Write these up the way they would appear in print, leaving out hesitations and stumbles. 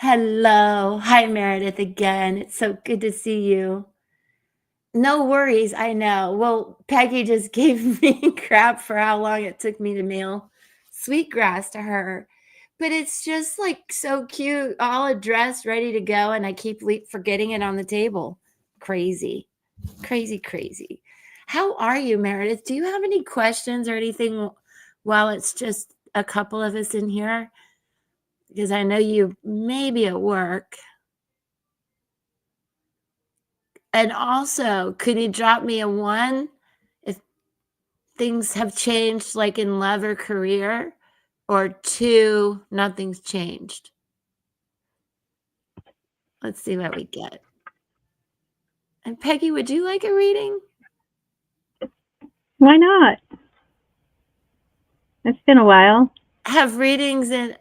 Hello. Hi, Meredith again. It's so good to see you. No worries, I know. Well, Peggy just gave me crap for how long it took me to mail sweetgrass to her. But it's just like so cute, all addressed, ready to go, and I keep forgetting it on the table. Crazy, crazy, crazy. How are you, Meredith? Do you have any questions or anything while it's just a couple of us in here? Because I know you may be at work. And also, could you drop me a 1 if things have changed, like in love or career? Or 2, nothing's changed? Let's see what we get. And Peggy, would you like a reading? Why not? It's been a while. Have readings in.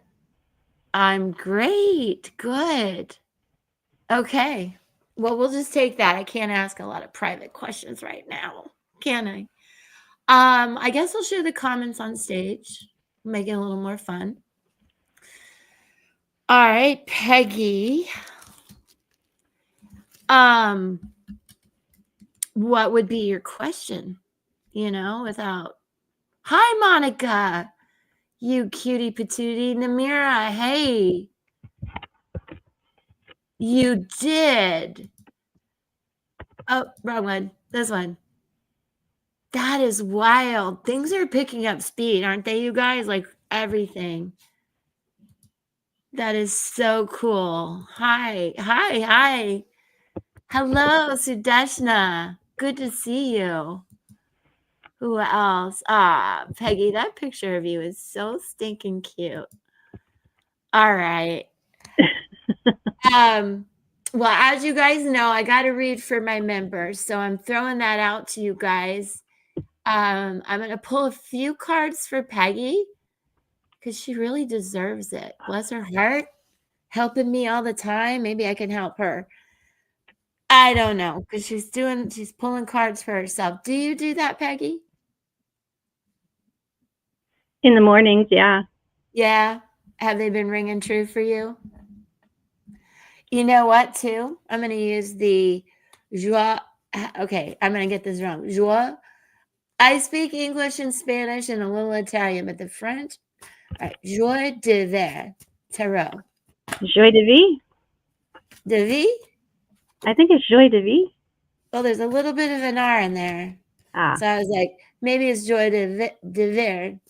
I'm great. Good. Okay. Well, we'll just take that. I can't ask a lot of private questions right now, can I? I guess I'll share the comments on stage, make it a little more fun. All right, Peggy. What would be your question? Without. Hi, Monica. You cutie patootie. Namira, hey. You did. Oh, wrong one. This one. That is wild. Things are picking up speed, aren't they, you guys? Like everything. That is so cool. Hi. Hello, Sudeshna. Good to see you. Who else? Peggy, that picture of you is so stinking cute. All right. Well, as you guys know, I got to read for my members, so I'm throwing that out to you guys. I'm going to pull a few cards for Peggy because she really deserves it. Bless her heart, helping me all the time. Maybe I can help her. I don't know because she's pulling cards for herself. Do you do that, Peggy? In the mornings, yeah. Yeah. Have they been ringing true for you? You know what, too? I'm going to use the joie. Okay, I'm going to get this wrong. Joie. I speak English and Spanish and a little Italian, but the French. All right. Joie de ver. Tarot. Joie de vie? De vie? I think it's joie de vie. Well, there's a little bit of an R in there. Ah. So I was like, maybe it's joie de ver. De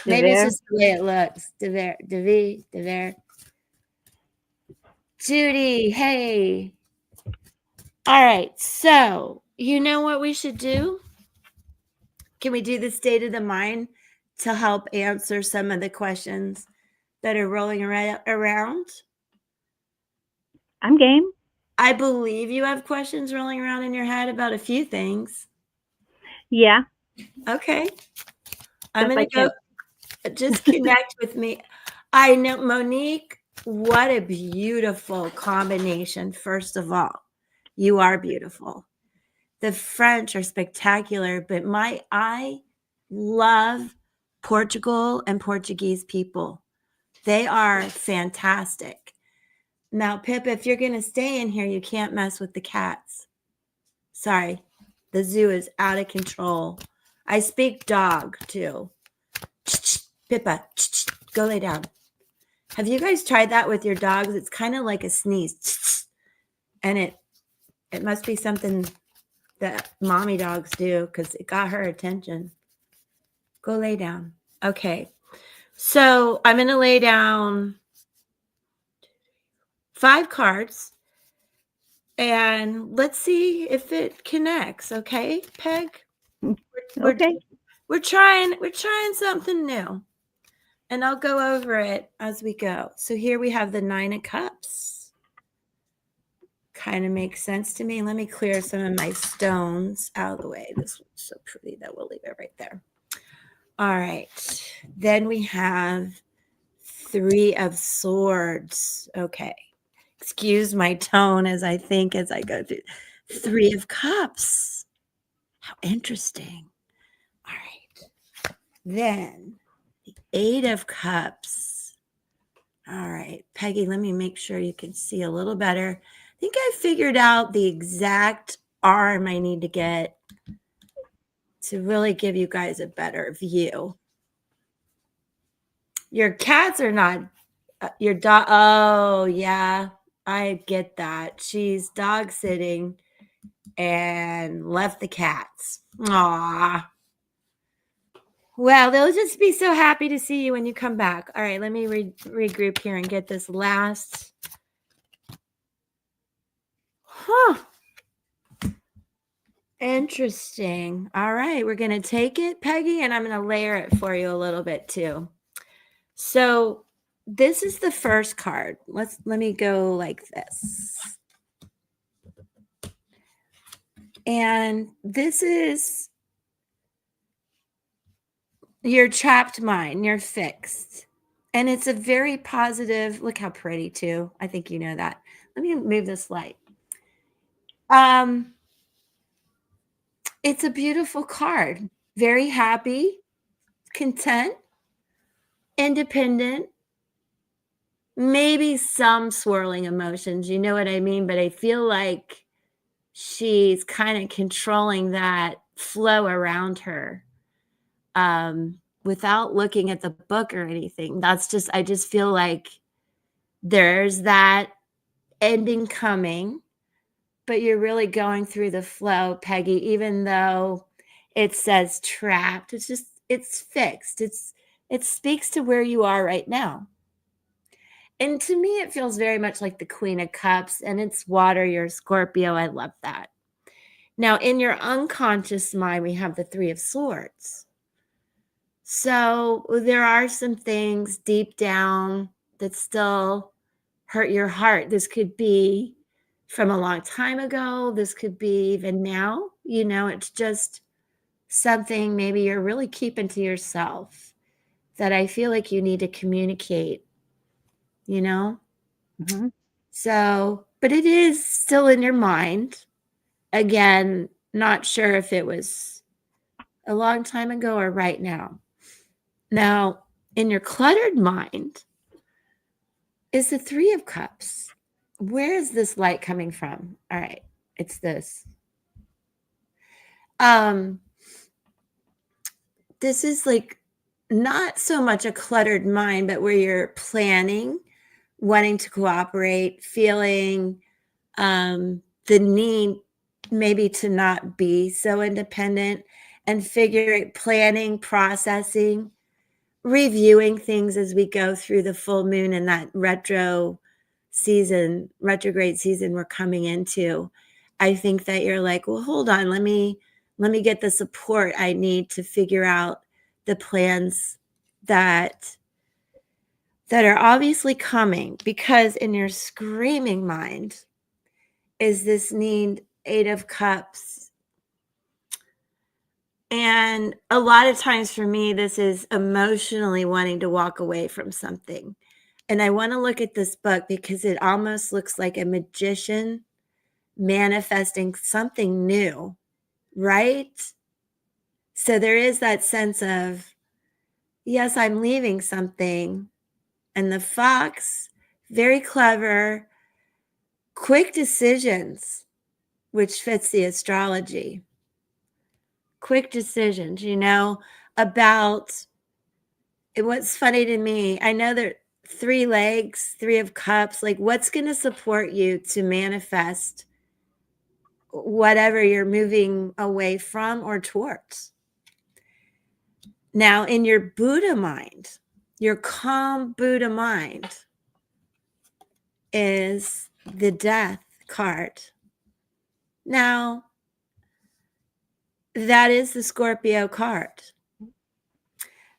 Maybe it's ver. just the way it looks. De ver. De vie. De ver. Judy, hey. All right. So, you know what we should do? Can we do the state of the mind to help answer some of the questions that are rolling around? I'm game. I believe you have questions rolling around in your head about a few things. Yeah. Okay. I'm Just going like to go. Just connect with me. I know, Monique, what a beautiful combination. First of all, you are beautiful. The French are spectacular, but I love Portugal and Portuguese people. They are fantastic. Now, Pip, if you're going to stay in here, you can't mess with the cats. Sorry. The zoo is out of control. I speak dog, too. Pippa, go lay down. Have you guys tried that with your dogs? It's kind of like a sneeze. And it must be something that mommy dogs do because it got her attention. Go lay down. Okay. So I'm going to lay down 5 cards and let's see if it connects. Okay, Peg? okay. We're trying something new. And I'll go over it as we go. So here we have the 9 of Cups. Kind of makes sense to me. Let me clear some of my stones out of the way. This one's so pretty that we'll leave it right there. All right. Then we have 3 of Swords. Okay. Excuse my tone as I think as I go through. 3 of Cups. How interesting. All right. Then the 8 of Cups. All right, Peggy, let me make sure you can see a little better. I think I figured out the exact arm I need to get to really give you guys a better view. Your cats are not, your dog. Oh, yeah, I get that. She's dog sitting and left the cats. Aw. Well, they'll just be so happy to see you when you come back. All right, let me regroup here and get this last. Huh. Interesting. All right, we're going to take it, Peggy, and I'm going to layer it for you a little bit too. So this is the first card. Let me go like this. And this is your trapped mind, you're fixed. And it's a very positive, look how pretty too. I think you know that. Let me move this light. It's a beautiful card. Very happy, content, independent, maybe some swirling emotions. You know what I mean? But I feel like she's kind of controlling that flow around her without looking at the book or anything. I just feel like there's that ending coming, but you're really going through the flow, Peggy, even though it says trapped. It's fixed. It speaks to where you are right now. And to me, it feels very much like the Queen of Cups, and it's water, you're a Scorpio. I love that. Now, in your unconscious mind, we have the Three of Swords. So there are some things deep down that still hurt your heart. This could be from a long time ago. This could be even now. It's just something maybe you're really keeping to yourself that I feel like you need to communicate, Mm-hmm. So, but it is still in your mind. Again, not sure if it was a long time ago or right now. Now, in your cluttered mind is the Three of Cups. Where is this light coming from? All right, it's this. This is like not so much a cluttered mind, but where you're planning, wanting to cooperate, feeling the need maybe to not be so independent and planning, processing, reviewing things as we go through the full moon and that retrograde season we're coming into. I think that you're like, well, hold on, let me get the support I need to figure out the plans that are obviously coming, because in your screaming mind is this need, Eight of Cups. And a lot of times for me, this is emotionally wanting to walk away from something. And I want to look at this book because it almost looks like a magician manifesting something new, right? So there is that sense of, yes, I'm leaving something. And the fox, very clever, quick decisions, which fits the astrology. Quick decisions, about what's funny to me. I know there three legs, Three of Cups, like what's going to support you to manifest whatever you're moving away from or towards. Now, in your Buddha mind, your calm Buddha mind is the Death card. Now, that is the Scorpio card.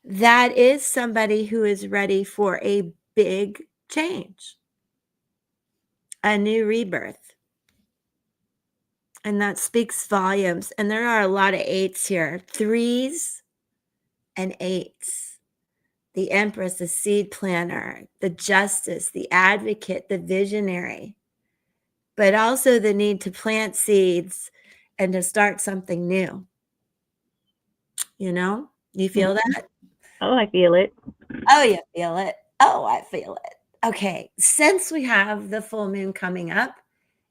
That is somebody who is ready for a big change, a new rebirth. And that speaks volumes. And there are a lot of eights here, threes and eights. The Empress, the seed planner, the justice, the advocate, the visionary, but also the need to plant seeds and to start something new. You feel that? Oh, I feel it. Oh, you feel it. Oh, I feel it. Okay, since we have the full moon coming up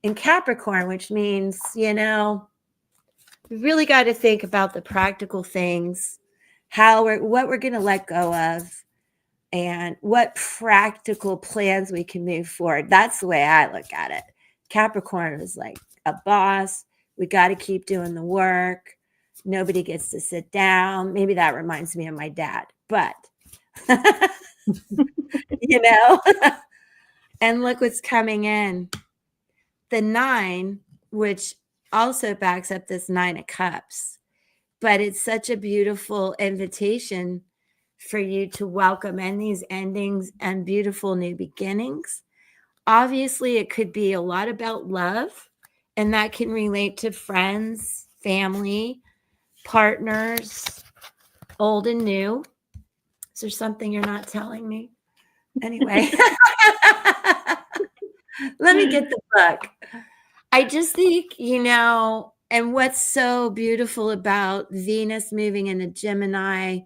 in Capricorn, which means, we really got to think about the practical things, what we're going to let go of, and what practical plans we can move forward. That's the way I look at it. Capricorn is like a boss. We got to keep doing the work. Nobody gets to sit down. Maybe that reminds me of my dad, but you know, and look what's coming in. The 9, which also backs up this 9 of cups, but it's such a beautiful invitation for you to welcome in these endings and beautiful new beginnings. Obviously, it could be a lot about love, and that can relate to friends, family, partners, old and new. Is there something you're not telling me? Anyway, let me get the book. I just think, and what's so beautiful about Venus moving into Gemini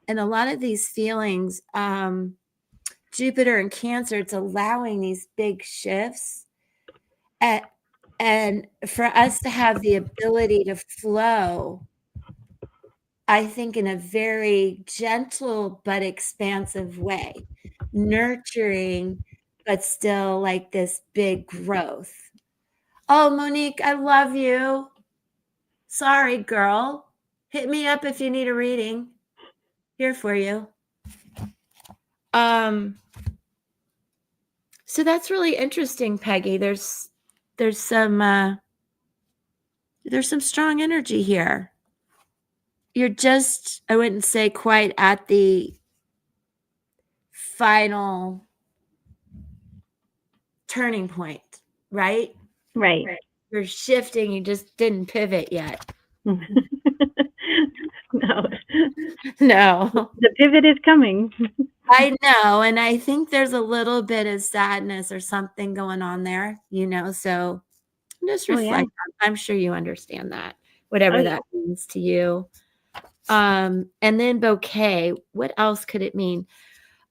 and a lot of these feelings, Jupiter and Cancer, it's allowing these big shifts. And for us to have the ability to flow, I think, in a very gentle but expansive way, nurturing, but still like this big growth. Oh, Monique, I love you. Sorry, girl. Hit me up if you need a reading. Here for you. So that's really interesting, Peggy. There's some strong energy here. You're just, I wouldn't say quite at the final turning point, right? Right. You're shifting, you just didn't pivot yet. No. No. The pivot is coming. I know, and I think there's a little bit of sadness or something going on there, so just reflect. I'm sure you understand that, whatever that means to you. And then bouquet, what else could it mean?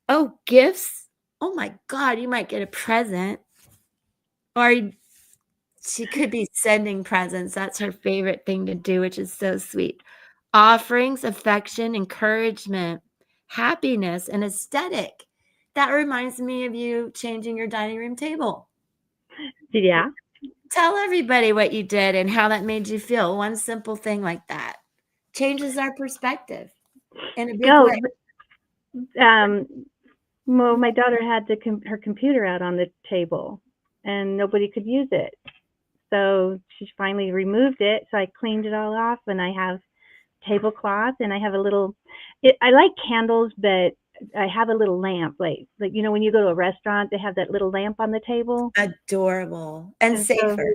Oh, gifts. Oh my God, you might get a present. Or she could be sending presents. That's her favorite thing to do, which is so sweet. Offerings, affection, encouragement, happiness, and aesthetic. That reminds me of you changing your dining room table. Yeah. Tell everybody what you did and how that made you feel. One simple thing like that changes our perspective in a big way. Well, my daughter had her computer out on the table, and nobody could use it. So she finally removed it. So I cleaned it all off, and I have tablecloth, and I have a little. I like candles, but I have a little lamp, like when you go to a restaurant, they have that little lamp on the table. Adorable and safer. So,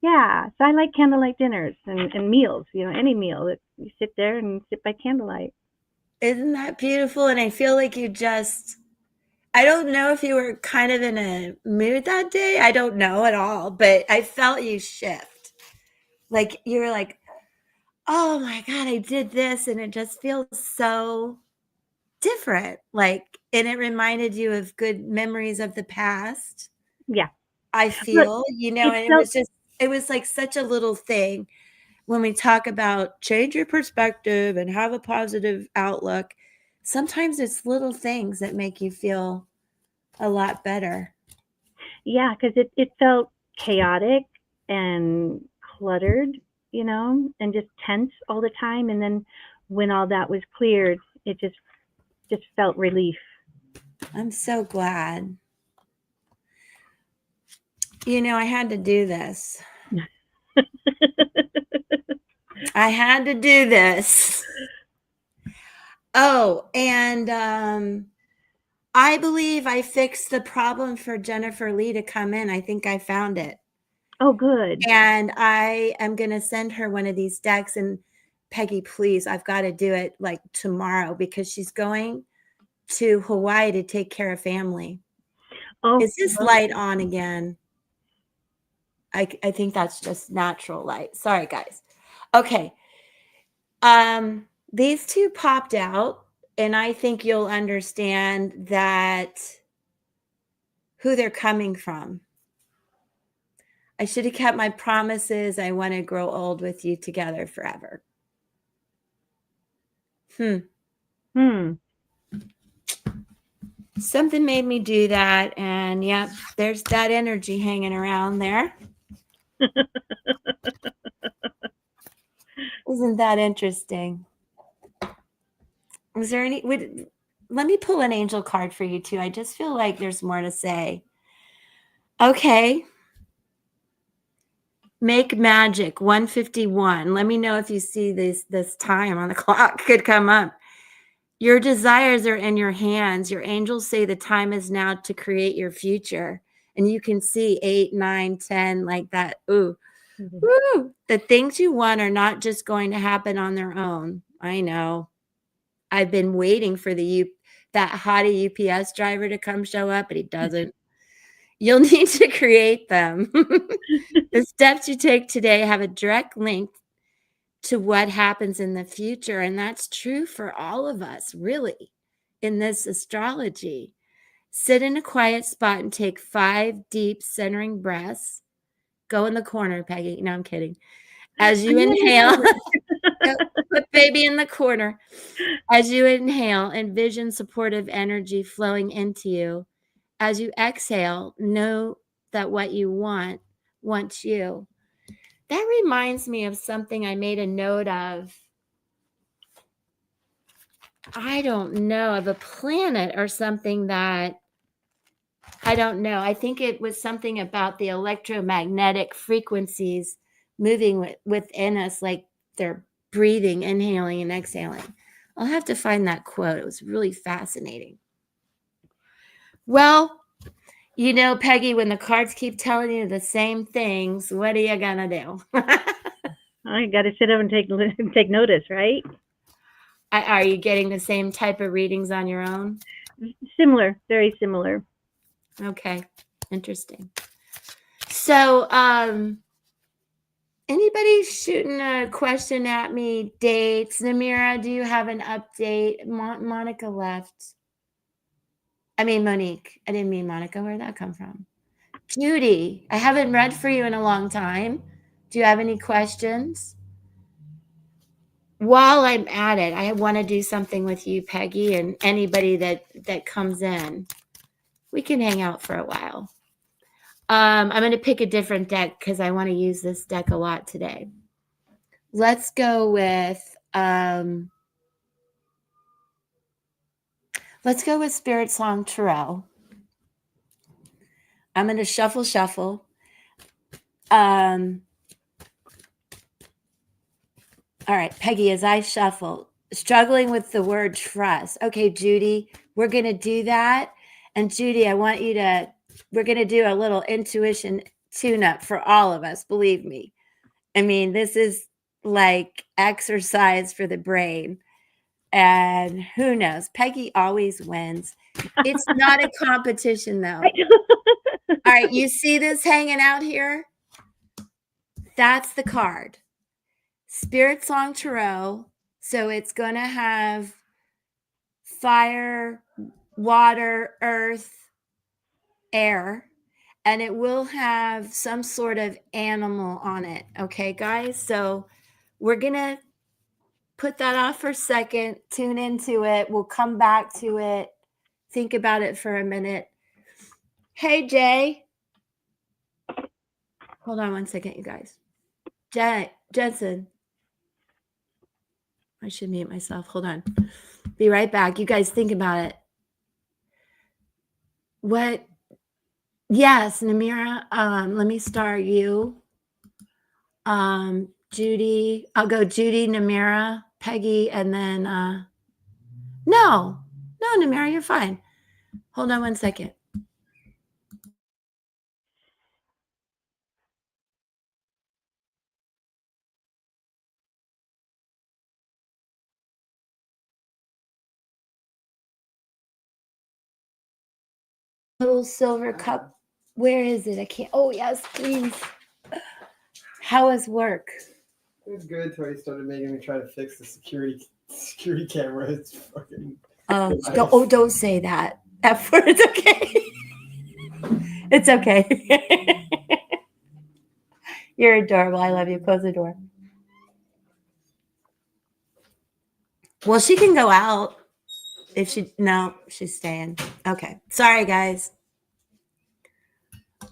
yeah, so I like candlelight dinners and meals. Any meal that you sit there and sit by candlelight. Isn't that beautiful? And I feel like I don't know if you were kind of in a mood that day. I don't know at all, but I felt you shift. Like you were like, oh my God, I did this. And it just feels so different. And it reminded you of good memories of the past. Yeah. I feel, and it was like such a little thing. When we talk about change your perspective and have a positive outlook, sometimes it's little things that make you feel a lot better. Yeah, because it felt chaotic and cluttered, and just tense all the time. And then when all that was cleared, it just felt relief. I'm so glad. I had to do this. I had to do this. Oh, and I believe I fixed the problem for Jennifer Lee to come in. I think I found it. Oh, good. And I am going to send her one of these decks. And Peggy, please, I've got to do it like tomorrow because she's going to Hawaii to take care of family. Oh, is this light on again? I think that's just natural light. Sorry, guys. Okay. These two popped out, and I think you'll understand that who they're coming from. I should have kept my promises. I want to grow old with you together forever. Something made me do that. And yep, there's that energy hanging around there. Isn't that interesting? Is there any, let me pull an angel card for you too. I just feel like there's more to say. Okay. Make magic 151. Let me know if you see this time on the clock could come up. Your desires are in your hands. Your angels say the time is now to create your future. And you can see 8, 9, 10 like that. Ooh. Woo. The things you want are not just going to happen on their own. I know. I've been waiting for that hottie UPS driver to come show up, but he doesn't. You'll need to create them. The steps you take today have a direct link to what happens in the future. And that's true for all of us, really, in this astrology. Sit in a quiet spot and take 5 deep centering breaths. Go in the corner, Peggy. No, I'm kidding. As you inhale, put baby in the corner. As you inhale, envision supportive energy flowing into you. As you exhale, know that what you want wants you. That reminds me of something I made a note of. I don't know, of a planet or something that, I don't know. I think it was something about the electromagnetic frequencies moving within us, like they're breathing, inhaling and exhaling. I'll have to find that quote. It was really fascinating. Well, you know, Peggy, when the cards keep telling you the same things, what are you going to do? I got to sit up and take notice, right? Are you getting the same type of readings on your own? Similar, very similar. Okay, interesting. So, anybody shooting a question at me? Dates? Namira, do you have an update? Monica left. I mean, Monique. I didn't mean Monica. Where'd that come from? Judy, I haven't read for you in a long time. Do you have any questions? While I'm at it, I want to do something with you, Peggy, and anybody that comes in. We can hang out for a while. I'm going to pick a different deck because I want to use this deck a lot today. Let's go with Spirit Song Tarot. I'm going to shuffle. All right, Peggy, as I shuffle, struggling with the word trust. Okay, Judy, we're going to do that. And Judy, we're going to do a little intuition tune-up for all of us, believe me. I mean, this is like exercise for the brain. And who knows? Peggy always wins. It's not a competition, though. All right, you see this hanging out here? That's the card. Spirit Song Tarot. So it's going to have fire, water, earth, air, and it will have some sort of animal on it. Okay, guys? So we're going to put that off for a second, tune into it. We'll come back to it. Think about it for a minute. Hey, Jay. Hold on one second, you guys. Jensen. I should mute myself. Hold on. Be right back. You guys think about it. What? Yes, Namira. Let me start you. Judy. I'll go Judy, Namira, Peggy, and then no, Namira, you're fine. Hold on one second. Little silver cup. Where is it? I can't. Oh, yes, please. How was work? It was good until he started making me try to fix the security camera. It's fucking. Don't say that. F word, okay? It's okay. You're adorable. I love you. Close the door. Well, she can go out if she. No, she's staying. Okay. Sorry, guys.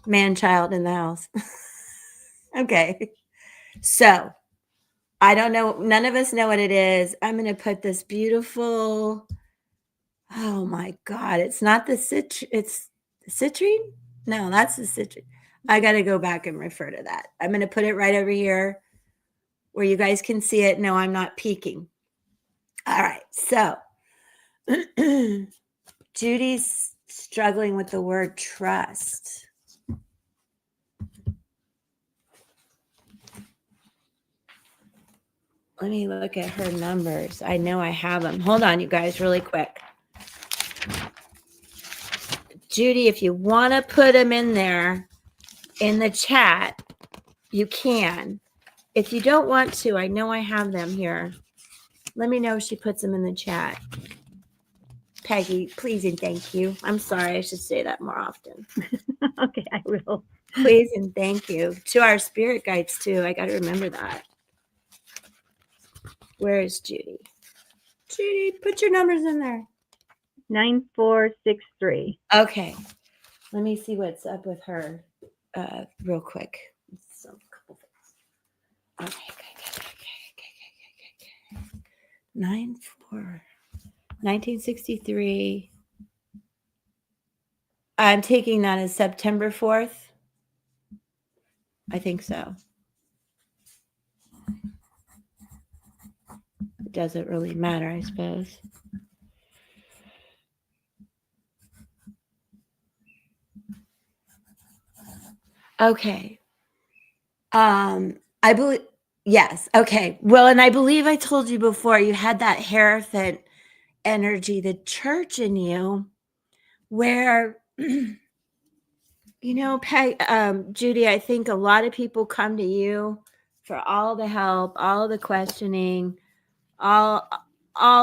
Man child in the house. Okay. So I don't know. None of us know what it is. I'm going to put this beautiful. Oh my God. It's not the it's the citrine. No, that's the citrine. I got to go back and refer to that. I'm going to put it right over here where you guys can see it. No, I'm not peeking. All right. So Judy's struggling with the word trust. Let me look at her numbers. I know I have them. Hold on, you guys, really quick. Judy, if you want to put them in there in the chat, you can. If you don't want to, I know I have them here. Let me know if she puts them in the chat. Peggy, please and thank you. I'm sorry, I should say that more often. Okay, I will. Please and thank you. To our spirit guides, too. I got to remember that. Where is Judy? Judy, put your numbers in there. 9463. Okay. Let me see what's up with her real quick. Some couple things. Okay. 1963. I'm taking that as September 4th. I think so. It doesn't really matter, I suppose. Okay. I believe, yes. Okay. Well, and I believe I told you before, you had that Hierophant energy, the church in you, where, Judy, I think a lot of people come to you for all the help, all the questioning, all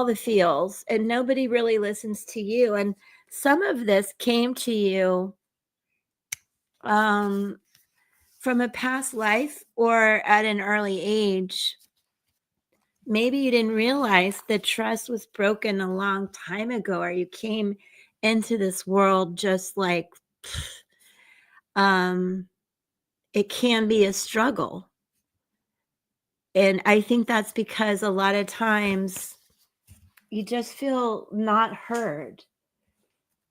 the feels, and nobody really listens to you. And some of this came to you from a past life or at an early age. Maybe you didn't realize the trust was broken a long time ago, or you came into this world just like it can be a struggle. And I think that's because a lot of times you just feel not heard.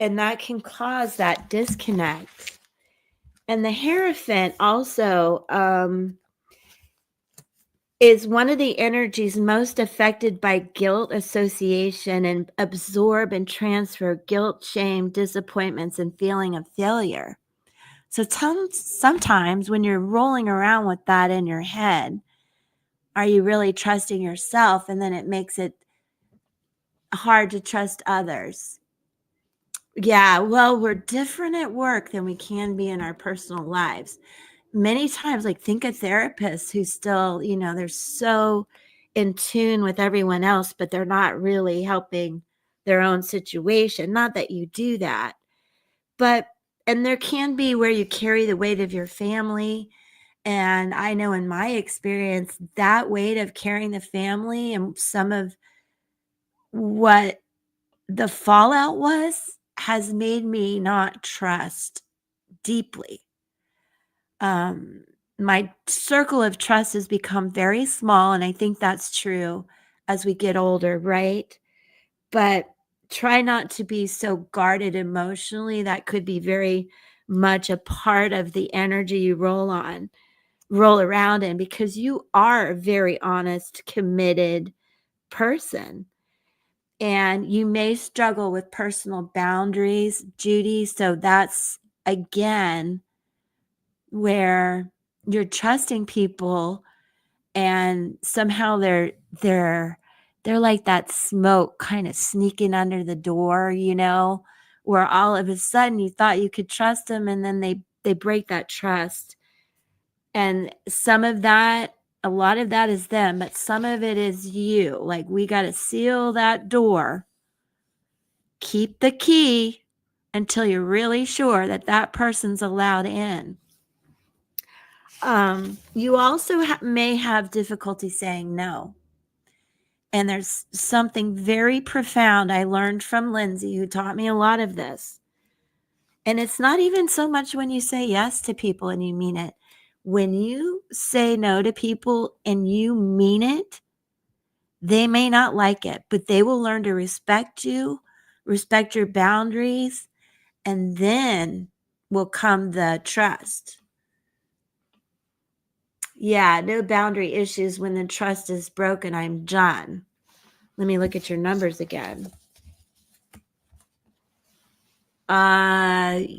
And that can cause that disconnect. And the Hierophant also is one of the energies most affected by guilt association and absorb and transfer guilt, shame, disappointments, and feeling of failure. So sometimes when you're rolling around with that in your head, are you really trusting yourself? And then it makes it hard to trust others. Yeah, well, we're different at work than we can be in our personal lives. Many times, like think of therapists who still, they're so in tune with everyone else, but they're not really helping their own situation. Not that you do that, and there can be where you carry the weight of your family. And I know in my experience, that weight of carrying the family and some of what the fallout has made me not trust deeply. My circle of trust has become very small, and I think that's true as we get older, right? But try not to be so guarded emotionally. That could be very much a part of the energy you roll around in, because you are a very honest, committed person. And you may struggle with personal boundaries, Judy. So that's, again, where you're trusting people and somehow they're like that smoke kind of sneaking under the door, where all of a sudden you thought you could trust them and then they break that trust. And a lot of that is them, but some of it is you. Like, we got to seal that door, keep the key, until you're really sure that that person's allowed in. You also may have difficulty saying no. And there's something very profound I learned from Lindsay, who taught me a lot of this. And it's not even so much when you say yes to people and you mean it. When you say no to people and you mean it, they may not like it, but they will learn to respect you, respect your boundaries, and then will come the trust. Yeah, no boundary issues when the trust is broken. I'm John. Let me look at your numbers again.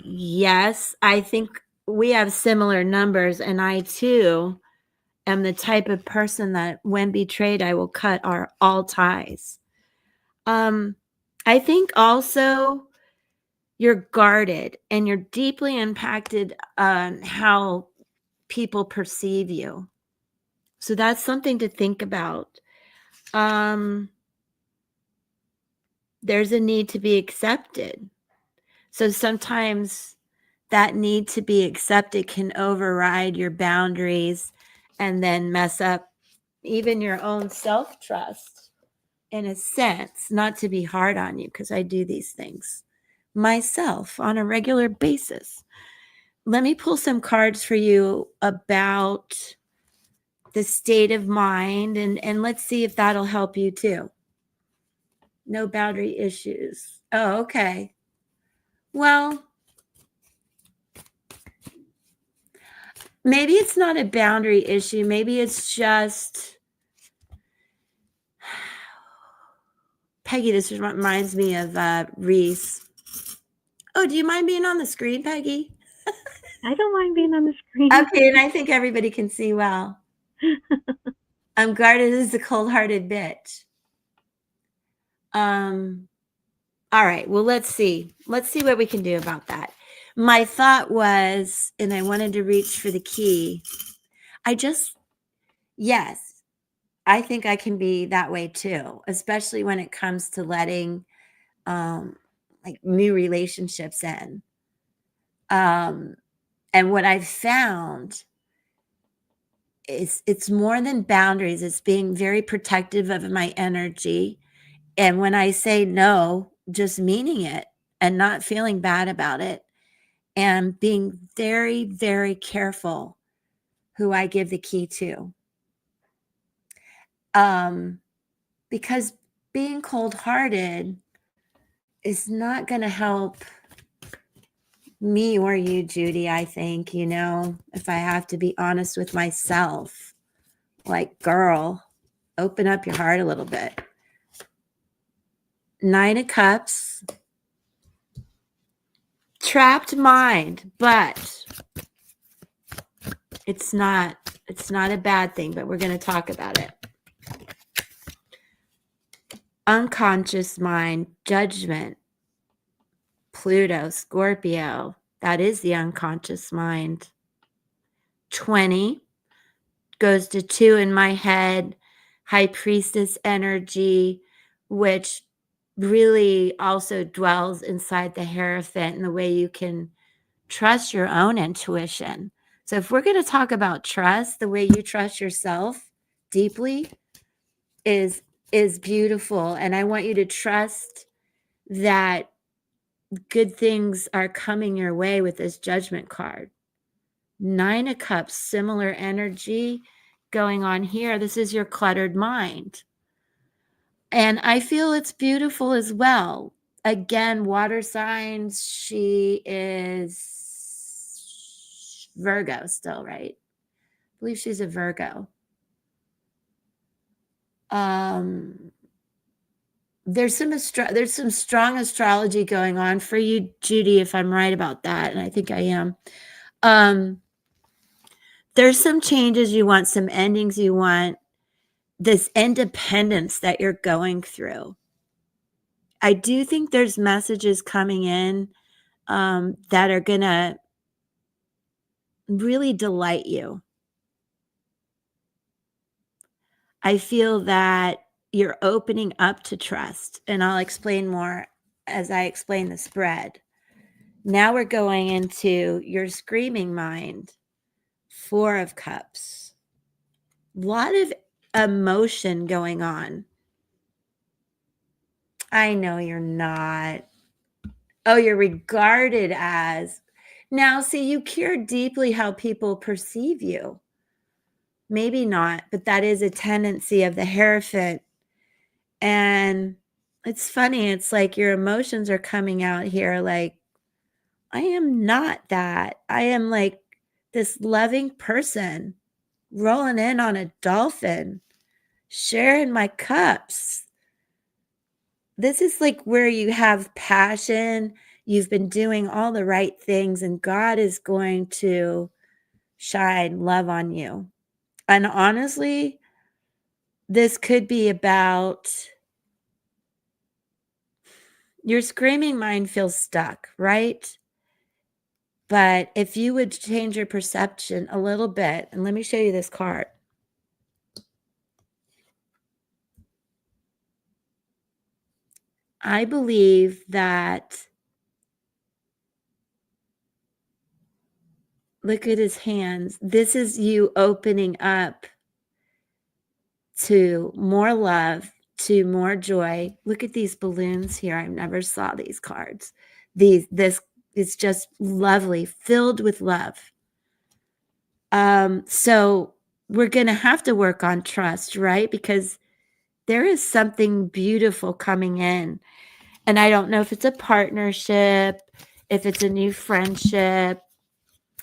Yes, I think we have similar numbers, and I too am the type of person that when betrayed, I will cut all ties. I think also you're guarded and you're deeply impacted on how people perceive you. So that's something to think about. There's a need to be accepted. So sometimes that need to be accepted can override your boundaries and then mess up even your own self-trust in a sense, not to be hard on you because I do these things myself on a regular basis. Let me pull some cards for you about the state of mind and let's see if that'll help you too. No boundary issues. Oh, okay. Well, maybe it's not a boundary issue. Maybe it's just, Peggy, this reminds me of Reese. Oh, do you mind being on the screen, Peggy? I don't mind being on the screen. Okay, and I think everybody can see well. I'm guarded as a cold-hearted bitch. All right, well, let's see. Let's see what we can do about that. My thought was, and I wanted to reach for the key. Yes, I think I can be that way too, especially when it comes to letting like new relationships in. And what I've found is it's more than boundaries. It's being very protective of my energy. And when I say no, just meaning it and not feeling bad about it and being very, very careful who I give the key to. Because being cold-hearted is not going to help me or you, Judy, I think, if I have to be honest with myself. Like, girl, open up your heart a little bit. 9 of Cups. Trapped mind, but it's not a bad thing, but we're going to talk about it. Unconscious mind, Judgment, Pluto, Scorpio. That is the unconscious mind. 20 goes to 2 in my head, High Priestess energy, which really also dwells inside the Hierophant and the way you can trust your own intuition. So if we're going to talk about trust, the way you trust yourself deeply is beautiful. And I want you to trust that good things are coming your way with this Judgment card. 9 of Cups, similar energy going on here. This is your cluttered mind. And I feel it's beautiful as well. Again, water signs, she is Virgo still, right? I believe she's a Virgo. There's some strong astrology going on for you, Judy, if I'm right about that, and I think I am. There's some changes you want, some endings you want, this independence that you're going through. I do think there's messages coming in that are going to really delight you. I feel that you're opening up to trust, and I'll explain more as I explain the spread. Now we're going into your screaming mind. 4 of Cups. A lot of emotion going on. I know you're not. Oh, you're regarded as. Now, see, you care deeply how people perceive you. Maybe not, but that is a tendency of the Hierophant. And it's funny. It's like your emotions are coming out here like, I am not that. I am like this loving person rolling in on a dolphin, sharing my cups. This is like where you have passion. You've been doing all the right things, and God is going to shine love on you. And honestly, this could be about your screaming mind feels stuck, right? But if you would change your perception a little bit, and let me show you this card. I believe that, look at his hands. This is you opening up to more love, to more joy. Look at these balloons here. I never saw these cards. This is just lovely, filled with love. So we're going to have to work on trust, right? Because there is something beautiful coming in. And I don't know if it's a partnership, if it's a new friendship.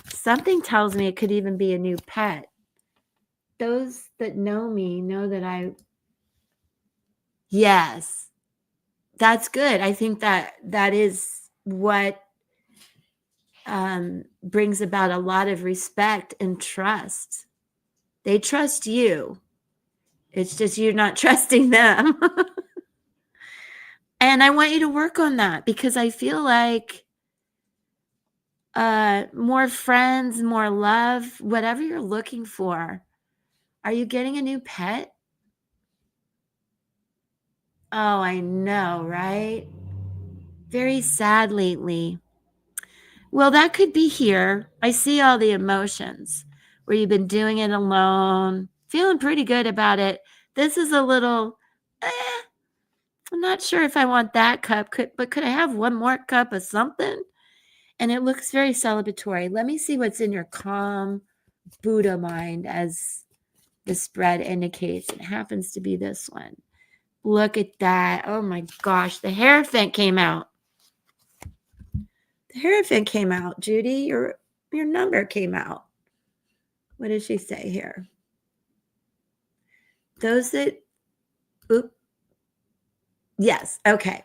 Something tells me it could even be a new pet. Those that know me know that yes, that's good. I think that is what brings about a lot of respect and trust. They trust you. It's just you're not trusting them. And I want you to work on that because I feel like more friends, more love, whatever you're looking for. Are you getting a new pet? Oh, I know, right? Very sad lately. Well, that could be here. I see all the emotions where you've been doing it alone, feeling pretty good about it. This is a little, I'm not sure if I want that cup, but could I have one more cup of something? And it looks very celebratory. Let me see what's in your calm Buddha mind as the spread indicates. It happens to be this one. Look at that. Oh my gosh, the Hierophant came out. The Hierophant came out, Judy. Your number came out. What does she say here? Those that, yes, okay.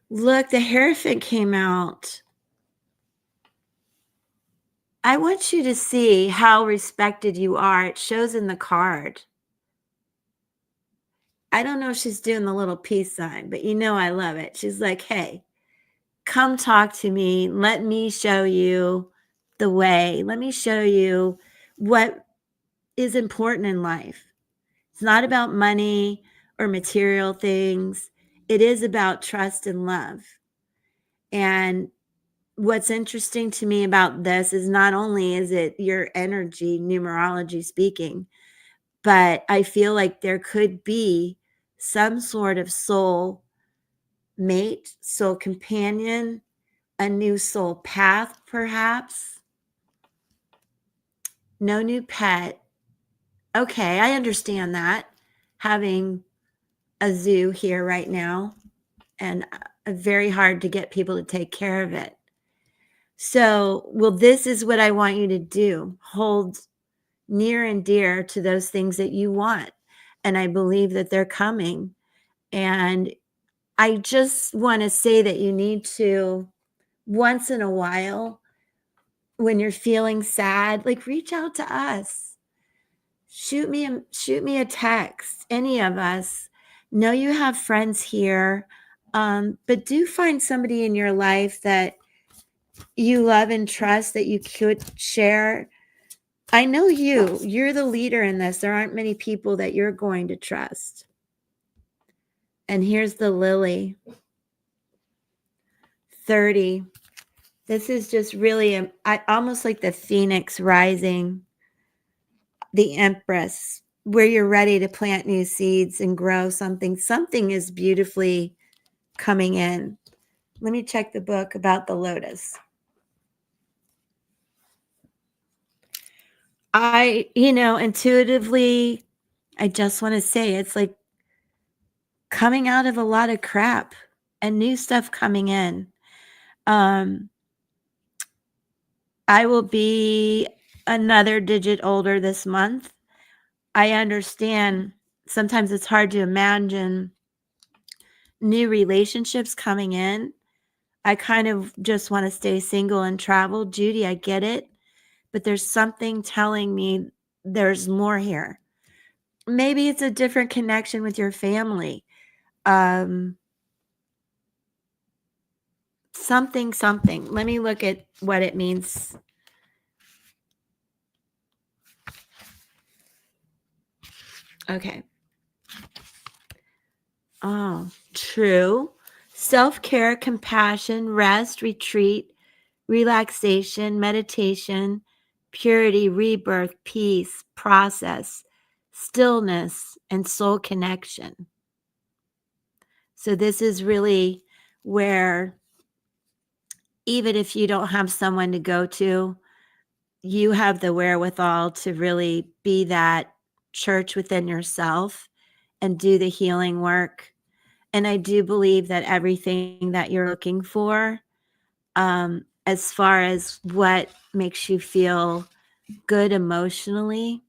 Look, the Hierophant came out. I want you to see how respected you are. It shows in the card. I don't know if she's doing the little peace sign, but you know I love it. She's like, hey, come talk to me. Let me show you the way. Let me show you what is important in life. It's not about money or material things. It is about trust and love. And what's interesting to me about this is not only is it your energy, numerology speaking, but I feel like there could be some sort of soul mate, soul companion, a new soul path, perhaps. No new pet. Okay, I understand that. Having a zoo here right now, and very hard to get people to take care of it. So, well, this is what I want you to do. Hold near and dear to those things that you want. And I believe that they're coming. And I just want to say that you need to, once in a while, when you're feeling sad, like reach out to us. Shoot me a text. Any of us. Know you have friends here, but do find somebody in your life that you love and trust that you could share. I know you're the leader in this. There aren't many people that you're going to trust. And here's the lily. 30. This is just really almost like the phoenix rising, the empress, where you're ready to plant new seeds and grow something. Something is beautifully coming in. Let me check the book about the lotus. Intuitively, I just want to say it's like coming out of a lot of crap and new stuff coming in. I will be another digit older this month. I understand sometimes it's hard to imagine new relationships coming in. I kind of just want to stay single and travel. Judy, I get it, but there's something telling me there's more here. Maybe it's a different connection with your family. Something. Let me look at what it means. Okay. Oh, true. Self-care, compassion, rest, retreat, relaxation, meditation, purity, rebirth, peace, process, stillness, and soul connection. So this is really where even if you don't have someone to go to, you have the wherewithal to really be that church within yourself and do the healing work. And I do believe that everything that you're looking for, as far as what makes you feel good emotionally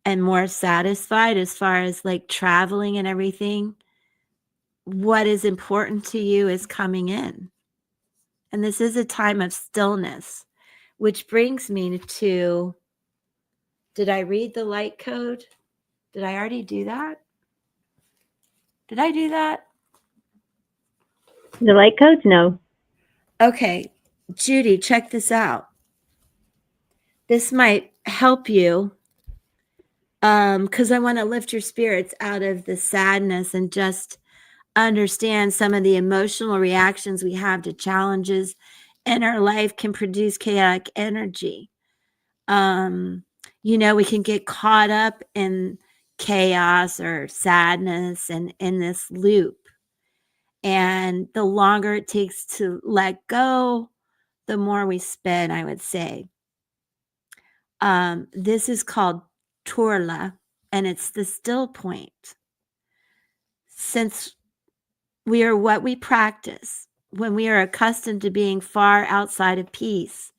and more satisfied, as far as like traveling and everything, what is important to you is coming in. And this is a time of stillness, which brings me to, did I read the light code? Did I already do that? Did I do that? The light codes? No. Okay, Judy, check this out. This might help you because I want to lift your spirits out of the sadness and just understand some of the emotional reactions we have to challenges in our life can produce chaotic energy. We can get caught up in chaos or sadness and in this loop. And the longer it takes to let go, the more we spin, I would say. This is called Torla, and it's the still point. Since we are what we practice, when we are accustomed to being far outside of peace,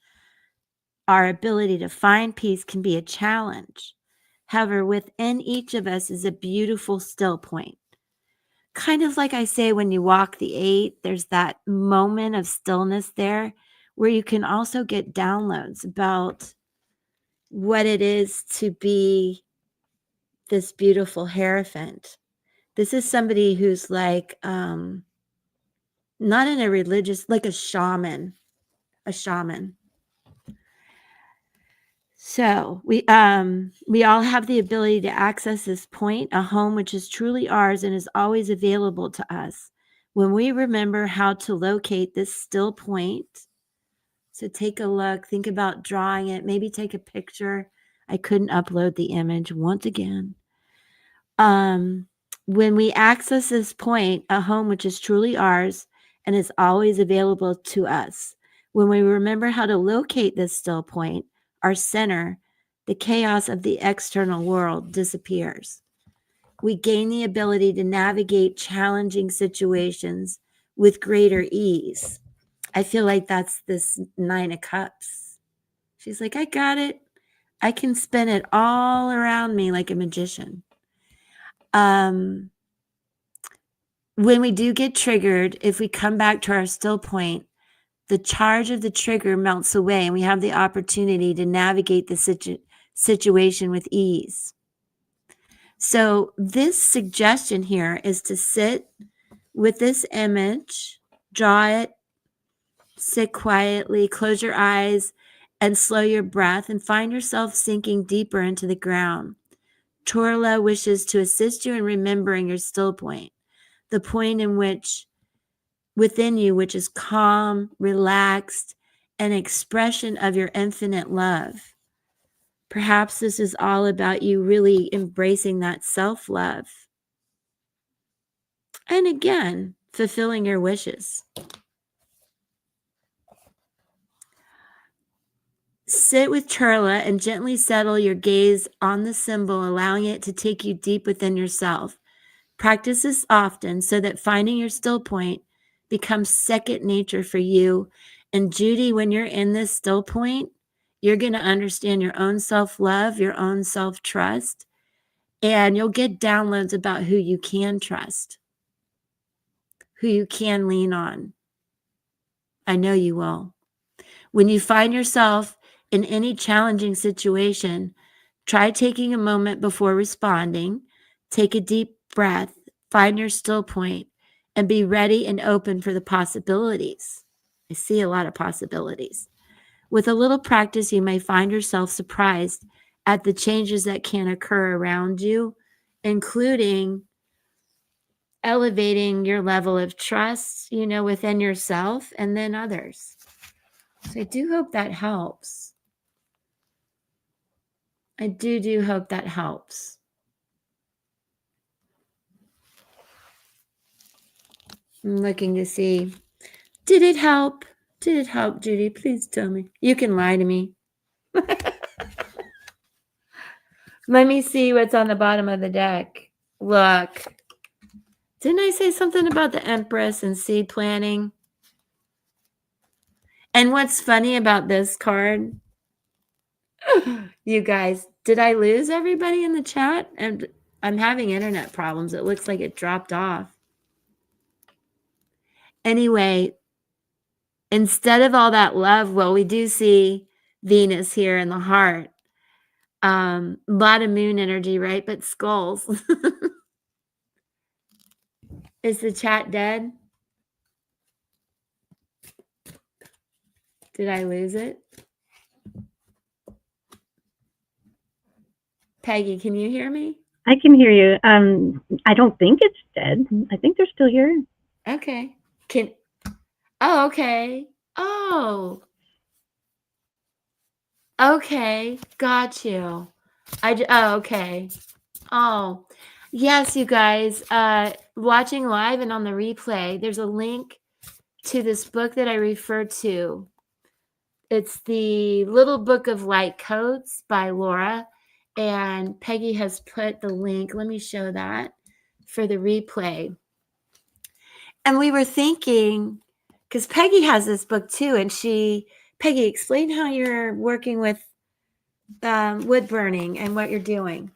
our ability to find peace can be a challenge. However, within each of us is a beautiful still point. Kind of like I say, when you walk the 8, there's that moment of stillness there where you can also get downloads about what it is to be this beautiful Hierophant. This is somebody who's like, not in a religious, like a shaman. So we all have the ability to access this point, a home which is truly ours and is always available to us when we remember how to locate this still point. So take a look, think about drawing it, maybe take a picture. I couldn't upload the image once again. When we access this point, a home which is truly ours and is always available to us, when we remember how to locate this still point, our center, the chaos of the external world disappears. We gain the ability to navigate challenging situations with greater ease. I feel like that's this 9 of Cups. She's like, I got it. I can spin it all around me like a magician. When we do get triggered, if we come back to our still point, the charge of the trigger melts away and we have the opportunity to navigate the situation with ease. So this suggestion here is to sit with this image, draw it, sit quietly, close your eyes, and slow your breath and find yourself sinking deeper into the ground. Torla wishes to assist you in remembering your still point, the point in which within you, which is calm, relaxed, an expression of your infinite love. Perhaps this is all about you really embracing that self-love. And again, fulfilling your wishes. Sit with Turla and gently settle your gaze on the symbol, allowing it to take you deep within yourself. Practice this often so that finding your still point becomes second nature for you. And Judy, when you're in this still point, you're going to understand your own self-love, your own self-trust, and you'll get downloads about who you can trust, who you can lean on. I know you will. When you find yourself in any challenging situation, try taking a moment before responding. Take a deep breath, find your still point, and be ready and open for the possibilities. I see a lot of possibilities. With a little practice, you may find yourself surprised at the changes that can occur around you, including elevating your level of trust, within yourself and then others. So I do hope that helps. I do hope that helps. I'm looking to see. Did it help? Did it help, Judy? Please tell me. You can lie to me. Let me see what's on the bottom of the deck. Look. Didn't I say something about the Empress and seed planting? And what's funny about this card, you guys, did I lose everybody in the chat? And I'm having internet problems. It looks like it dropped off. Anyway, instead of all that love, well, we do see Venus here in the heart. A lot of moon energy, right? But skulls. Is the chat dead? Did I lose it? Peggy, can you hear me? I can hear you. I don't think it's dead. I think they're still here. Okay. Oh, okay. Oh. Okay. Got you. Okay. Oh. Yes, you guys, watching live and on the replay, there's a link to this book that I refer to. It's the Little Book of Light Codes by Laura, and Peggy has put the link. Let me show that for the replay. And we were thinking, because Peggy has this book too, and Peggy, explain how you're working with wood burning and what you're doing.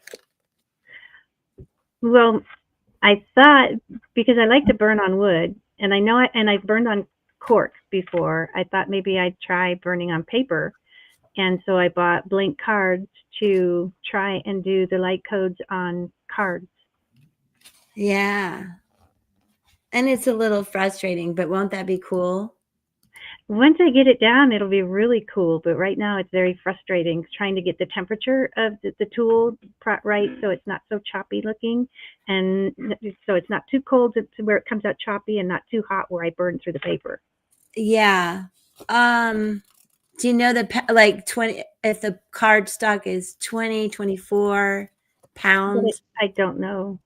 Well, I thought, because I like to burn on wood, and I know I've burned on cork before, I thought maybe I'd try burning on paper. And so I bought blank cards to try and do the light codes on cards. Yeah. And it's a little frustrating, but won't that be cool? Once I get it down, it'll be really cool. But right now it's very frustrating trying to get the temperature of the tool right, so it's not so choppy looking. And so it's not too cold to where it comes out choppy, and not too hot where I burn through the paper. Yeah. Do you know like 20, if the card stock is 20, 24 pounds? I don't know.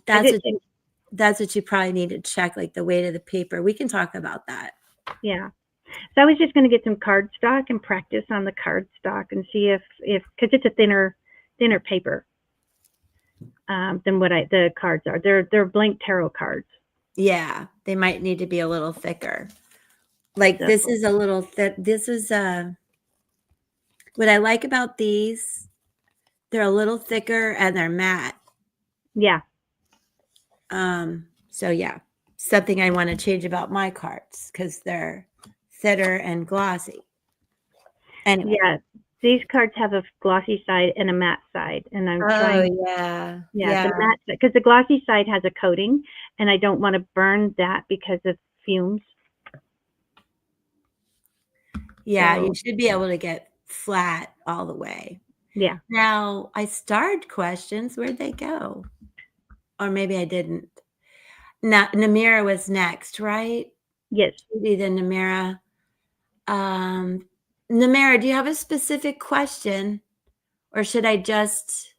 That's what you probably need to check, like the weight of the paper. We can talk about that. Yeah. So I was just going to get some cardstock and practice on the cardstock and see if because it's a thinner paper than what the cards are. They're blank tarot cards. Yeah, they might need to be a little thicker. Like this is a little thick. This is what I like about these. They're a little thicker and they're matte. Yeah. So yeah, something I want to change about my cards because they're thinner and glossy. Anyway. Yeah, these cards have a glossy side and a matte side, and I'm trying. Yeah. The matte, because the glossy side has a coating, and I don't want to burn that because of fumes. Yeah, so you should be able to get flat all the way. Yeah. Now, I starred questions. Where'd they go? Or maybe I didn't. Namira was next, right? Yes. Judy, then Namira. Namira, do you have a specific question? Or should I just,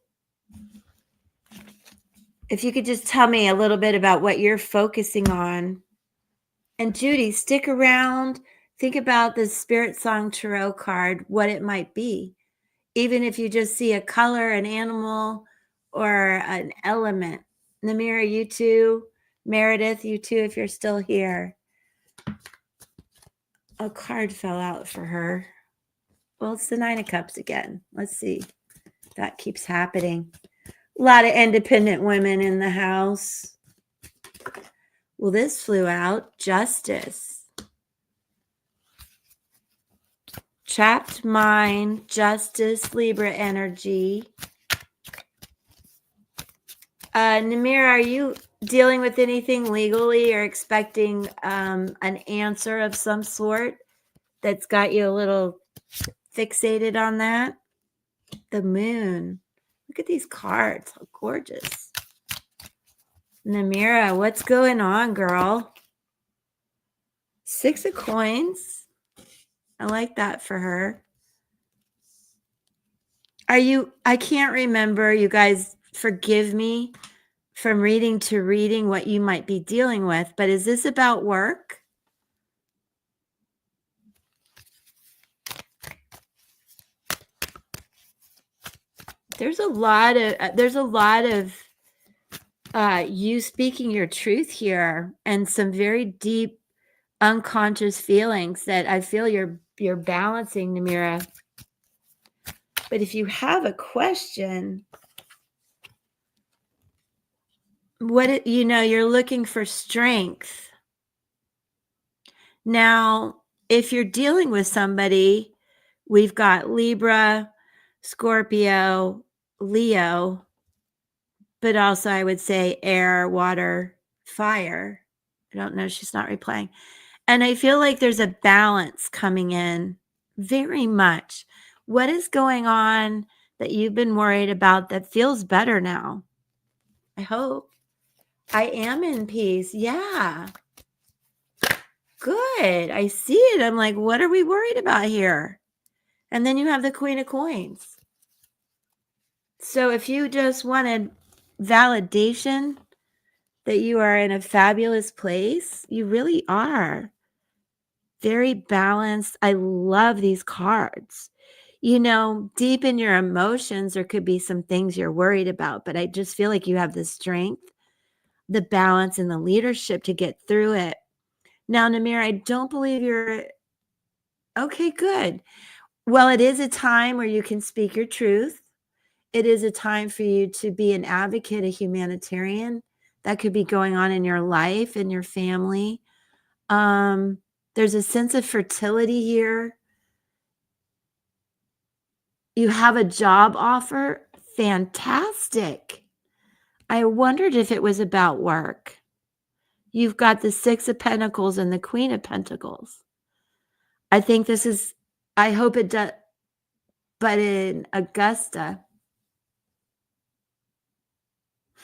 if you could just tell me a little bit about what you're focusing on. And Judy, stick around. Think about the Spirit Song Tarot card, what it might be. Even if you just see a color, an animal, or an element. Namira, you too. Meredith, you too, if you're still here. A card fell out for her. Well, it's the Nine of Cups again. Let's see. That keeps happening. A lot of independent women in the house. Well, this flew out. Justice. Trapped mind, justice, Libra energy. Namira, are you dealing with anything legally or expecting an answer of some sort that's got you a little fixated on that? The moon. Look at these cards. How gorgeous. Namira, what's going on, girl? 6 of coins. I like that for her. I can't remember, you guys forgive me from reading to reading what you might be dealing with, but is this about work? There's a lot of you speaking your truth here and some very deep unconscious feelings that I feel you're balancing, Namira. But if you have a question, you're looking for strength. Now, if you're dealing with somebody, we've got Libra, Scorpio, Leo, but also I would say air, water, fire. I don't know. She's not replying. And I feel like there's a balance coming in very much. What is going on that you've been worried about that feels better now? I hope. I am in peace. Yeah. Good. I see it. I'm like, what are we worried about here? And then you have the Queen of Coins. So if you just wanted validation that you are in a fabulous place, you really are. Very balanced. I love these cards. Deep in your emotions, there could be some things you're worried about, but I just feel like you have the strength, the balance, and the leadership to get through it. Now, Namir, I don't believe you're okay. Good. Well, it is a time where you can speak your truth. It is a time for you to be an advocate, a humanitarian. That could be going on in your life and your family. There's a sense of fertility here. You have a job offer. Fantastic. I wondered if it was about work. You've got the 6 of Pentacles and the Queen of Pentacles. I think I hope it does, but in Augusta.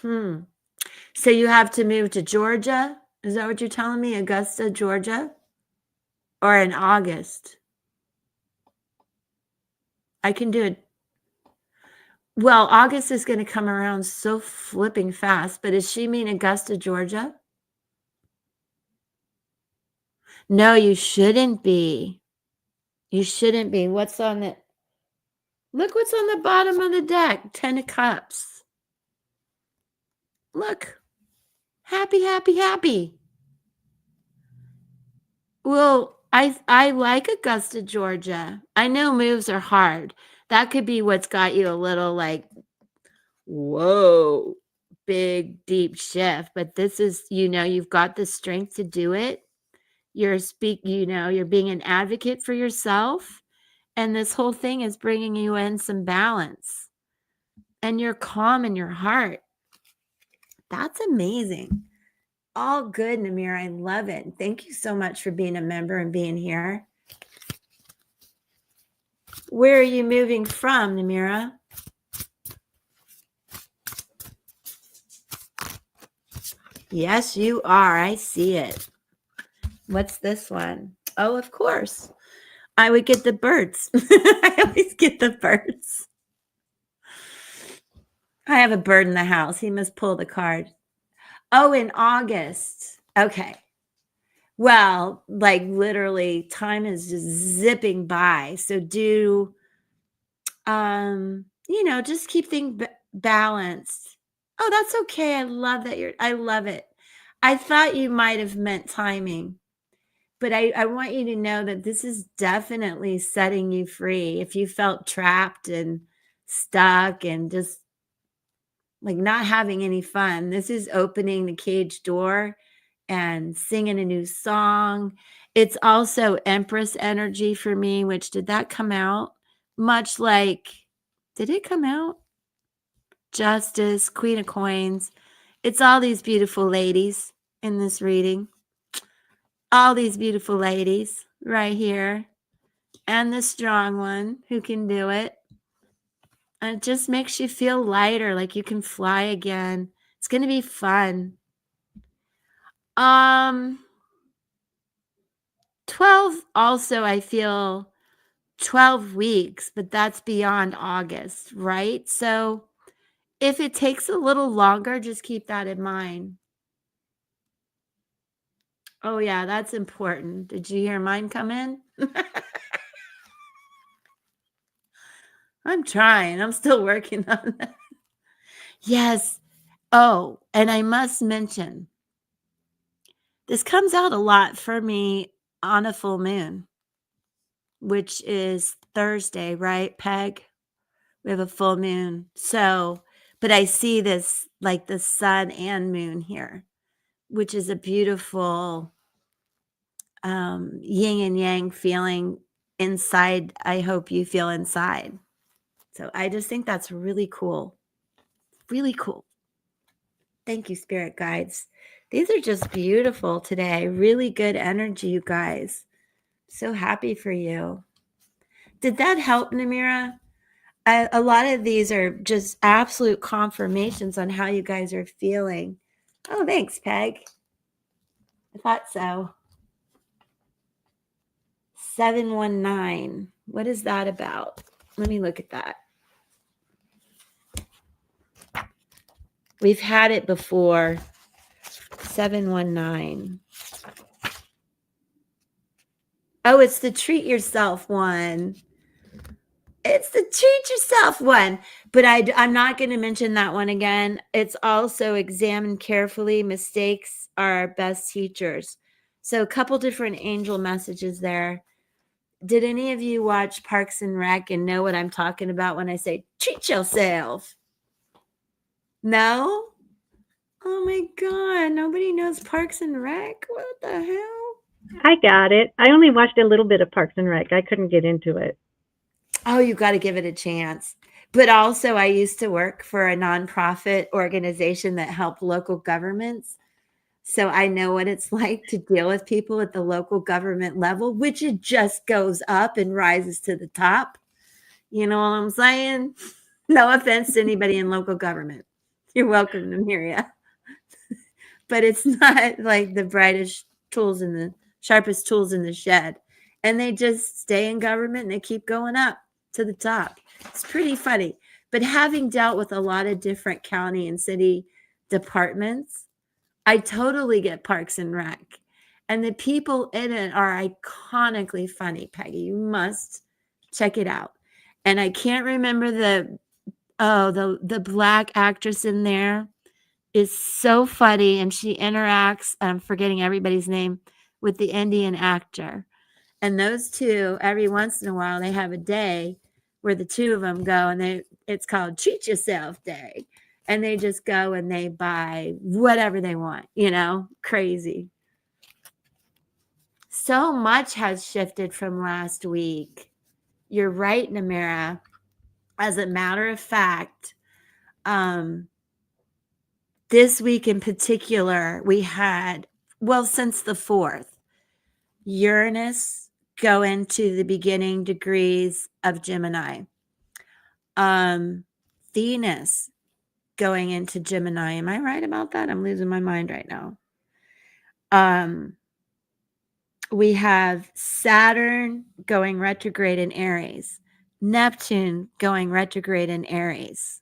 So you have to move to Georgia? Is that what you're telling me? Augusta, Georgia? Or in August? I can do it. Well, August is going to come around so flipping fast, but does she mean Augusta, Georgia? No, you shouldn't be. You shouldn't be. What's on it? Look what's on the bottom of the deck. 10 of Cups. Look. Happy, happy, happy. Well, I like Augusta, Georgia. I know moves are hard. That could be what's got you a little like, whoa, big, deep shift. But this is, you've got the strength to do it. You're being an advocate for yourself. And this whole thing is bringing you in some balance. And you're calm in your heart. That's amazing. All good, Namir. I love it. Thank you so much for being a member and being here. Where are you moving from, Namira? Yes, you are. I see it. What's this one? Oh, of course. I would get the birds. I always get the birds. I have a bird in the house. He must pull the card. Oh, in August. Okay. Well, like literally time is just zipping by. So just keep things balanced. Oh, that's okay. I love it. I thought you might have meant timing, but I want you to know that this is definitely setting you free. If you felt trapped and stuck and just like not having any fun, this is opening the cage door and singing a new song. It's also Empress energy for me, which did that come out? Much like, did it come out? Justice, Queen of Coins. It's all these beautiful ladies in this reading. All these beautiful ladies right here. And the strong one who can do it. And it just makes you feel lighter, like you can fly again. It's going to be fun. 12 also, I feel 12 weeks, but that's beyond August, right? So if it takes a little longer, just keep that in mind. Oh, yeah, that's important. Did you hear mine come in? I'm trying. I'm still working on that. Yes. Oh, and I must mention, this comes out a lot for me on a full moon, which is Thursday, right, Peg? We have a full moon. So, but I see this like the sun and moon here, which is a beautiful yin and yang feeling inside. I hope you feel inside. So I just think that's really cool. Really cool. Thank you, spirit guides. These are just beautiful today. Really good energy, you guys. So happy for you. Did that help, Namira? A lot of these are just absolute confirmations on how you guys are feeling. Oh, thanks, Peg. I thought so. 719. What is that about? Let me look at that. We've had it before. 719. Oh, it's the treat yourself one. It's the treat yourself one. But I'm not going to mention that one again. It's also examine carefully. Mistakes are our best teachers. So a couple different angel messages there. Did any of you watch Parks and Rec and know what I'm talking about when I say treat yourself? No? Oh my God. Nobody knows Parks and Rec? What the hell? I got it. I only watched a little bit of Parks and Rec. I couldn't get into it. Oh, you got to give it a chance. But also, I used to work for a nonprofit organization that helped local governments. So I know what it's like to deal with people at the local government level, which it just goes up and rises to the top. You know what I'm saying? No offense to anybody in local government. You're welcome to Miria. But it's not like the brightest tools in the sharpest tools in the shed. And they just stay in government and they keep going up to the top. It's pretty funny. But having dealt with a lot of different county and city departments, I totally get Parks and Rec. And the people in it are iconically funny, Peggy. You must check it out. And I can't remember the black actress in there is so funny, and she interacts, I'm forgetting everybody's name, with the Indian actor. And those two, every once in a while, they have a day where the two of them go, and it's called Treat Yourself Day. And they just go and they buy whatever they want, crazy. So much has shifted from last week. You're right, Namira. As a matter of fact, this week in particular, we had, since the 4th, Uranus go into the beginning degrees of Gemini. Venus going into Gemini. Am I right about that? I'm losing my mind right now. We have Saturn going retrograde in Aries, Neptune going retrograde in Aries.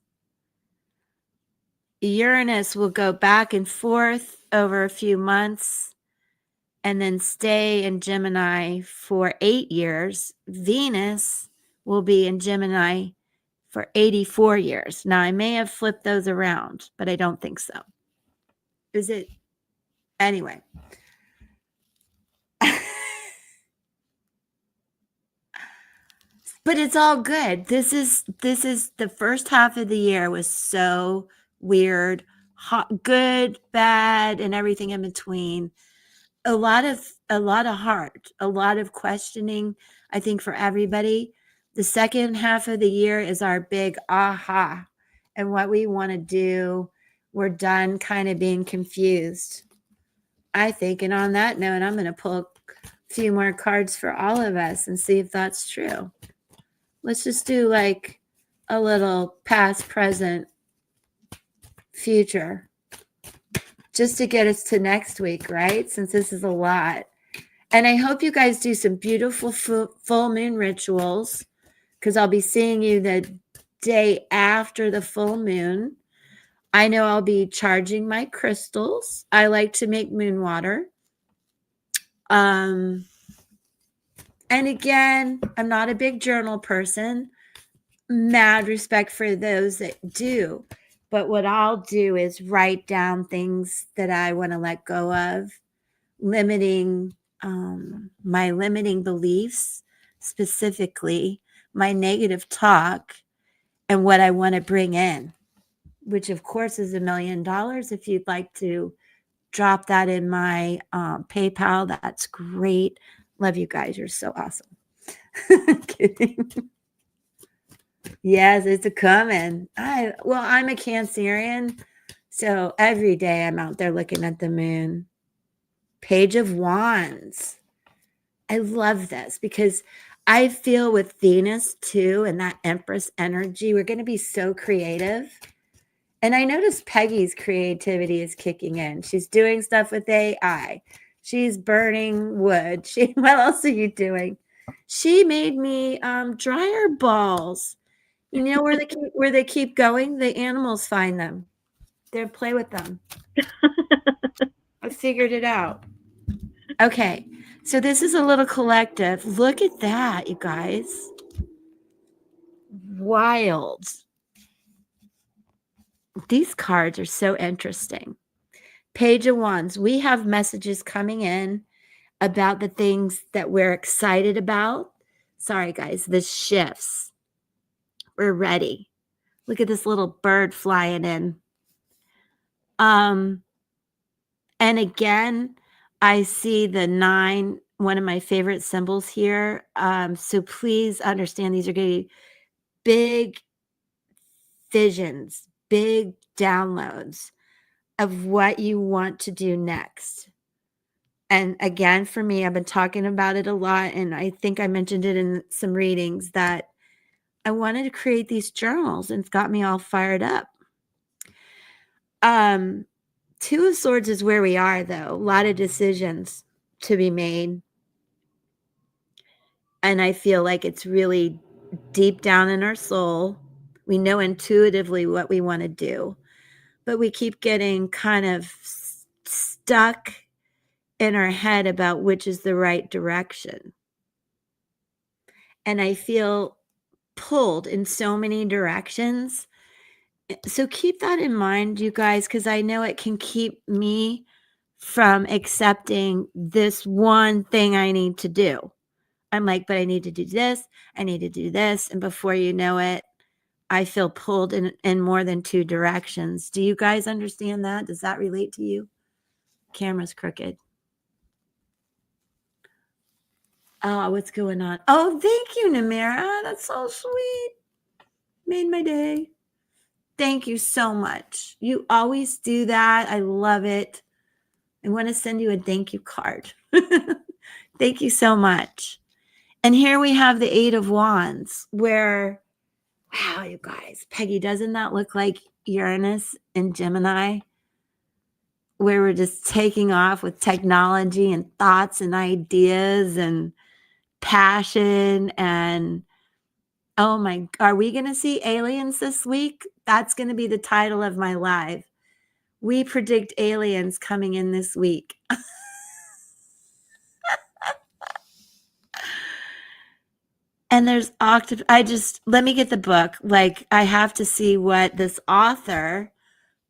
Uranus will go back and forth over a few months and then stay in Gemini for 8 years. Venus will be in Gemini for 84 years. Now, I may have flipped those around, but I don't think so. Is it? Anyway. But it's all good. This is the first half of the year was so weird, hot, good, bad, and everything in between. A lot of heart, a lot of questioning, I think, for everybody. The second half of the year is our big aha and what we want to do. We're done kind of being confused, I think. And on that note, I'm going to pull a few more cards for all of us and see if that's true. Let's just do like a little past, present, future, just to get us to next week, right? Since this is a lot. And I hope you guys do some beautiful full moon rituals, because I'll be seeing you the day after the full moon. I know I'll be charging my crystals. I like to make moon water. And again, I'm not a big journal person. Mad respect for those that do. But what I'll do is write down things that I want to let go of, limiting my limiting beliefs, specifically my negative talk, and what I want to bring in, which of course is $1 million. If you'd like to drop that in my PayPal, that's great. Love you guys. You're so awesome. Kidding. Yes, it's a coming. I'm a Cancerian, so every day I'm out there looking at the moon. Page of Wands. I love this because I feel with Venus too and that Empress energy, we're going to be so creative. And I noticed Peggy's creativity is kicking in. She's doing stuff with AI. She's burning wood. What else are you doing? She made me dryer balls. You know where they keep going? The animals find them. They play with them. I figured it out. Okay, so this is a little collective. Look at that, you guys. Wild. These cards are so interesting. Page of Wands. We have messages coming in about the things that we're excited about. Sorry, guys, the shifts. We're ready. Look at this little bird flying in. And again, I see the 9, one of my favorite symbols here. So please understand these are going to be big visions, big downloads of what you want to do next. And again, for me, I've been talking about it a lot, and I think I mentioned it in some readings that I wanted to create these journals, and it's got me all fired up. 2 of Swords is where we are, though. A lot of decisions to be made. And I feel like it's really deep down in our soul. We know intuitively what we want to do, but we keep getting kind of stuck in our head about which is the right direction. And I feel pulled in so many directions. So keep that in mind, you guys, because I know it can keep me from accepting this one thing I need to do. I'm like, but I need to do this. I need to do this. And before you know it, I feel pulled in more than 2 directions. Do you guys understand that? Does that relate to you? Camera's crooked. Oh, what's going on? Oh, thank you, Namira. That's so sweet. Made my day. Thank you so much. You always do that. I love it. I want to send you a thank you card. Thank you so much. And here we have the 8 of Wands, where Wow, you guys. Peggy, doesn't that look like Uranus and Gemini? Where we're just taking off with technology and thoughts and ideas and passion and oh my, are we going to see aliens this week? That's going to be the title of my live. We predict aliens coming in this week. And there's let me get the book. Like, I have to see what this author,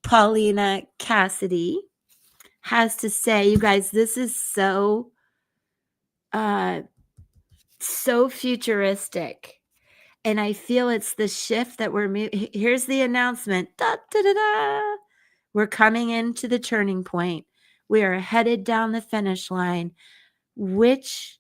Paulina Cassidy, has to say. You guys, this is so futuristic. And I feel it's the shift that we're moving. Here's the announcement. Da, da, da, da. We're coming into the turning point. We are headed down the finish line. Which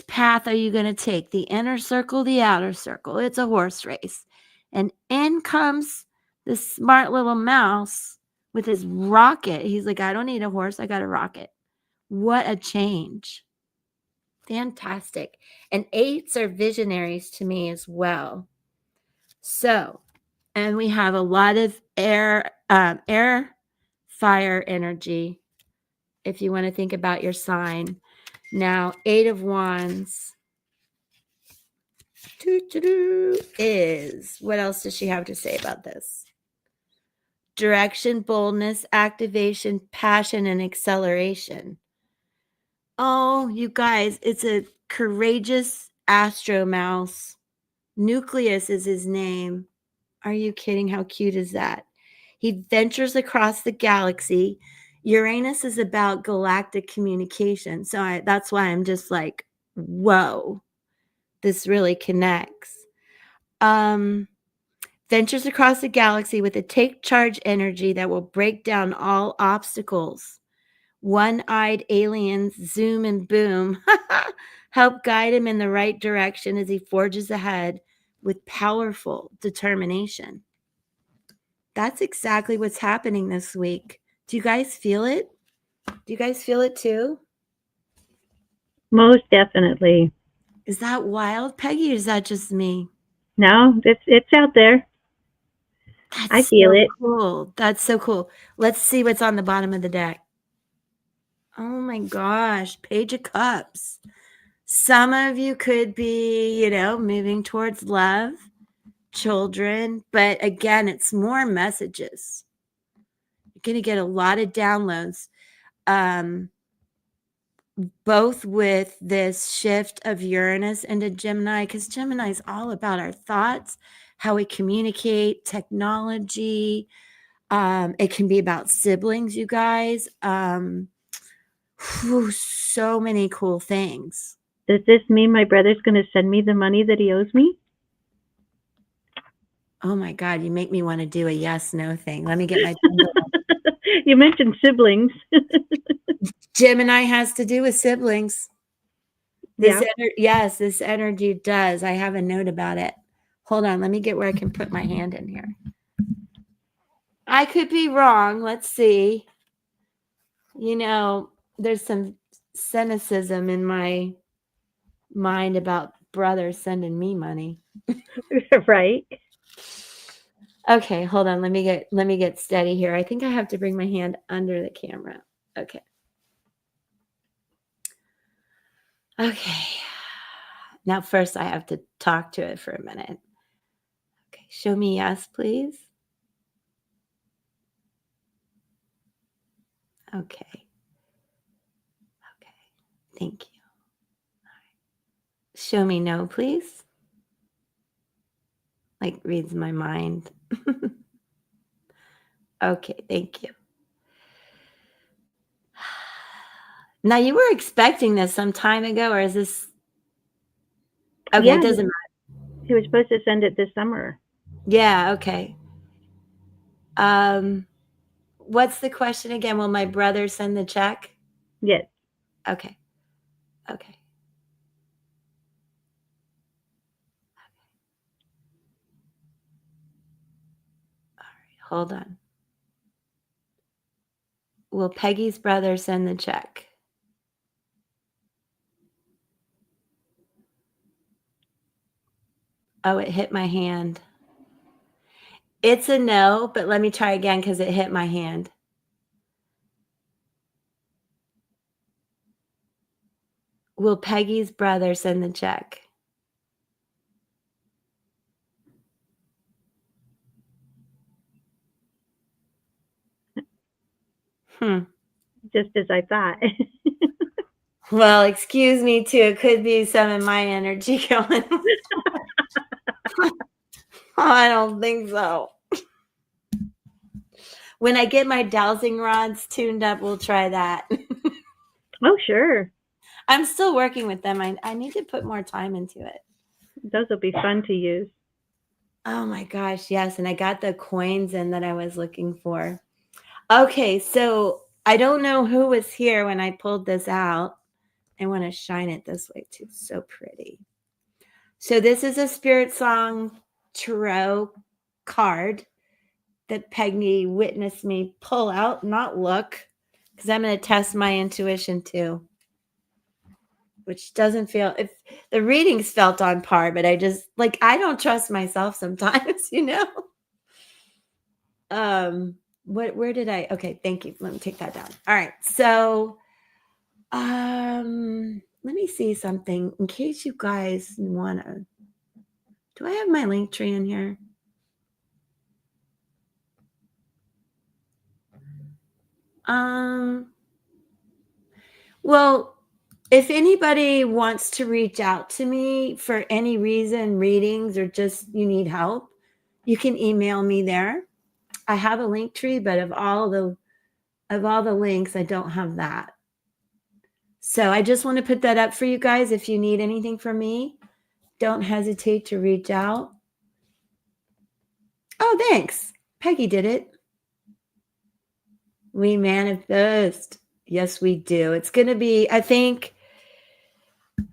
path are you going to take? The inner circle, the outer circle? It's a horse race. And in comes the smart little mouse with his rocket. He's like, I don't need a horse. I got a rocket. What a change. Fantastic. And 8s are visionaries to me as well. So, and we have a lot of air, fire energy, if you want to think about your sign. Now, 8 of Wands is, what else does she have to say about this? Direction, boldness, activation, passion, and acceleration. Oh, you guys, it's a courageous astro mouse. Nucleus is his name. Are you kidding? How cute is that? He ventures across the galaxy. Uranus is about galactic communication. So that's why I'm just like, whoa, this really connects. Ventures across the galaxy with a take charge energy that will break down all obstacles. One-eyed aliens zoom and boom. Help guide him in the right direction as he forges ahead with powerful determination. That's exactly what's happening this week. Do you guys feel it? Do you guys feel it too? Most definitely. Is that wild, Peggy, or is that just me? No, it's out there. I feel it. Cool. That's so cool. Let's see what's on the bottom of the deck. Oh my gosh, Page of Cups. Some of you could be, moving towards love, children, but again, it's more messages. You're going to get a lot of downloads, both with this shift of Uranus into Gemini, because Gemini is all about our thoughts, how we communicate, technology. It can be about siblings, you guys. So many cool things. Does this mean my brother's going to send me the money that he owes me? Oh my God, you make me want to do a yes, no thing. Let me get my You mentioned siblings. Gemini has to do with siblings. Yeah. Yes, this energy does. I have a note about it. Hold on, let me get where I can put my hand in here. I could be wrong. Let's see. There's some cynicism in my mind about brothers sending me money. Right. Okay, hold on. Let me get steady here. I think I have to bring my hand under the camera. Okay. Now first I have to talk to it for a minute. Okay, show me yes, please. Okay. Thank you. All right. Show me no, please. Like reads my mind. Okay, thank you. Now you were expecting this some time ago, or is this okay? Yeah, it doesn't matter. he was supposed to send it this summer. Yeah, okay. What's the question again? Will my brother send the check? Yes. Okay. All right, hold on. Will Peggy's brother send the check? Oh, it hit my hand. It's a no, but let me try again because it hit my hand. Will Peggy's brother send the check? Just as I thought. Well, excuse me too. It could be some of my energy going. I don't think so. When I get my dowsing rods tuned up, we'll try that. Oh, sure. I'm still working with them. I need to put more time into it. Those will be fun to use. Oh my gosh, yes. And I got the coins in that I was looking for. Okay, so I don't know who was here when I pulled this out. I want to shine it this way too. It's so pretty. So this is a Spirit Song Tarot card that Peggy witnessed me pull out, not look, because I'm going to test my intuition too, which doesn't feel, if the readings felt on par, but I just, like, I don't trust myself sometimes, you know? Where did I, okay, thank you. Let me take that down. All right. So, let me see something in case you guys want to, do I have my link tree in here? Well, if anybody wants to reach out to me for any reason, readings, or just you need help, you can email me there. I have a link tree, but of all the links, I don't have that. So I just want to put that up for you guys. If you need anything from me, don't hesitate to reach out. Oh, thanks. Peggy did it. We manifest. Yes, we do. It's going to be, I think,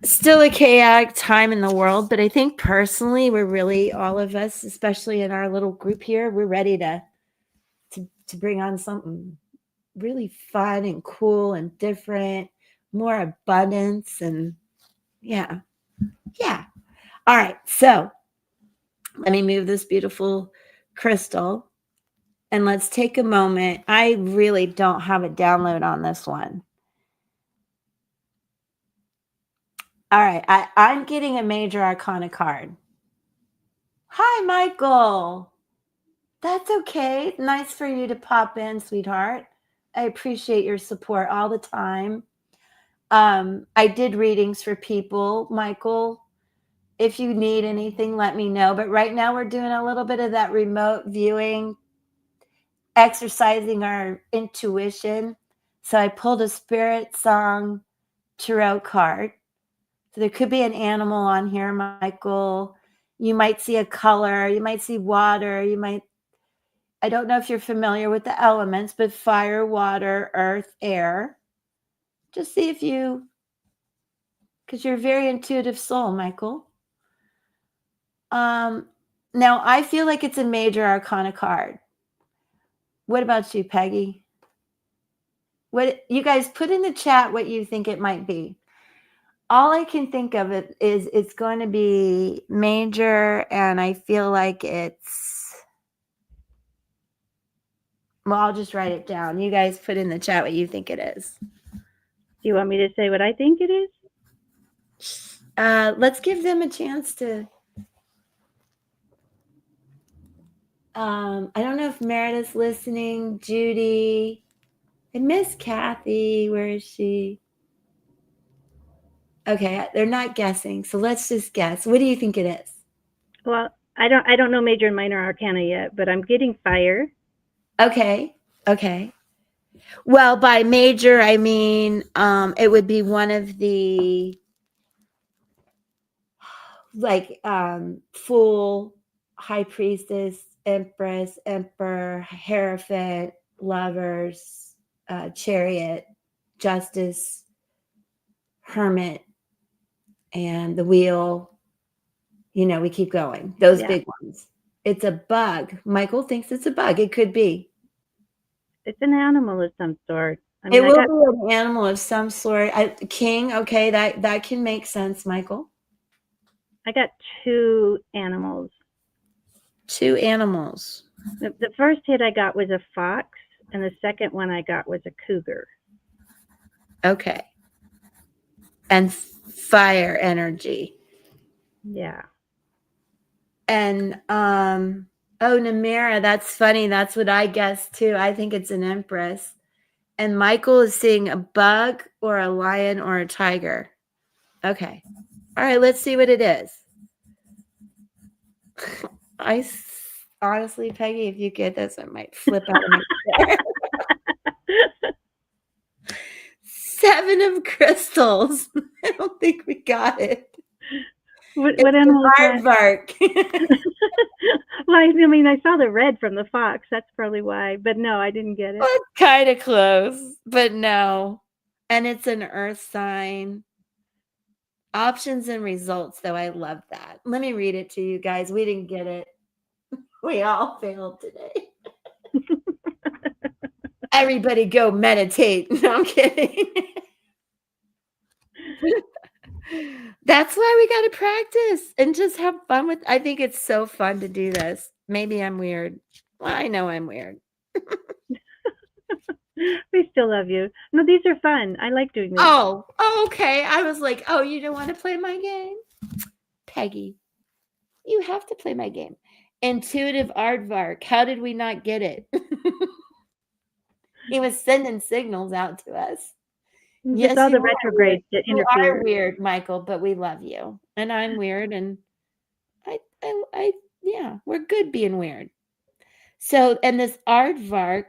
still a chaotic time in the world, but I think personally, we're really, all of us, especially in our little group here, we're ready to bring on something really fun and cool and different, more abundance, and yeah. All right, so let me move this beautiful crystal and let's take a moment. I really don't have a download on this one. All right, I'm getting a major arcana card. Hi, Michael. That's okay. Nice for you to pop in, sweetheart. I appreciate your support all the time. I did readings for people, Michael. If you need anything, let me know. But right now we're doing a little bit of that remote viewing, exercising our intuition. So I pulled a Spirit Song Tarot card. So there could be an animal on here, Michael. You might see a color. You might see water. I don't know if you're familiar with the elements, but fire, water, earth, air. Just see if you, because you're a very intuitive soul, Michael. Now I feel like it's a major arcana card. What about you, Peggy? What you guys put in the chat what you think it might be. All I can think of it is it's going to be major, and I feel like it's, well, I'll just write it down. You guys put in the chat what you think it is. Do you want me to say what I think it is? Let's give them a chance to. I don't know if Meredith's listening. Judy. I miss Kathy. Where is she? Okay, they're not guessing, so let's just guess. What do you think it is? Well, I don't know major and minor arcana yet, but I'm getting fire. Okay. Well, by major, I mean it would be one of the like Fool, High Priestess, Empress, Emperor, Hierophant, Lovers, Chariot, Justice, Hermit, and the Wheel. You know, we keep going. Those big ones. It's a bug. Michael thinks it's a bug. It could be. It's an animal of some sort. I mean, It will be an animal of some sort. King, okay, that can make sense, Michael. I got 2 animals. 2 animals. The first hit I got was a fox, and the second one I got was a cougar. Okay. And fire energy. Yeah. And Namira, that's funny. That's what I guessed too. I think it's an empress. And Michael is seeing a bug or a lion or a tiger. Okay. All right, let's see what it is. Honestly, Peggy, if you get this, I might flip out of my chair. 7 of crystals. I don't think we got it. What animal is that? Aardvark. Well, I mean, I saw the red from the fox. That's probably why. But no, I didn't get it. Well, kind of close, but no. And it's an earth sign. Options and results, though. I love that. Let me read it to you guys. We didn't get it. We all failed today. Everybody go meditate. No, I'm kidding. That's why we got to practice and just have fun with. I think it's so fun to do this. Maybe I'm weird. Well, I know I'm weird. We still love you. No, these are fun. I like doing these. Oh, okay. I was like, oh, you don't want to play my game? Peggy, you have to play my game. Intuitive aardvark. How did we not get it? He was sending signals out to us. Yes, all the retrogrades that interfere. You are weird, Michael, but we love you. And I'm weird, and yeah, we're good being weird. So, and this aardvark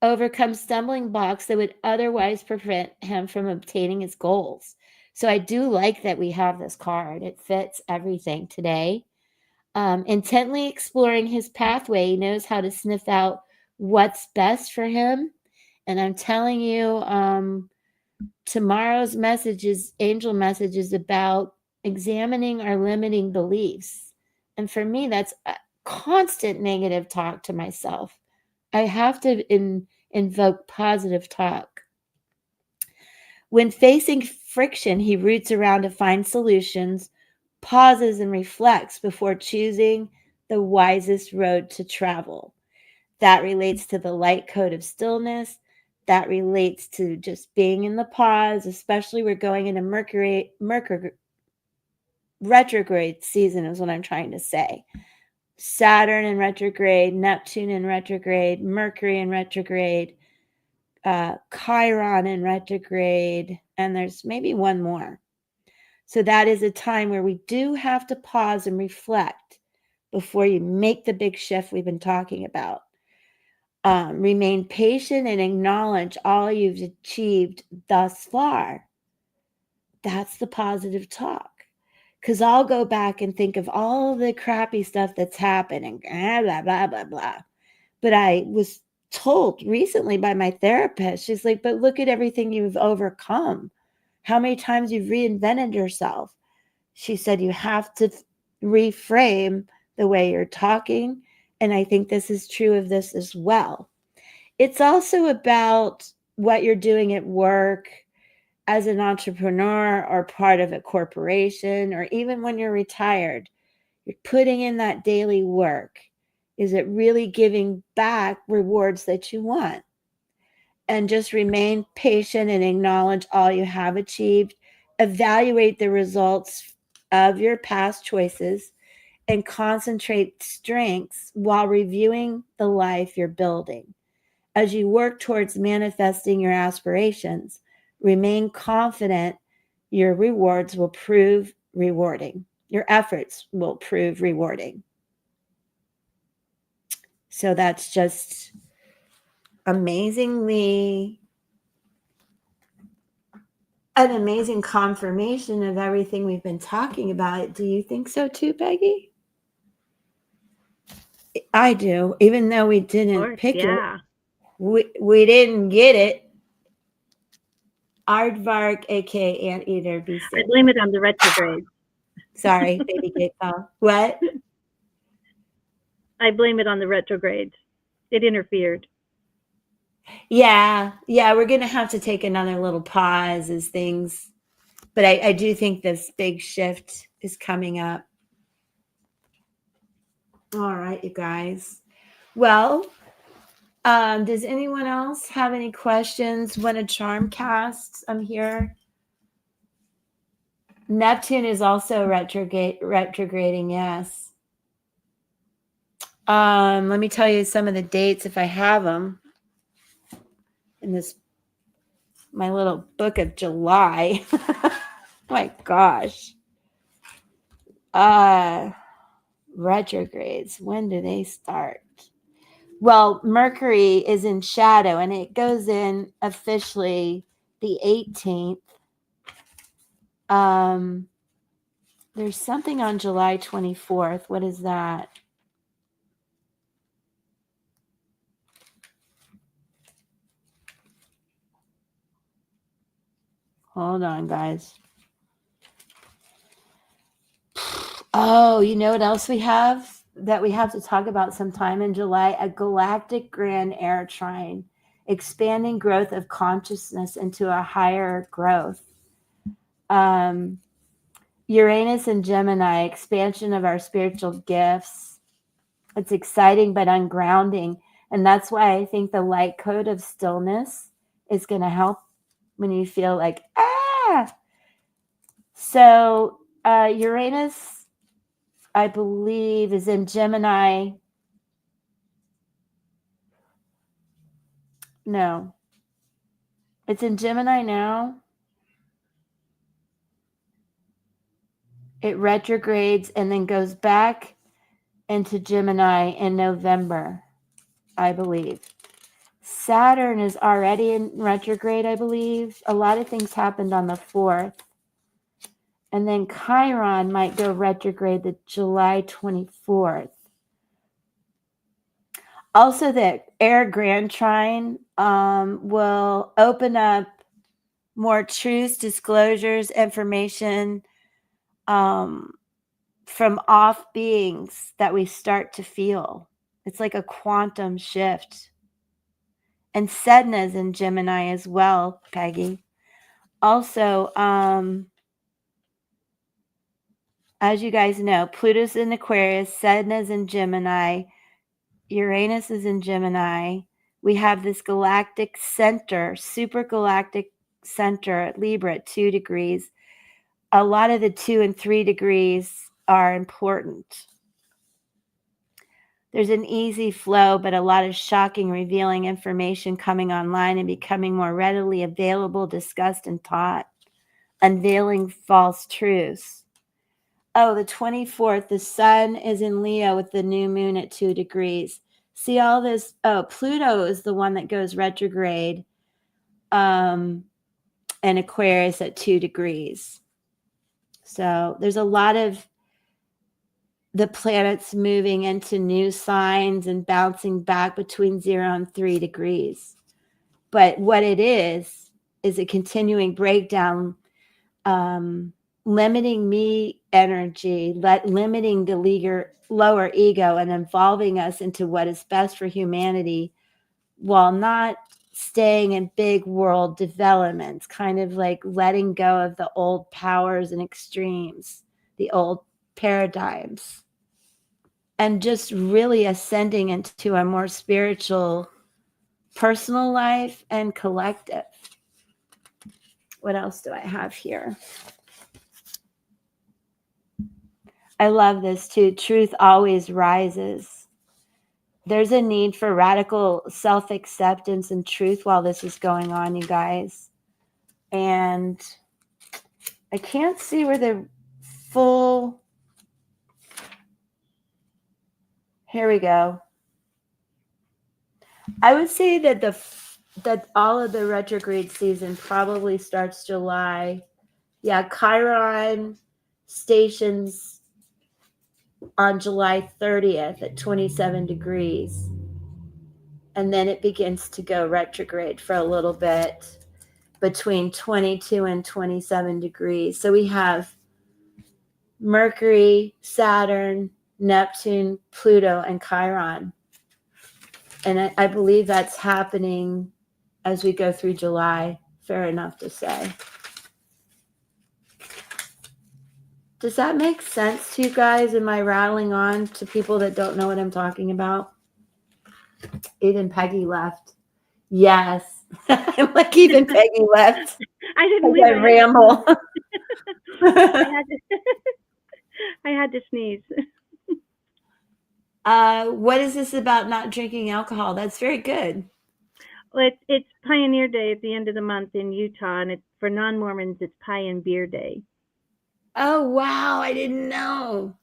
overcomes stumbling blocks that would otherwise prevent him from obtaining his goals. So I do like that we have this card. It fits everything today. Intently exploring his pathway, he knows how to sniff out what's best for him. And I'm telling you, tomorrow's angel message is about examining our limiting beliefs. And for me, that's a constant negative talk to myself. I have to invoke positive talk. When facing friction, he roots around to find solutions, pauses and reflects before choosing the wisest road to travel. That relates to the light code of stillness. That relates to just being in the pause, especially we're going into Mercury retrograde season is what I'm trying to say. Saturn in retrograde, Neptune in retrograde, Mercury in retrograde, Chiron in retrograde, and there's maybe one more. So that is a time where we do have to pause and reflect before you make the big shift we've been talking about. Remain patient and acknowledge all you've achieved thus far. That's the positive talk. Because I'll go back and think of all the crappy stuff that's happened and blah, blah, blah, blah. But I was told recently by my therapist, she's like, but look at everything you've overcome. How many times you've reinvented yourself. She said, you have to reframe the way you're talking. And I think this is true of this as well. It's also about what you're doing at work as an entrepreneur or part of a corporation, or even when you're retired, you're putting in that daily work. Is it really giving back rewards that you want? And just remain patient and acknowledge all you have achieved. Evaluate the results of your past choices and concentrate strengths while reviewing the life you're building. As you work towards manifesting your aspirations, remain confident your rewards will prove rewarding. Your efforts will prove rewarding. So that's just amazingly an amazing confirmation of everything we've been talking about. Do you think so too, Peggy? I do, even though we didn't pick it. We didn't get it. Aardvark, aka Anteater, be safe. I blame it on the retrograde. Sorry, baby gate call. What? I blame it on the retrograde. It interfered. Yeah, we're going to have to take another little pause as things, but I do think this big shift is coming up. All right, you guys. Well, does anyone else have any questions? Want a charm cast? I'm here. Neptune is also retrograding, yes. Let me tell you some of the dates if I have them in this my little book of July. My gosh. Retrogrades. When do they start? Well, Mercury is in shadow and it goes in officially the 18th. There's something on July 24th. What is that? Hold on, guys. Oh, you know what else we have that we have to talk about sometime in July? A galactic grand air trine, expanding growth of consciousness into a higher growth. Uranus and Gemini, expansion of our spiritual gifts. It's exciting but ungrounding. And that's why I think the light code of stillness is going to help when you feel like, ah. So Uranus, I believe, is in Gemini. No. It's in Gemini now. It retrogrades and then goes back into Gemini in November, I believe. Saturn is already in retrograde, I believe. A lot of things happened on the 4th. And then Chiron might go retrograde the July 24th. Also, the air grand trine will open up more truths, disclosures, information from off beings that we start to feel. It's like a quantum shift. And Sedna's in Gemini as well, Peggy. Also, as you guys know, Pluto's in Aquarius, Sedna's in Gemini, Uranus is in Gemini. We have this galactic center, super galactic center at Libra at 2 degrees. A lot of the 2 and 3 degrees are important. There's an easy flow, but a lot of shocking, revealing information coming online and becoming more readily available, discussed, and taught. Unveiling false truths. Oh, the 24th, the sun is in Leo with the new moon at 2 degrees. See all this? Oh, Pluto is the one that goes retrograde and Aquarius at 2 degrees. So there's a lot of the planets moving into new signs and bouncing back between 0 and 3 degrees. But what it is a continuing breakdown, limiting me energy, limiting the lower ego and involving us into what is best for humanity while not staying in big world developments, kind of like letting go of the old powers and extremes, the old paradigms, and just really ascending into a more spiritual personal life and collective. What else do I have here? I love this too. Truth always rises. There's a need for radical self-acceptance and truth while this is going on, you guys. And I can't see where the full... Here we go. I would say that all of the retrograde season probably starts July. Yeah, Chiron stations on July 30th at 27 degrees. And then it begins to go retrograde for a little bit between 22 and 27 degrees. So we have Mercury, Saturn, Neptune, Pluto, and Chiron. And I believe that's happening as we go through July. Fair enough to say. Does that make sense to you guys? Am I rattling on to people that don't know what I'm talking about? Even Peggy left. Yes. I'm like, even Peggy left. I didn't As leave. I ramble. I had to sneeze. What is this about not drinking alcohol? That's very good. Well, it's Pioneer Day at the end of the month in Utah, and it's for non-Mormons. It's Pie and Beer Day. Oh, wow. I didn't know.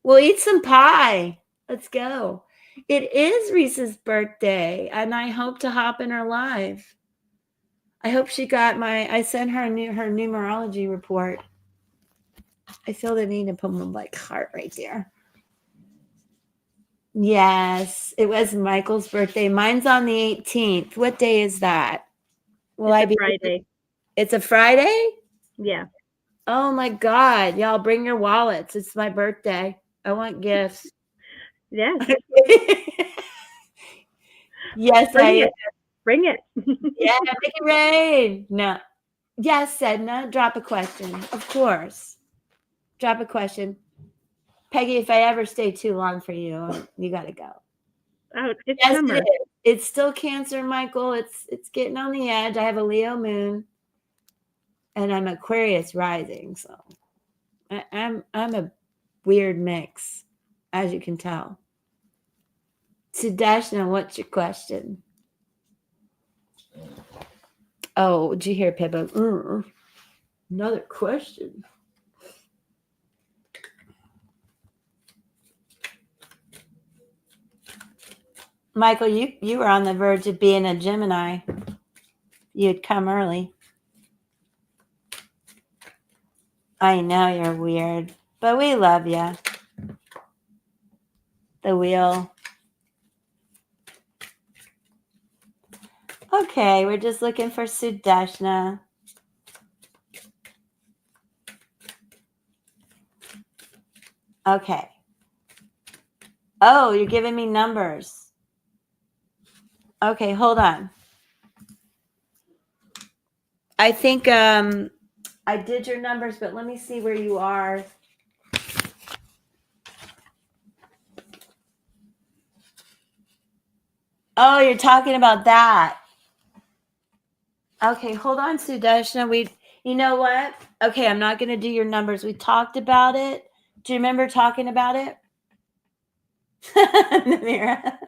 We'll eat some pie. Let's go. It is Reese's birthday, and I hope to hop in her live. I hope she got I sent her her numerology report. I feel the need to put my like heart right there. Yes, it was Michael's birthday. Mine's on the 18th. What day is that? Will It's I a be? Friday. It's a Friday? Yeah. Oh my God. Y'all bring your wallets. It's my birthday. I want gifts. Yes. Yes, Bring it. Bring it. Yeah, make it rain. No. Yes, Sedna, drop a question. Of course. Drop a question. Peggy, if I ever stay too long for you, you got to go. Oh, it's Yes, summer. it is. It's still Cancer, Michael. It's getting on the edge. I have a Leo moon, and I'm Aquarius rising, so I'm a weird mix, as you can tell. Sudeshna, what's your question? Oh, did you hear Pippa? Another question. Michael, you were on the verge of being a Gemini. You'd come early. I know you're weird, but we love you. The wheel. Okay, we're just looking for Sudeshna. Okay. Oh, you're giving me numbers. Okay, hold on. I think I did your numbers, but let me see where you are. Oh, you're talking about that. Okay, hold on, Sudeshna. You know what? Okay, I'm not going to do your numbers. We talked about it. Do you remember talking about it? Namira.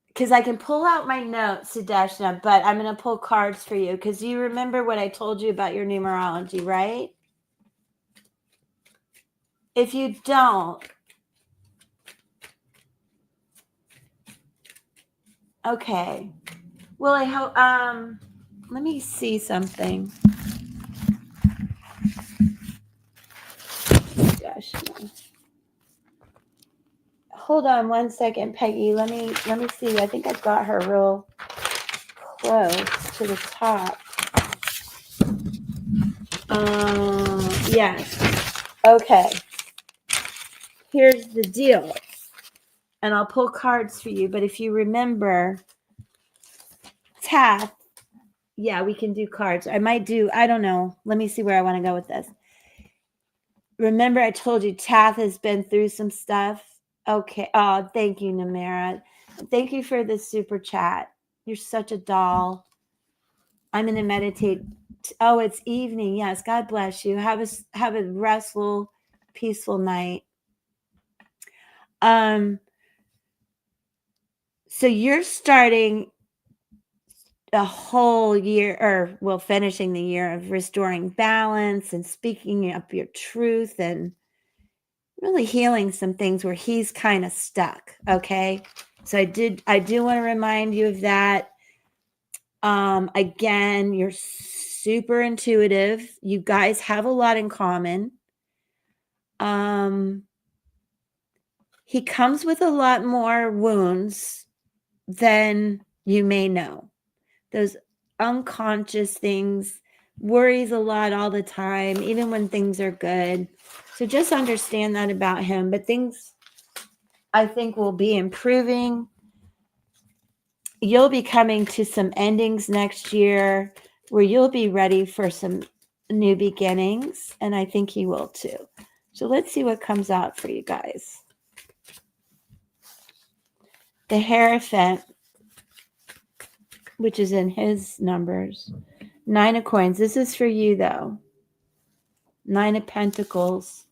Because I can pull out my notes, Sudeshna, but I'm going to pull cards for you because you remember what I told you about your numerology, right? If you don't, okay. Well, I hope. Let me see something. Sudeshna. Hold on one second, Peggy. Let me see. I think I've got her real close to the top. Yes. Okay. Here's the deal. And I'll pull cards for you. But if you remember, Taff, yeah, we can do cards. I don't know. Let me see where I want to go with this. Remember, I told you Taff has been through some stuff. Okay. Oh, thank you, Namara. Thank you for the super chat. You're such a doll. I'm going to meditate. Oh, it's evening. Yes. God bless you. Have a restful, peaceful night. So you're starting a whole year, or well, finishing the year of restoring balance and speaking up your truth and really healing some things where he's kind of stuck. Okay. So I do want to remind you of that. Again, you're super intuitive. You guys have a lot in common. He comes with a lot more wounds than you may know. Those unconscious things, worries a lot all the time, even when things are good. So just understand that about him. But things, I think, will be improving. You'll be coming to some endings next year where you'll be ready for some new beginnings, and I think he will too. So let's see what comes out for you guys. The Hierophant, which is in his numbers. 9 of Coins. This is for you, though. 9 of Pentacles.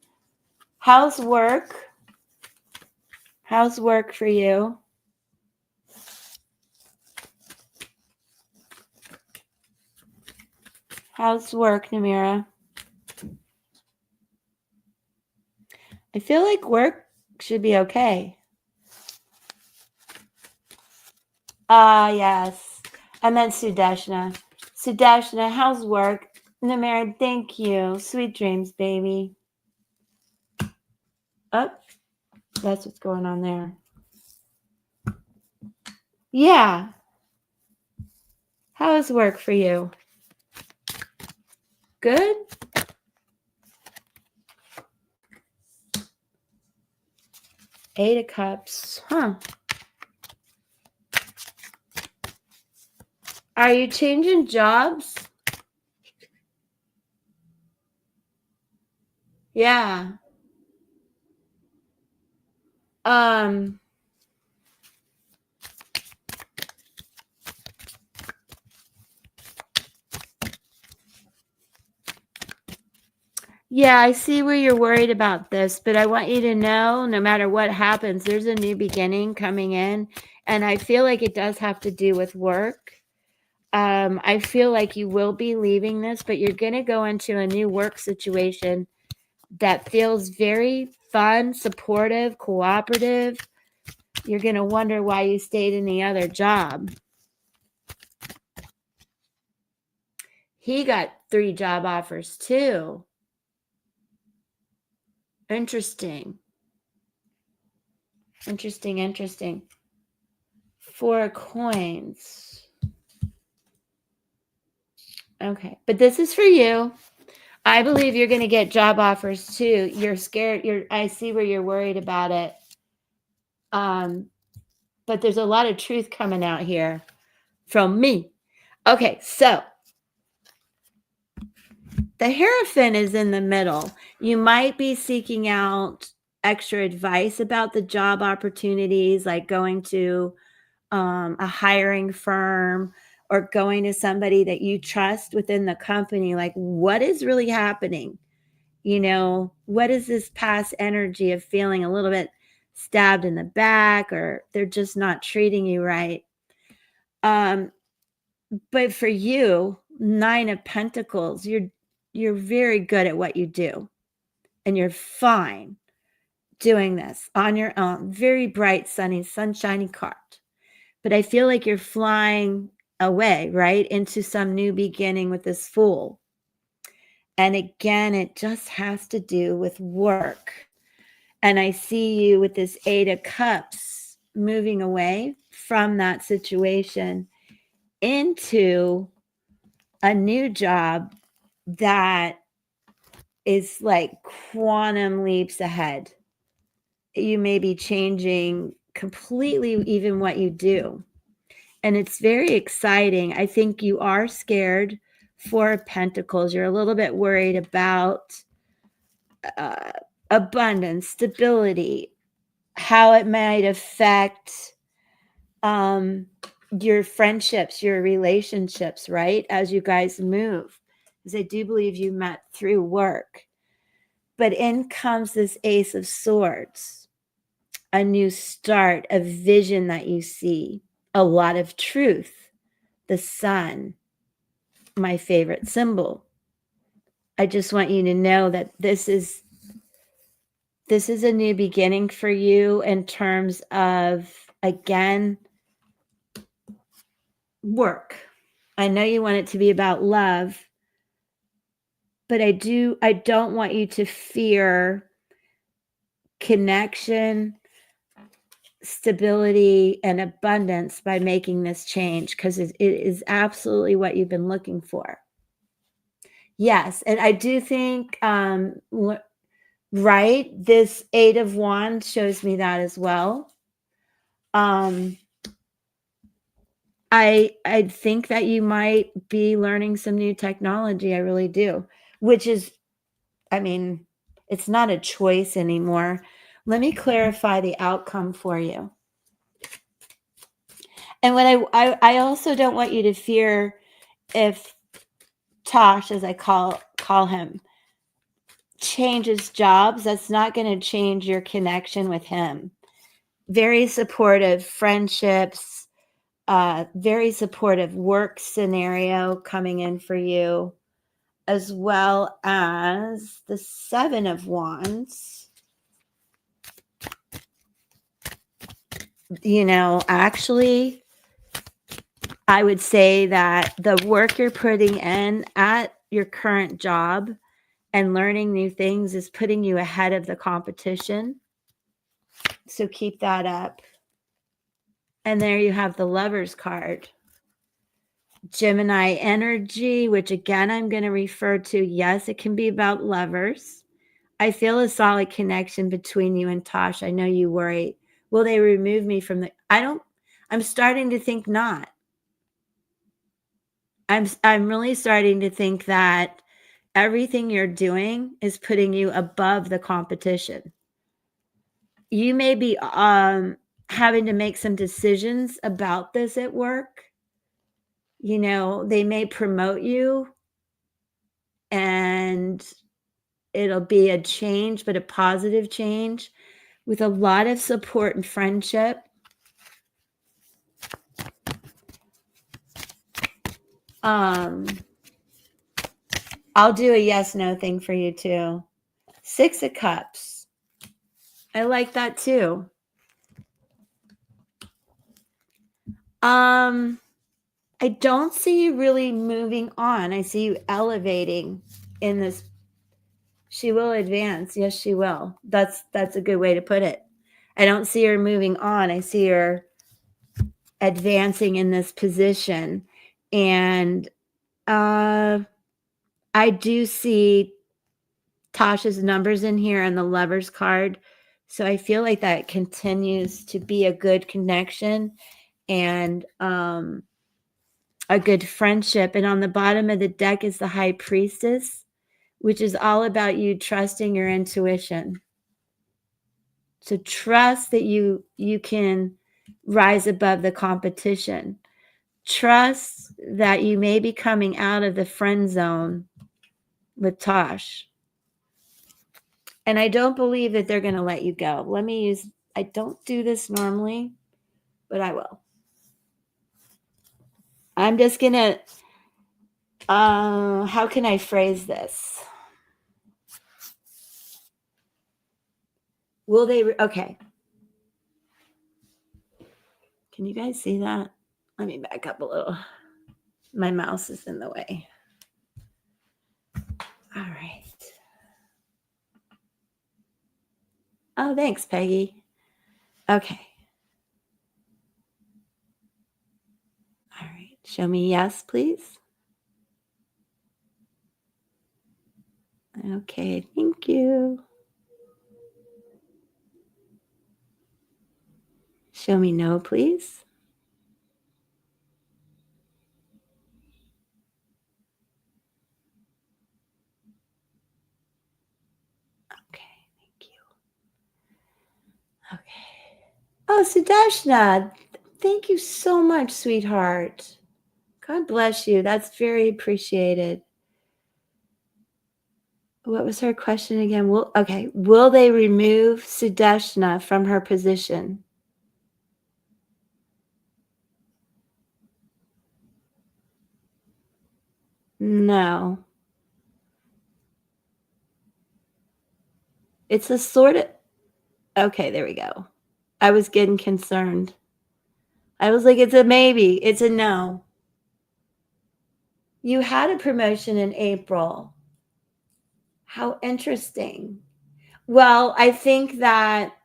How's work? How's work for you? How's work, Namira? I feel like work should be okay. Yes. I meant Sudeshna. Sudeshna, how's work? Namira, thank you. Sweet dreams, baby. Oh, that's what's going on there. Yeah. How is work for you? Good? Eight of Cups. Huh. Are you changing jobs? Yeah. Yeah, I see where you're worried about this, but I want you to know, no matter what happens, there's a new beginning coming in, and I feel like it does have to do with work. I feel like you will be leaving this, but you're going to go into a new work situation that feels very fun, supportive, cooperative. You're going to wonder why you stayed in the other job. He got 3 job offers too. Interesting. Interesting. 4 of Coins. Okay, but this is for you. I believe you're going to get job offers too. You're scared. I see where you're worried about it. But there's a lot of truth coming out here from me. Okay, so the Hierophant is in the middle. You might be seeking out extra advice about the job opportunities, like going to a hiring firm or going to somebody that you trust within the company. Like, what is really happening? You know, what is this past energy of feeling a little bit stabbed in the back, or they're just not treating you right? But for you, 9 of Pentacles, you're very good at what you do, and you're fine doing this on your own. Very bright, sunny, sunshiny card. But I feel like you're flying away, right, into some new beginning with this Fool. And again, it just has to do with work. And I see you with this 8 of Cups moving away from that situation into a new job that is like quantum leaps ahead. You may be changing completely even what you do. And it's very exciting. I think you are scared. 4 of Pentacles. You're a little bit worried about abundance, stability, how it might affect your friendships, your relationships, right? As you guys move. Because I do believe you met through work. But in comes this Ace of Swords, a new start, a vision that you see, a lot of truth. The sun, my favorite symbol. I just want you to know that this is a new beginning for you in terms of, again, work. I know you want it to be about love, but I don't want you to fear connection, stability, and abundance by making this change, because it is absolutely what you've been looking for. Yes, and I do think, right, this 8 of Wands shows me that as well. I think that you might be learning some new technology. I really do. which is, I mean, it's not a choice anymore. Let me clarify the outcome for you. And what I also don't want you to fear if Tosh, as I call him, changes jobs. That's not going to change your connection with him. Very supportive friendships, very supportive work scenario coming in for you, as well as the Seven of Wands. You know, actually, I would say that the work you're putting in at your current job and learning new things is putting you ahead of the competition. So keep that up. And there you have the Lovers card. Gemini energy, which again, I'm going to refer to. Yes, it can be about lovers. I feel a solid connection between you and Tosh. I know you worry. Will they remove me from the, I'm starting to think not. I'm really starting to think that everything you're doing is putting you above the competition. You may be having to make some decisions about this at work. You know, they may promote you and it'll be a change, but a positive change with a lot of support and friendship. I'll do a yes, no thing for you too. 6 of Cups. I like that too. I don't see you really moving on. I see you elevating in this. She will advance. Yes, she will. That's a good way to put it. I don't see her moving on. I see her advancing in this position. And I do see Tasha's numbers in here and the Lovers card. So I feel like that continues to be a good connection and a good friendship. And on the bottom of the deck is the High Priestess, which is all about you trusting your intuition. So trust that you can rise above the competition. Trust that you may be coming out of the friend zone with Tosh. And I don't believe that they're going to let you go. I don't do this normally, but I will. I'm just going to, how can I phrase this? Will they, okay. Can you guys see that? Let me back up a little. My mouse is in the way. All right. Oh, thanks, Peggy. Okay. All right. Show me yes, please. Okay, thank you. Show me no, please. Okay, thank you. Okay. Oh, Sudashna, thank you so much, sweetheart. God bless you. That's very appreciated. What was her question again? Will they remove Sudashna from her position? No. It's a sort of, okay, there we go. I was getting concerned. I was like, it's a maybe. It's a no. You had a promotion in April. How interesting. Well, I think that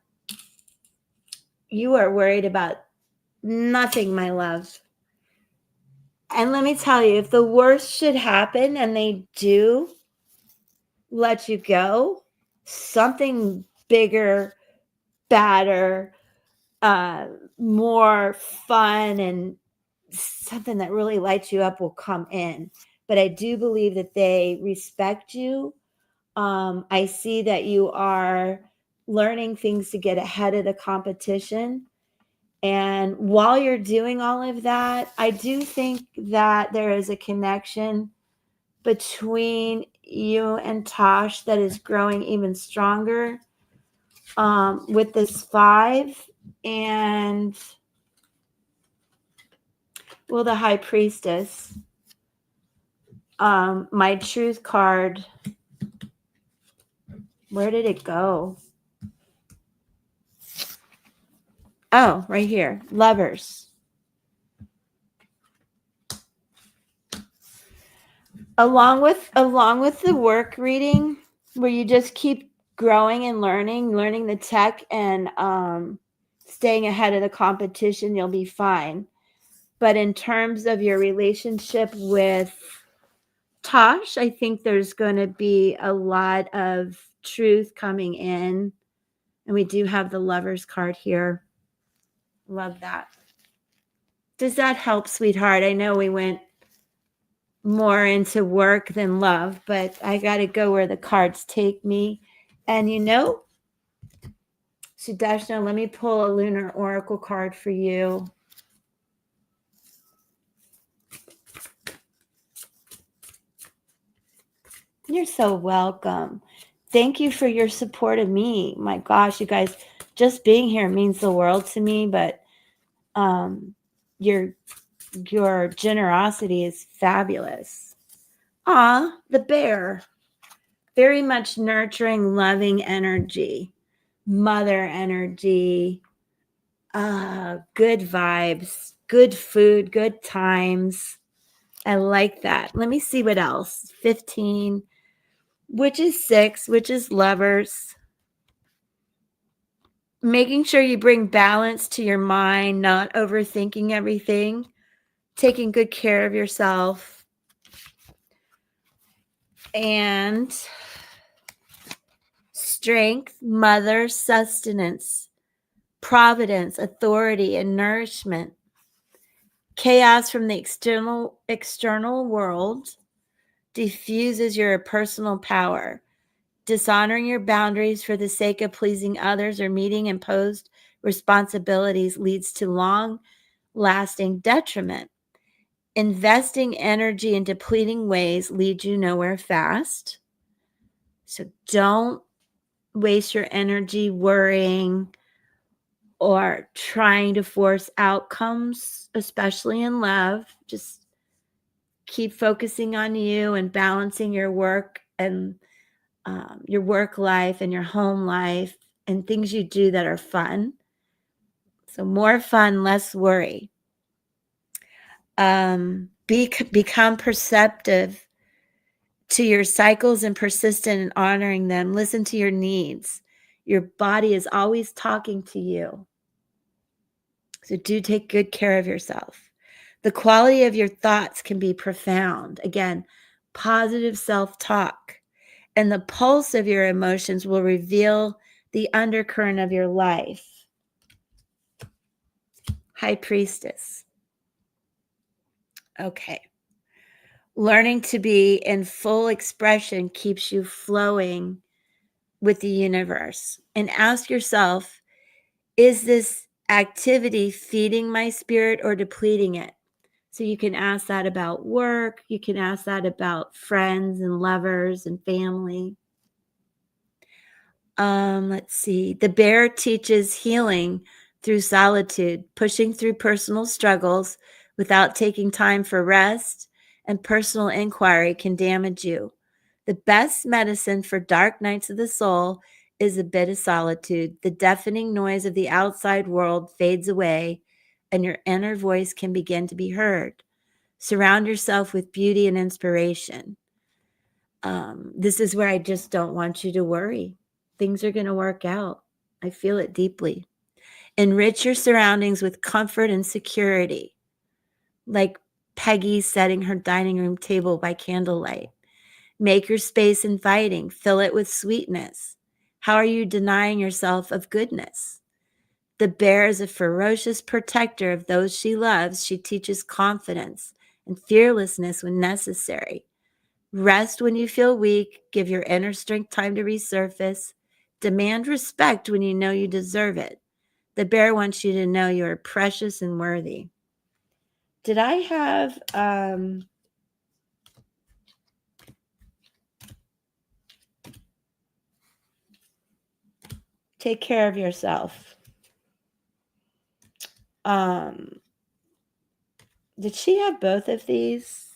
you are worried about nothing, my love. And let me tell you, if the worst should happen and they do let you go, something bigger, badder, more fun, and something that really lights you up will come in. but I do believe that they respect you. I see that you are learning things to get ahead of the competition. And while you're doing all of that, I do think that there is a connection between you and Tosh that is growing even stronger with this 5 and, well, the High Priestess. My Truth card, where did it go? Oh, right here. Lovers. Along with the work reading, where you just keep growing and learning the tech and staying ahead of the competition, you'll be fine. But in terms of your relationship with Tosh, I think there's going to be a lot of truth coming in. And we do have the Lovers card here. Love that. Does that help, sweetheart? I know we went more into work than love, but I got to go where the cards take me. And Sudeshna, let me pull a lunar oracle card for you. You're so welcome. Thank you for your support of me. My gosh, you guys, just being here means the world to me, but your generosity is fabulous. The bear. Very much nurturing, loving energy, mother energy, good vibes, good food, good times. I like that. Let me see what else. 15, which is 6, which is lovers. Making sure you bring balance to your mind, not overthinking everything, taking good care of yourself. And strength, mother, sustenance, providence, authority, and nourishment. Chaos from the external world diffuses your personal power. Dishonoring your boundaries for the sake of pleasing others or meeting imposed responsibilities leads to long-lasting detriment. Investing energy in depleting ways leads you nowhere fast. So don't waste your energy worrying or trying to force outcomes, especially in love. Just keep focusing on you and balancing your work and your work life and your home life and things you do that are fun. So more fun, less worry. Become perceptive to your cycles and persistent in honoring them. Listen to your needs. Your body is always talking to you. So do take good care of yourself. The quality of your thoughts can be profound. Again, positive self-talk. And the pulse of your emotions will reveal the undercurrent of your life. High Priestess. Okay. Learning to be in full expression keeps you flowing with the universe. And ask yourself, is this activity feeding my spirit or depleting it? So you can ask that about work. You can ask that about friends and lovers and family. Let's see. The bear teaches healing through solitude, pushing through personal struggles without taking time for rest and personal inquiry can damage you. The best medicine for dark nights of the soul is a bit of solitude. The deafening noise of the outside world fades away and your inner voice can begin to be heard. Surround yourself with beauty and inspiration. This is where I just don't want you to worry. Things are going to work out. I feel it deeply. Enrich your surroundings with comfort and security, like Peggy setting her dining room table by candlelight. Make your space inviting. Fill it with sweetness. How are you denying yourself of goodness? The bear is a ferocious protector of those she loves. She teaches confidence and fearlessness when necessary. Rest when you feel weak. Give your inner strength time to resurface. Demand respect when you know you deserve it. The bear wants you to know you are precious and worthy. Did I have take care of yourself? Did she have both of these?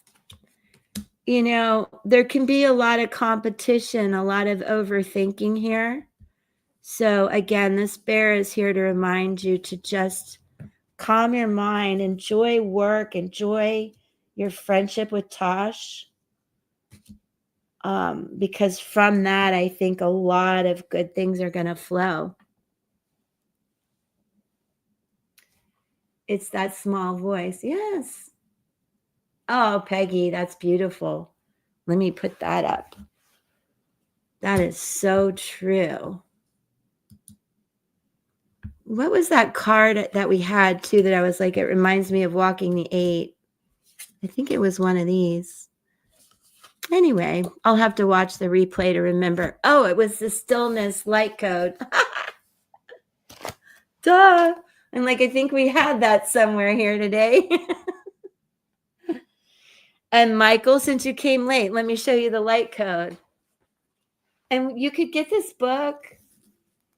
You know, there can be a lot of competition, a lot of overthinking here. So again, this bear is here to remind you to just calm your mind, enjoy work, enjoy your friendship with Tosh. Because from that, I think a lot of good things are going to flow. It's that small voice. Yes. Oh, Peggy, that's beautiful. Let me put that up. That is so true. What was that card that we had too that I was like, it reminds me of Walking the 8? I think it was one of these. Anyway, I'll have to watch the replay to remember. Oh, it was the stillness light code. Duh. And like, I think we had that somewhere here today. And Michael, since you came late, let me show you the light code. And you could get this book.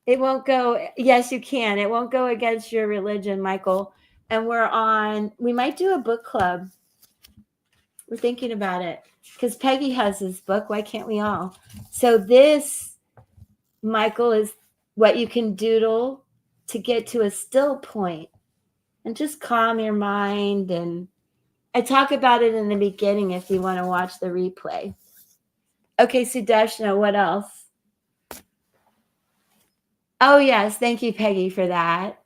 It won't go. Yes, you can. It won't go against your religion, Michael. And we might do a book club. We're thinking about it because Peggy has this book. Why can't we all? So this, Michael, is what you can doodle to get to a still point and just calm your mind. And I talk about it in the beginning if you want to watch the replay. Okay, Sudeshna, what else? Oh, yes. Thank you, Peggy, for that.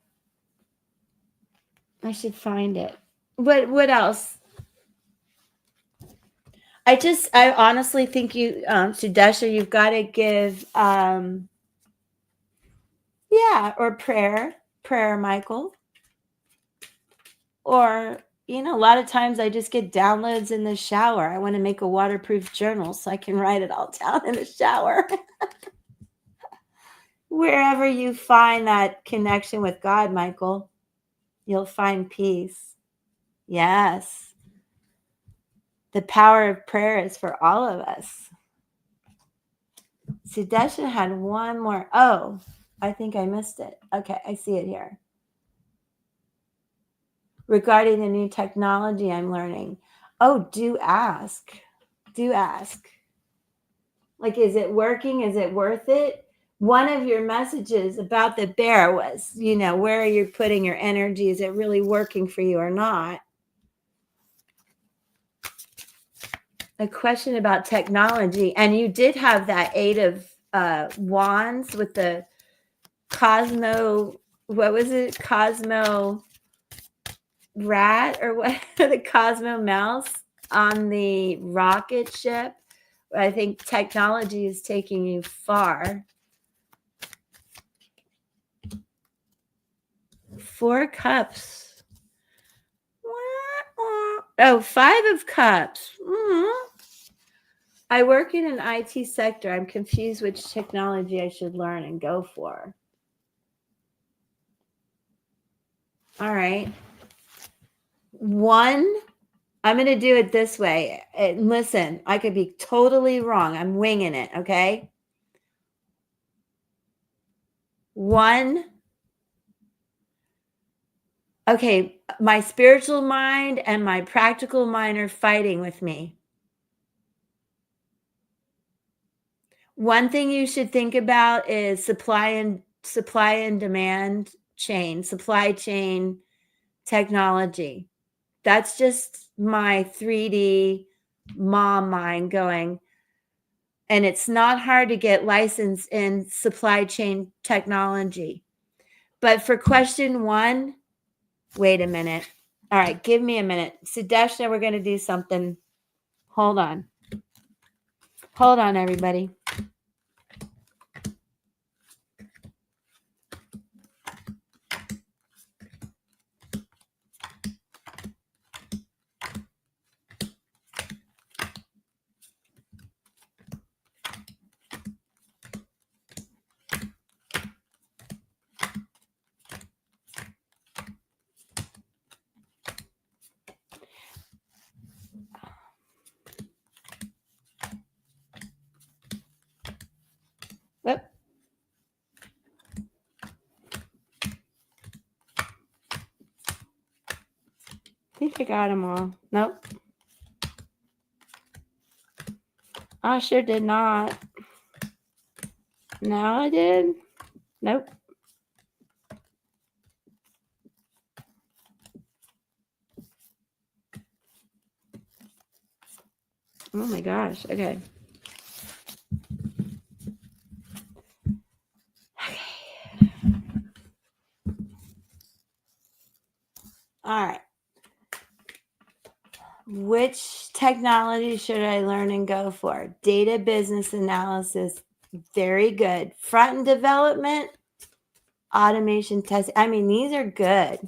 I should find it. What else? I honestly think you, Sudeshna, you've got to give, or prayer, Michael. Or, a lot of times I just get downloads in the shower. I want to make a waterproof journal so I can write it all down in the shower. Wherever you find that connection with God, Michael, you'll find peace. Yes. The power of prayer is for all of us. Sudeshna had one more. Oh, I think I missed it. Okay, I see it here. Regarding the new technology I'm learning. Oh, do ask. Do ask. Like, is it working? Is it worth it? One of your messages about the bear was, where are you putting your energy? Is it really working for you or not? A question about technology. And you did have that 8 of wands with the Cosmo, what was it? Cosmo rat or what? The Cosmo mouse on the rocket ship. I think technology is taking you far. 4 cups. Oh, 5 of cups. I work in an IT sector. I'm confused which technology I should learn and go for. All right. 1, I'm going to do it this way. Listen, I could be totally wrong. I'm winging it, okay? 1, okay, my spiritual mind and my practical mind are fighting with me. One thing you should think about is supply and demand chain, supply chain technology. That's just my 3D mom mind going. And it's not hard to get licensed in supply chain technology. But for question 1, wait a minute. All right, give me a minute. Sudeshna, we're going to do something. Hold on. Hold on, everybody. think I got them all. Nope. I sure did not. Now I did. Nope. Oh my gosh. Okay. All right. Which technology should I learn and go for? Data business analysis. Very good. Front end development, automation testing. I mean, these are good.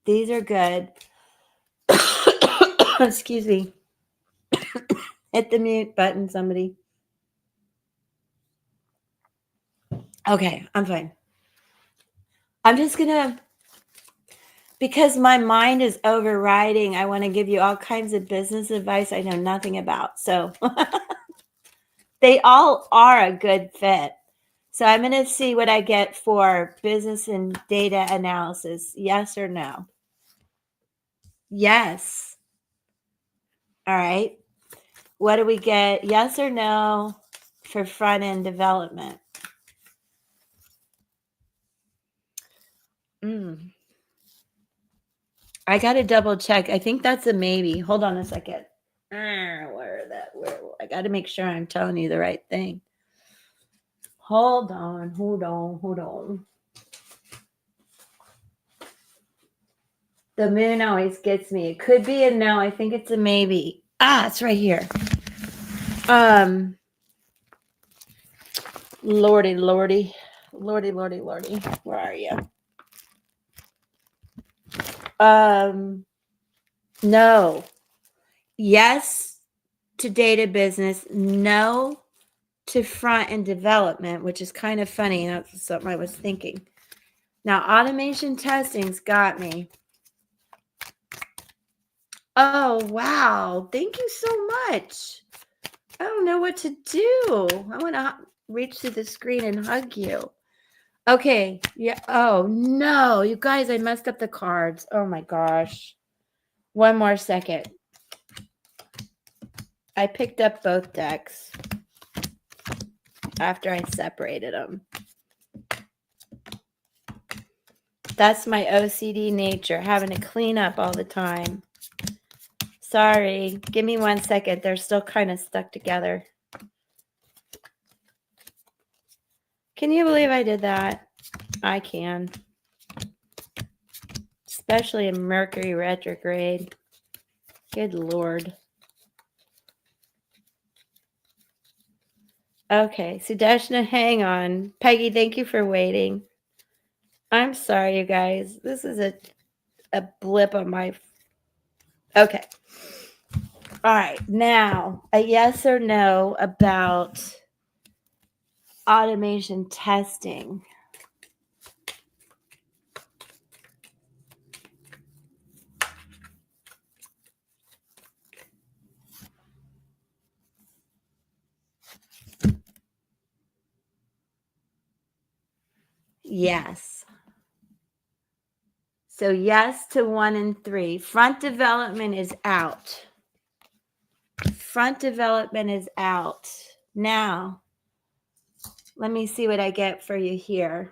These are good. Excuse me. Hit the mute button, somebody. Okay, I'm fine. I'm just going to, because my mind is overriding, I want to give you all kinds of business advice I know nothing about. So they all are a good fit. So I'm going to see what I get for business and data analysis. Yes or no? Yes. All right. What do we get? Yes or no for front end development? I got to double check. I think that's a maybe. Hold on a second. Where I got to make sure I'm telling you the right thing. Hold on. The moon always gets me. It could be a no. I think it's a maybe. It's right here. Lordy. Where are you? No. Yes to data business. No to front end development, which is kind of funny. That's something I was thinking. Now, automation testing's got me. Oh, wow. Thank you so much. I don't know what to do. I want to reach to the screen and hug you. Okay. Yeah. Oh, no. You guys, I messed up the cards. Oh, my gosh. One more second. I picked up both decks after I separated them. That's my OCD nature, having to clean up all the time. Sorry. Give me 1 second. They're still kind of stuck together. Can you believe I did that? I can. Especially in Mercury retrograde. Good Lord. Okay, Sudeshna, hang on. Peggy, thank you for waiting. I'm sorry, you guys. This is a blip on my... Okay. All right. Now, a yes or no about automation testing. Yes. So yes to 1 and 3. Front development is out. Front development is out. Now, let me see what I get for you here.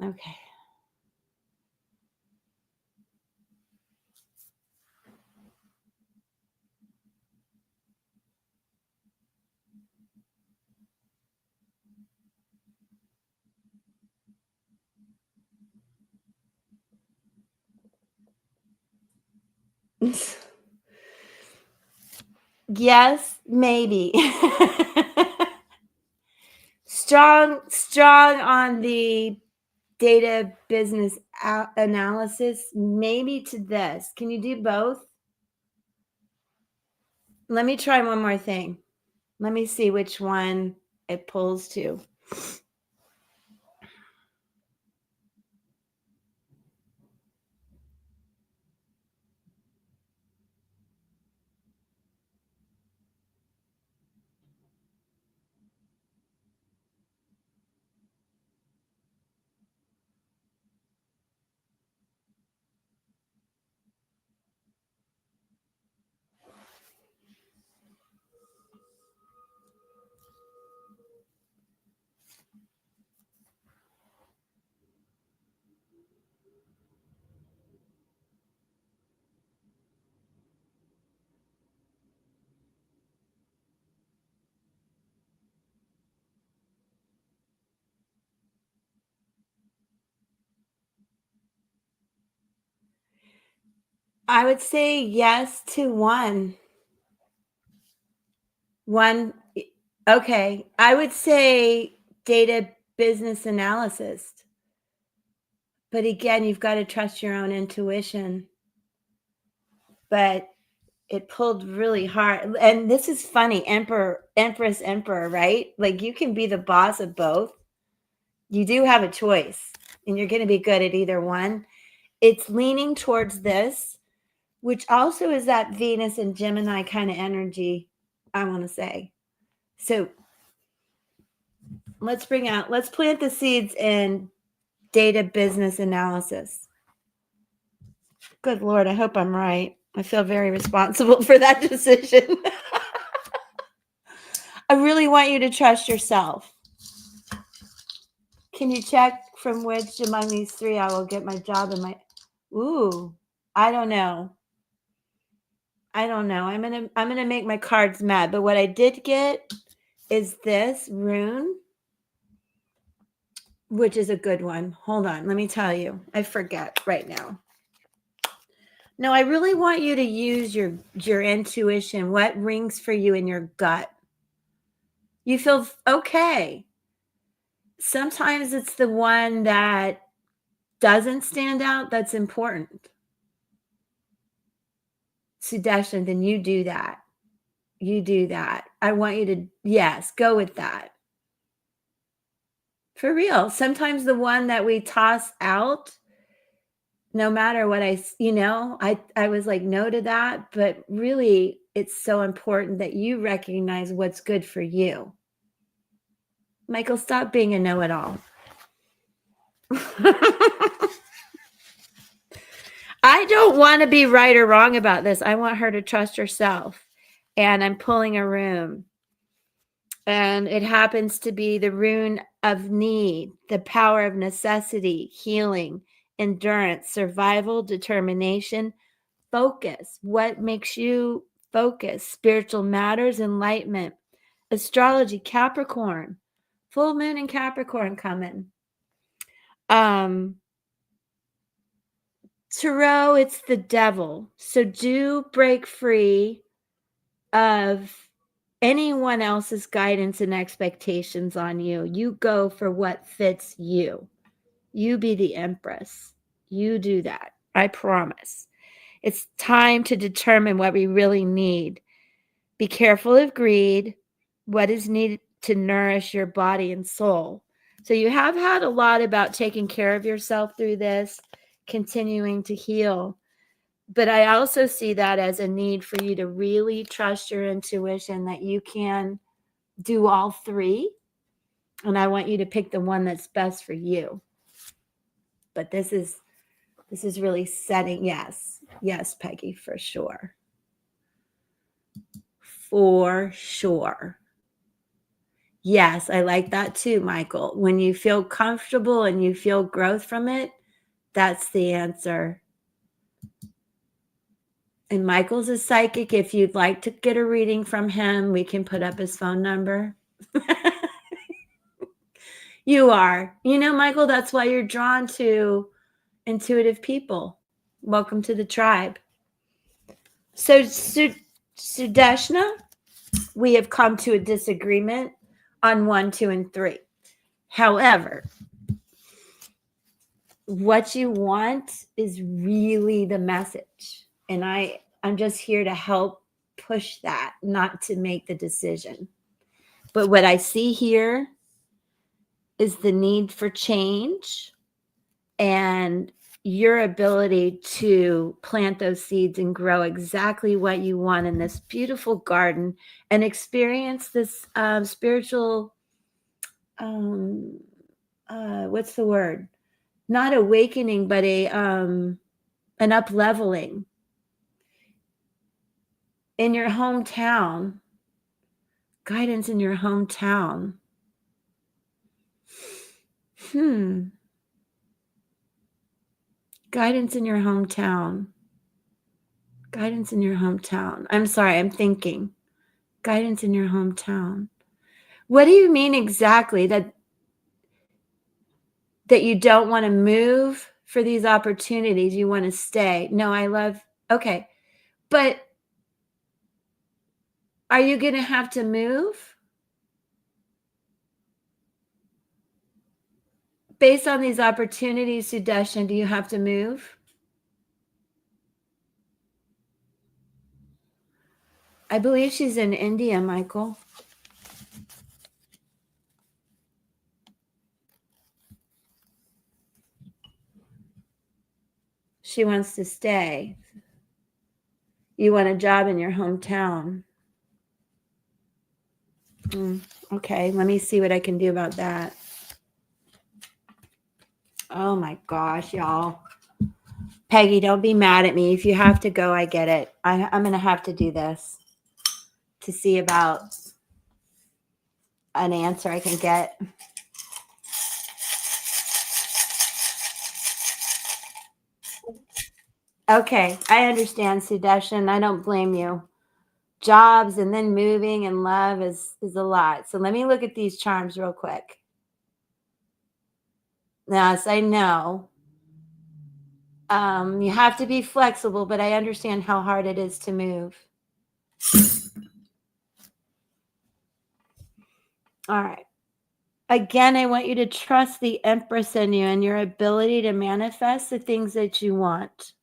Okay. Yes, maybe. strong on the data business analysis, maybe to this. Can you do both? Let me try one more thing. Let me see which one it pulls to. I would say yes to one. One, okay. I would say data business analysis. But again, you've got to trust your own intuition. But it pulled really hard. And this is funny, emperor, empress, emperor, right? Like you can be the boss of both. You do have a choice, and you're going to be good at either one. It's leaning towards this, which also is that Venus and Gemini kind of energy, I want to say. So let's plant the seeds in data business analysis. Good Lord, I hope I'm right. I feel very responsible for that decision. I really want you to trust yourself. Can you check from which among these three I will get my job and my... Ooh, I don't know. I'm gonna make my cards mad. But what I did get is this rune, which is a good one. Hold on, let me tell you. I forget right now. No, I really want you to use your intuition. What rings for you in your gut? You feel okay. Sometimes it's the one that doesn't stand out that's important. Sudeshna, then you do that. You do that. I want you to, yes, go with that. For real. Sometimes the one that we toss out, no matter what I was like, no to that, but really it's so important that you recognize what's good for you. Michael, stop being a know-it-all. I don't want to be right or wrong about this. I want her to trust herself. And I'm pulling a rune. And it happens to be the rune of need, the power of necessity, healing, endurance, survival, determination, focus. What makes you focus? Spiritual matters, enlightenment, astrology, Capricorn, full moon in Capricorn coming. Tarot, it's the devil. So do break free of anyone else's guidance and expectations on you. You go for what fits you. You be the empress. You do that. I promise. It's time to determine what we really need. Be careful of greed. What is needed to nourish your body and soul. So you have had a lot about taking care of yourself through this, continuing to heal. But I also see that as a need for you to really trust your intuition that you can do all three. And I want you to pick the one that's best for you. But this is really setting, yes, Peggy, for sure. For sure. Yes, I like that too, Michael. When you feel comfortable and you feel growth from it, that's the answer. And Michael's a psychic. If you'd like to get a reading from him, we can put up his phone number. You are. Michael, that's why you're drawn to intuitive people. Welcome to the tribe. So, Sudeshna, we have come to a disagreement on 1, 2, and 3. However, what you want is really the message. And I'm just here to help push that, not to make the decision. But what I see here is the need for change and your ability to plant those seeds and grow exactly what you want in this beautiful garden and experience this spiritual, what's the word? Not awakening, but an up-leveling in your hometown, guidance in your hometown. Guidance in your hometown. Guidance in your hometown. I'm sorry, I'm thinking. Guidance in your hometown. What do you mean exactly? That you don't want to move for these opportunities? You want to stay? No, I love Okay. But are you going to have to move? Based on these opportunities, Sudarshan, do you have to move? I believe she's in India, Michael. She wants to stay. You want a job in your hometown. Okay, let me see what I can do about that. Oh my gosh, y'all. Peggy, don't be mad at me. If you have to go, I get it. I'm going to have to do this to see about an answer I can get. Okay, I understand, Sudarshan. I don't blame you. Jobs and then moving and love is a lot. So let me look at these charms real quick. Yes, I know. You have to be flexible, but I understand how hard it is to move. All right. Again, I want you to trust the Empress in you and your ability to manifest the things that you want.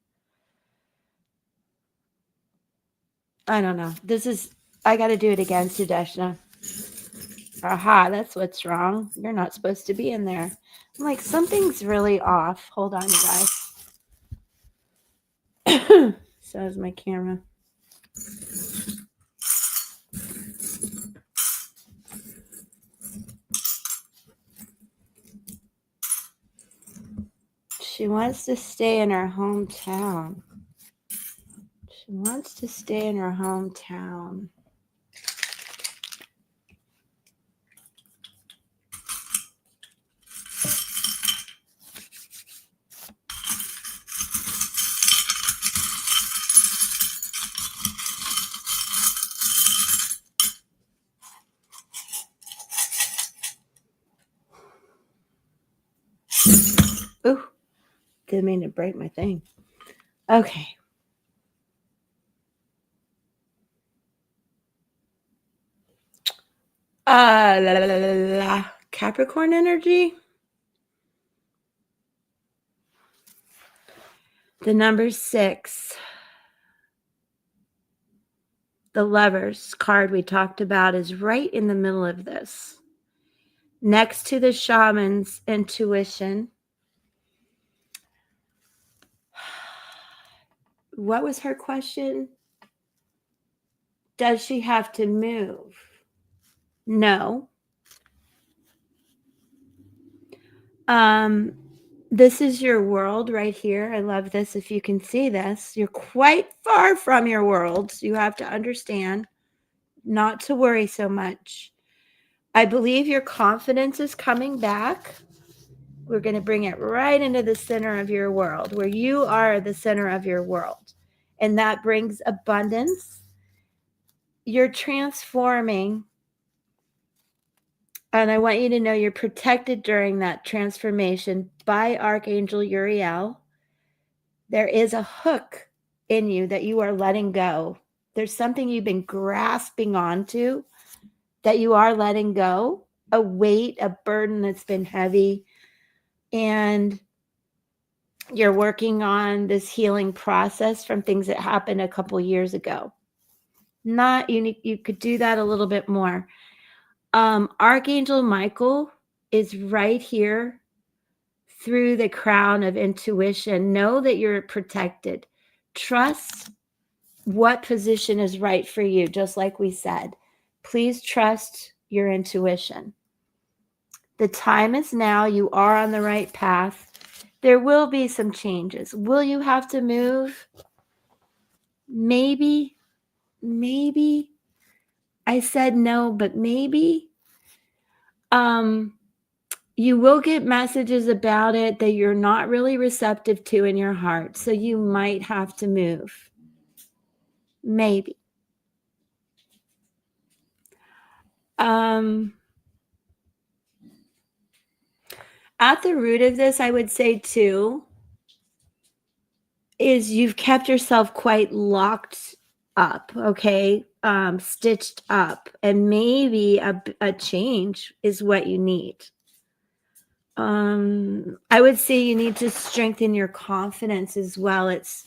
I don't know. I got to do it again, Sudarshana. Aha, that's what's wrong. You're not supposed to be in there. I'm like, something's really off. Hold on, you guys. So is my camera. She wants to stay in her hometown. She wants to stay in her hometown. Ooh, didn't mean to break my thing. Okay. Capricorn energy. The number 6. The Lovers card we talked about is right in the middle of this. Next to the Shaman's intuition. What was her question? Does she have to move? No. This is your world right here. I love this. If you can see this, you're quite far from your world. So you have to understand not to worry so much. I believe your confidence is coming back. We're going to bring it right into the center of your world, where you are the center of your world. And that brings abundance. You're transforming. And I want you to know you're protected during that transformation by Archangel Uriel. There is a hook in you that you are letting go. There's something you've been grasping onto that you are letting go, a weight, a burden that's been heavy. And you're working on this healing process from things that happened a couple years ago. Not unique. You could do that a little bit more. Archangel Michael is right here through the crown of intuition. Know that you're protected. Trust what position is right for you, just like we said. Please trust your intuition. The time is now. You are on the right path. There will be some changes. Will you have to move? Maybe. I said no, but maybe. You will get messages about it that you're not really receptive to in your heart. So you might have to move. Maybe. At the root of this, I would say too, is you've kept yourself quite locked up, okay, stitched up, and maybe a change is what you need. I would say you need to strengthen your confidence as well. It's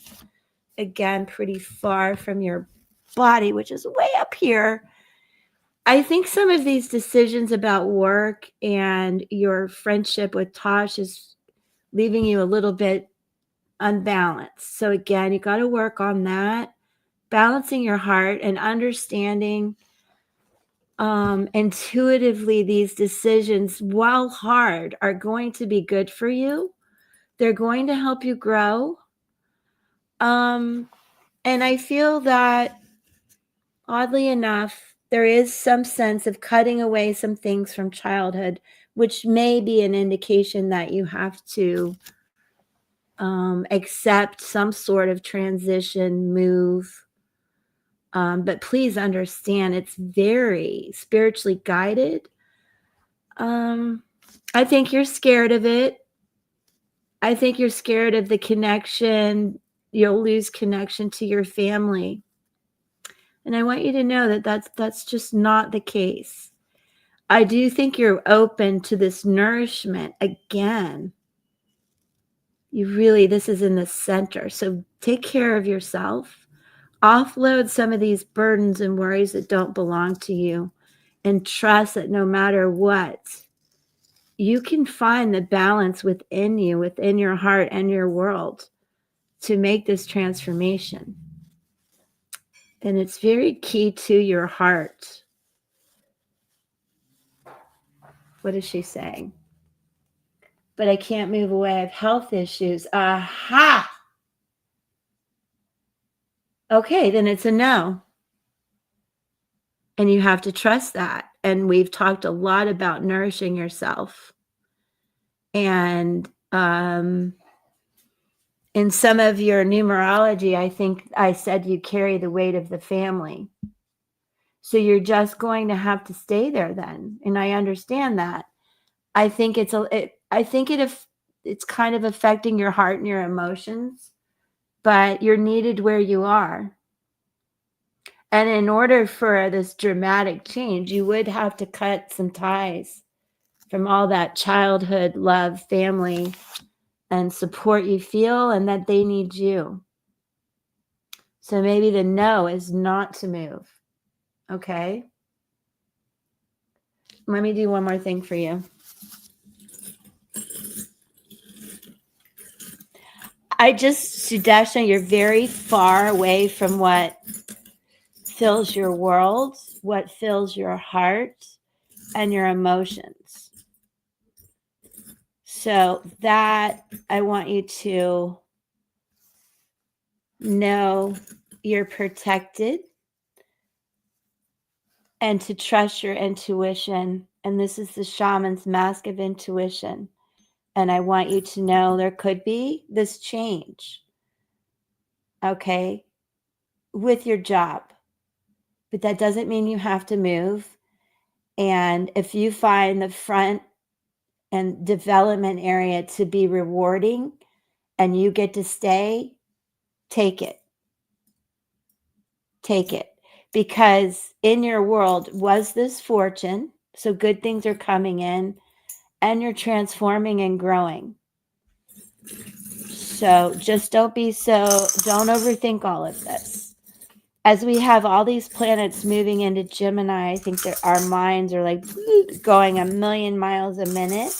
again pretty far from your body, which is way up here. I think some of these decisions about work and your friendship with Tosh is leaving you a little bit unbalanced. So again, you got to work on that, balancing your heart and understanding intuitively these decisions, while hard, are going to be good for you. They're going to help you grow. And I feel that oddly enough, there is some sense of cutting away some things from childhood, which may be an indication that you have to accept some sort of transition move. But please understand, it's very spiritually guided. I think you're scared of it. I think you're scared of the connection. You'll lose connection to your family. And I want you to know that that's just not the case. I do think you're open to this nourishment again. This is in the center. So take care of yourself. Offload some of these burdens and worries that don't belong to you, and trust that no matter what, you can find the balance within you, within your heart and your world, to make this transformation. And it's very key to your heart. What is she saying? But I can't move away. I have health issues. Aha! Okay, then it's a no. And you have to trust that. And we've talked a lot about nourishing yourself. And in some of your numerology, I think I said you carry the weight of the family. So you're just going to have to stay there then. And I understand that. I think it's kind of affecting your heart and your emotions, but you're needed where you are. And in order for this dramatic change, you would have to cut some ties from all that childhood love, family, and support you feel, and that they need you. So maybe the no is not to move. Okay? Let me do one more thing for you. Sudeshna, you're very far away from what fills your world, what fills your heart and your emotions. So that I want you to know you're protected and to trust your intuition. And this is the shaman's mask of intuition. And I want you to know there could be this change, okay, with your job. But that doesn't mean you have to move. And if you find the front and development area to be rewarding and you get to stay, take it. Take it. Because in your world was this fortune. So good things are coming in and you're transforming and growing. So just don't overthink all of this. As we have all these planets moving into Gemini, I think that our minds are like going 1,000,000 miles a minute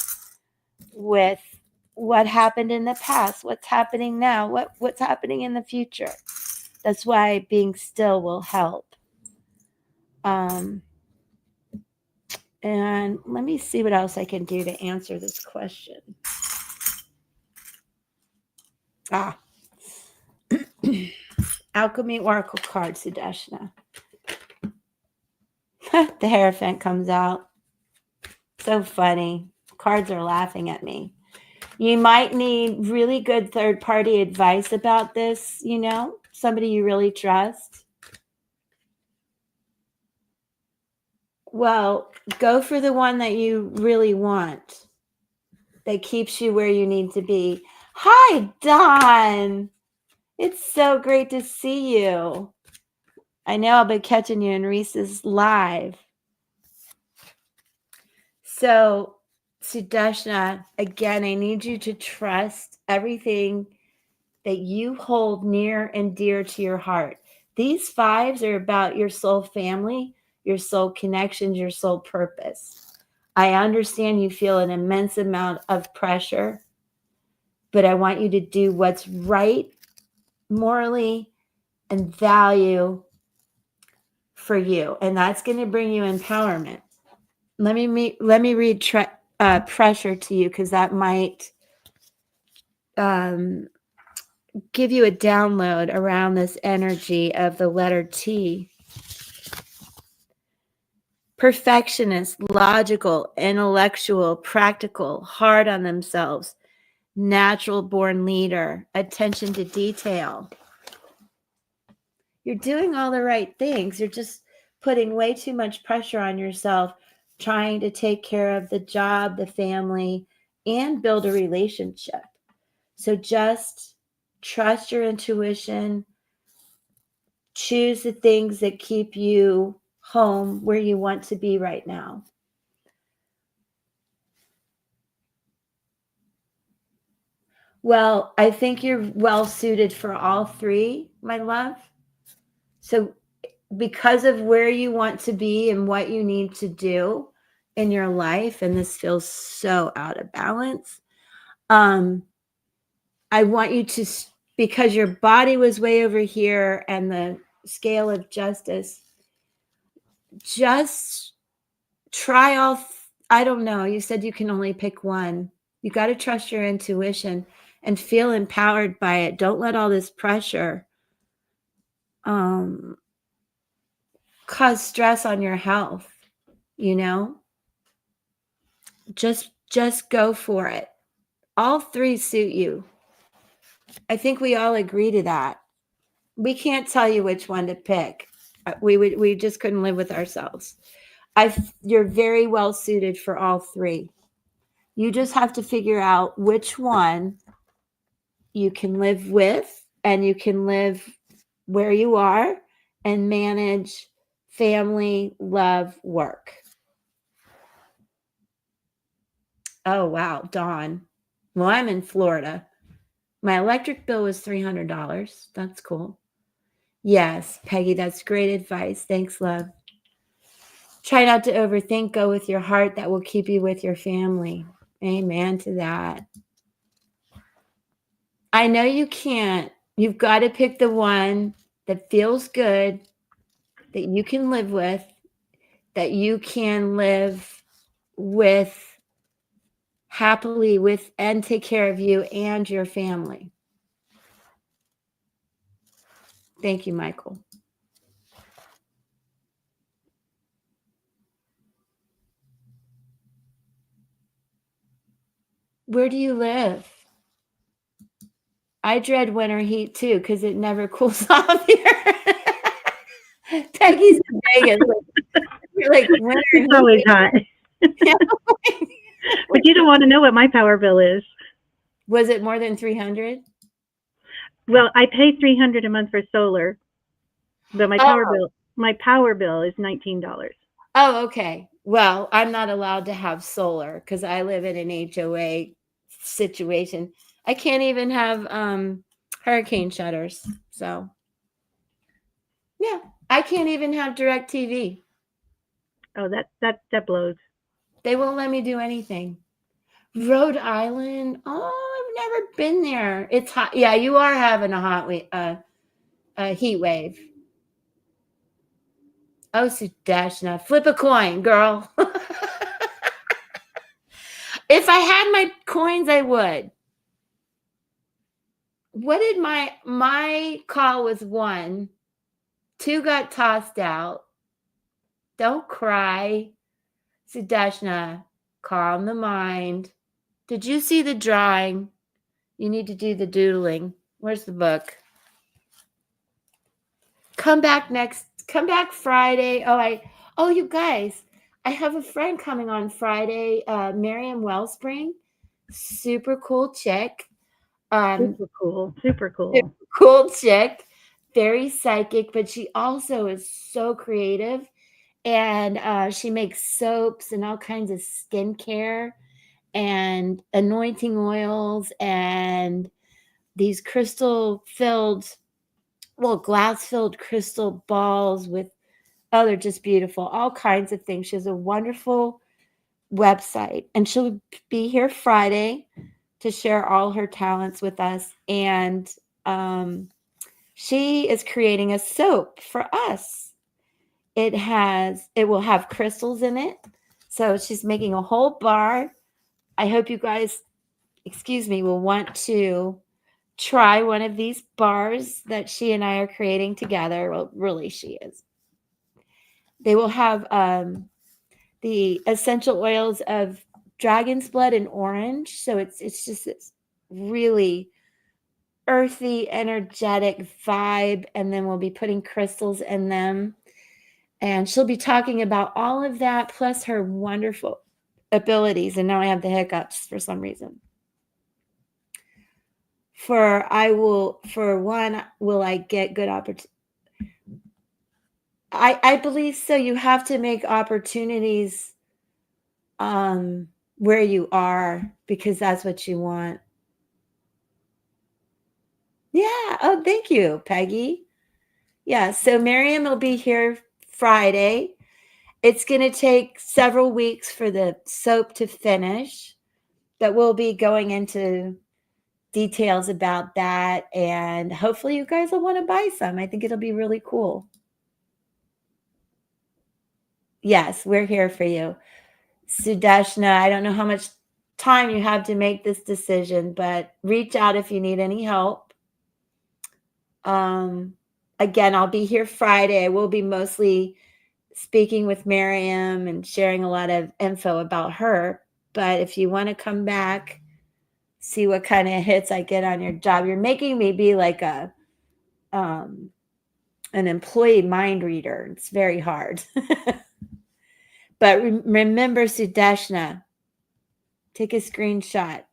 with what happened in the past, what's happening now, what's happening in the future. That's why being still will help. And let me see what else I can do to answer this question. Alchemy Oracle card, Sudeshna. The Hierophant comes out. So funny. Cards are laughing at me. You might need really good third-party advice about this, somebody you really trust. Well, go for the one that you really want, that keeps you where you need to be. Hi, Don. It's so great to see you. I know I'll be catching you in Reese's live. So, Sudarshana, again, I need you to trust everything that you hold near and dear to your heart. These fives are about your soul family, your soul connections, your soul purpose. I understand you feel an immense amount of pressure, but I want you to do what's right morally and value for you, and that's going to bring you empowerment. Let me read pressure to you, because that might give you a download around this energy of the letter T. Perfectionist, logical, intellectual, practical, hard on themselves, natural born leader, attention to detail. You're doing all the right things. You're just putting way too much pressure on yourself, trying to take care of the job, the family, and build a relationship. So just trust your intuition. Choose the things that keep you home where you want to be right now. Well, I think you're well suited for all three, my love. So because of where you want to be and what you need to do in your life, and this feels so out of balance, I want you to, because your body was way over here and the scale of justice, just try all, I don't know, you said you can only pick one. You got to trust your intuition and feel empowered by it. Don't let all this pressure cause stress on your health, you know? Just go for it. All three suit you. I think we all agree to that. We can't tell you which one to pick. We just couldn't live with ourselves. You're very well suited for all three. You just have to figure out which one you can live with, and you can live where you are and manage family, love, work. Oh, wow, Dawn. Well, I'm in Florida. My electric bill was $300. That's cool. Yes, Peggy, that's great advice. Thanks, love. Try not to overthink. Go with your heart. That will keep you with your family. Amen to that. I know you can't. You've got to pick the one that feels good, that you can live with, that you can live with happily with, and take care of you and your family. Thank you, Michael. Where do you live? I dread winter heat too, because it never cools off here. Peggy's in Vegas. You're like winter It's heat. always hot. But you don't want to know what my power bill is. Was it more than 300? Well, I pay $300 a month for solar, but my power bill is $19. Oh, okay. Well, I'm not allowed to have solar because I live in an HOA situation. I can't even have hurricane shutters. So, yeah, I can't even have direct TV. Oh, that blows. They won't let me do anything. Rhode Island. Oh, I've never been there. It's hot. Yeah, you are having a heat wave. Oh, Sudarshana, flip a coin, girl. If I had my coins, I would. What did my call was 1, 2 got tossed out. Don't cry. Sudarshana, calm the mind. Did you see the drawing? You need to do the doodling. Where's the book? Come back Friday. You guys, I have a friend coming on Friday, Miriam Wellspring. Super cool chick. Super cool. Super Super cool. cool chick, very psychic, but she also is so creative. And she makes soaps and all kinds of skincare and anointing oils and these crystal filled, well, glass filled crystal balls with, oh, they're just beautiful, all kinds of things. She has a wonderful website, and she'll be here Friday to share all her talents with us. And she is creating a soap for us. It will have crystals in it. So she's making a whole bar. I hope you guys, excuse me, will want to try one of these bars that she and I are creating together. Well, really, she is. They will have the essential oils of dragon's blood and orange. So it's just this really earthy, energetic vibe. And then we'll be putting crystals in them. And she'll be talking about all of that, plus her wonderful abilities. And now I have the hiccups for some reason. For one, will I get good opportunity? I believe so. You have to make opportunities where you are, because that's what you want. Yeah. Oh, thank you, Peggy. Yeah. So Miriam will be here Friday. It's going to take several weeks for the soap to finish, but we'll be going into details about that. And hopefully you guys will want to buy some. I think it'll be really cool. Yes, we're here for you. Sudeshna, I don't know how much time you have to make this decision, but reach out if you need any help. Again, I'll be here Friday. I will be mostly speaking with Miriam and sharing a lot of info about her. But if you want to come back, see what kind of hits I get on your job. You're making me be like an employee mind reader. It's very hard. But remember, Sudeshna, take a screenshot.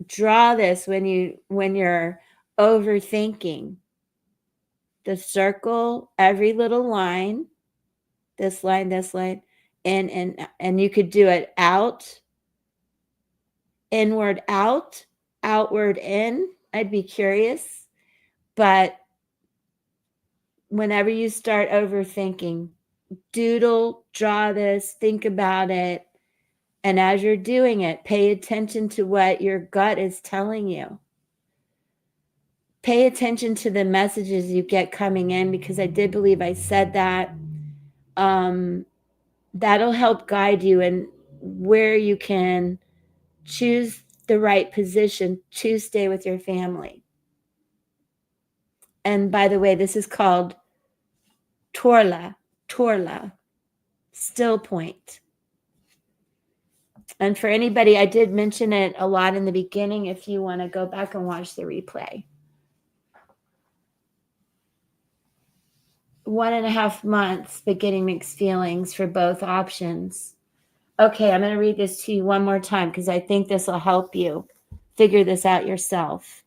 Draw this when you're overthinking. The circle, every little line, this line, and you could do it out, inward out, outward in. I'd be curious. But whenever you start overthinking, doodle, draw this, think about it. And as you're doing it, pay attention to what your gut is telling you. Pay attention to the messages you get coming in, because I did believe I said that. That'll help guide you in where you can choose the right position to stay with your family. And by the way, this is called Torla, still point. And for anybody, I did mention it a lot in the beginning if you want to go back and watch the replay. 1.5 months, but getting mixed feelings for both options. Okay, I'm going to read this to you one more time because I think this will help you figure this out yourself.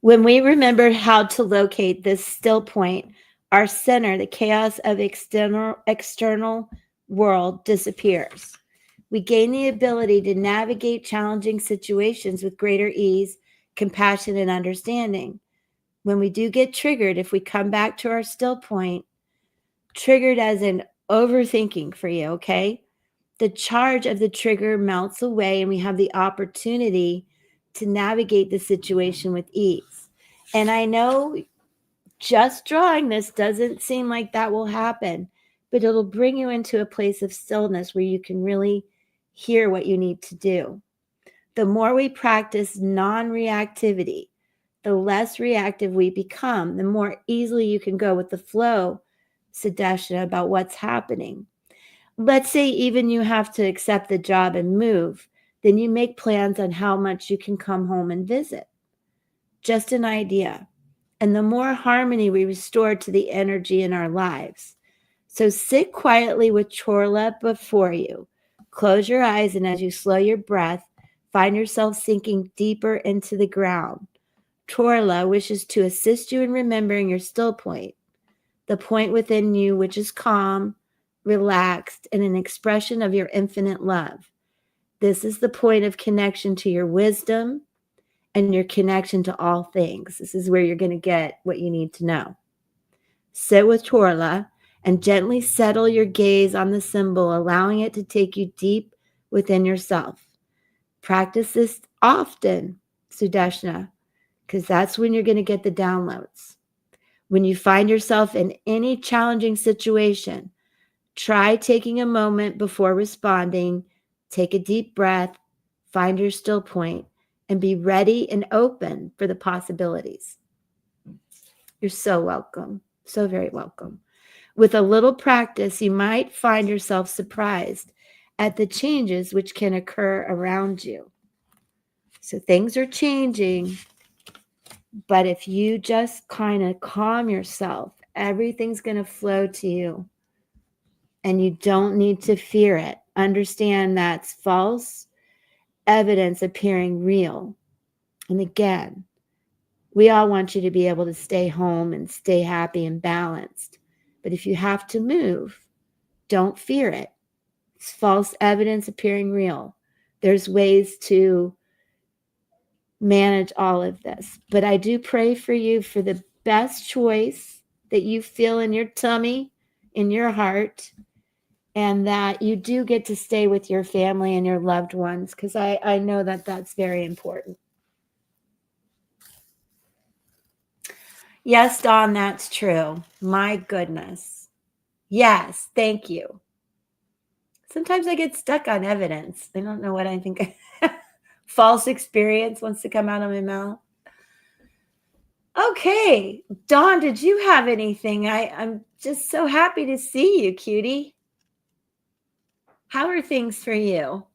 When we remember how to locate this still point, our center, the chaos of external world, disappears. We gain the ability to navigate challenging situations with greater ease, compassion, and understanding. When we do get triggered, if we come back to our still point, triggered as in overthinking for you, okay? The charge of the trigger melts away and we have the opportunity to navigate the situation with ease. And I know just drawing this doesn't seem like that will happen, but it'll bring you into a place of stillness where you can really hear what you need to do. The more we practice non-reactivity, the less reactive we become, the more easily you can go with the flow, Sudeshna, about what's happening. Let's say even you have to accept the job and move, then you make plans on how much you can come home and visit. Just an idea. and the more harmony we restore to the energy in our lives. So sit quietly with Chorla before you. Close your eyes, and as you slow your breath, find yourself sinking deeper into the ground. Chorla wishes to assist you in remembering your still point, the point within you which is calm, relaxed, and an expression of your infinite love. This is the point of connection to your wisdom and your connection to all things. This is where you're going to get what you need to know. Sit with Chorla and gently settle your gaze on the symbol, allowing it to take you deep within yourself. Practice this often, Sudeshna, because that's when you're going to get the downloads. When you find yourself in any challenging situation, try taking a moment before responding, take a deep breath, find your still point, and be ready and open for the possibilities. You're so welcome. So very welcome. With a little practice, you might find yourself surprised at the changes which can occur around you. So things are changing, but if you just kind of calm yourself, everything's going to flow to you. And you don't need to fear it. Understand that's false evidence appearing real. And again, we all want you to be able to stay home and stay happy and balanced. But if you have to move, don't fear it. It's false evidence appearing real. There's ways to manage all of this. But I do pray for you for the best choice that you feel in your tummy, in your heart, and that you do get to stay with your family and your loved ones, because I know that that's very important. Yes, Dawn, that's true. My goodness. Yes, thank you. Sometimes I get stuck on evidence. I don't know what I think. False experience wants to come out of my mouth. Okay. Dawn, did you have anything? I'm just so happy to see you, cutie. How are things for you?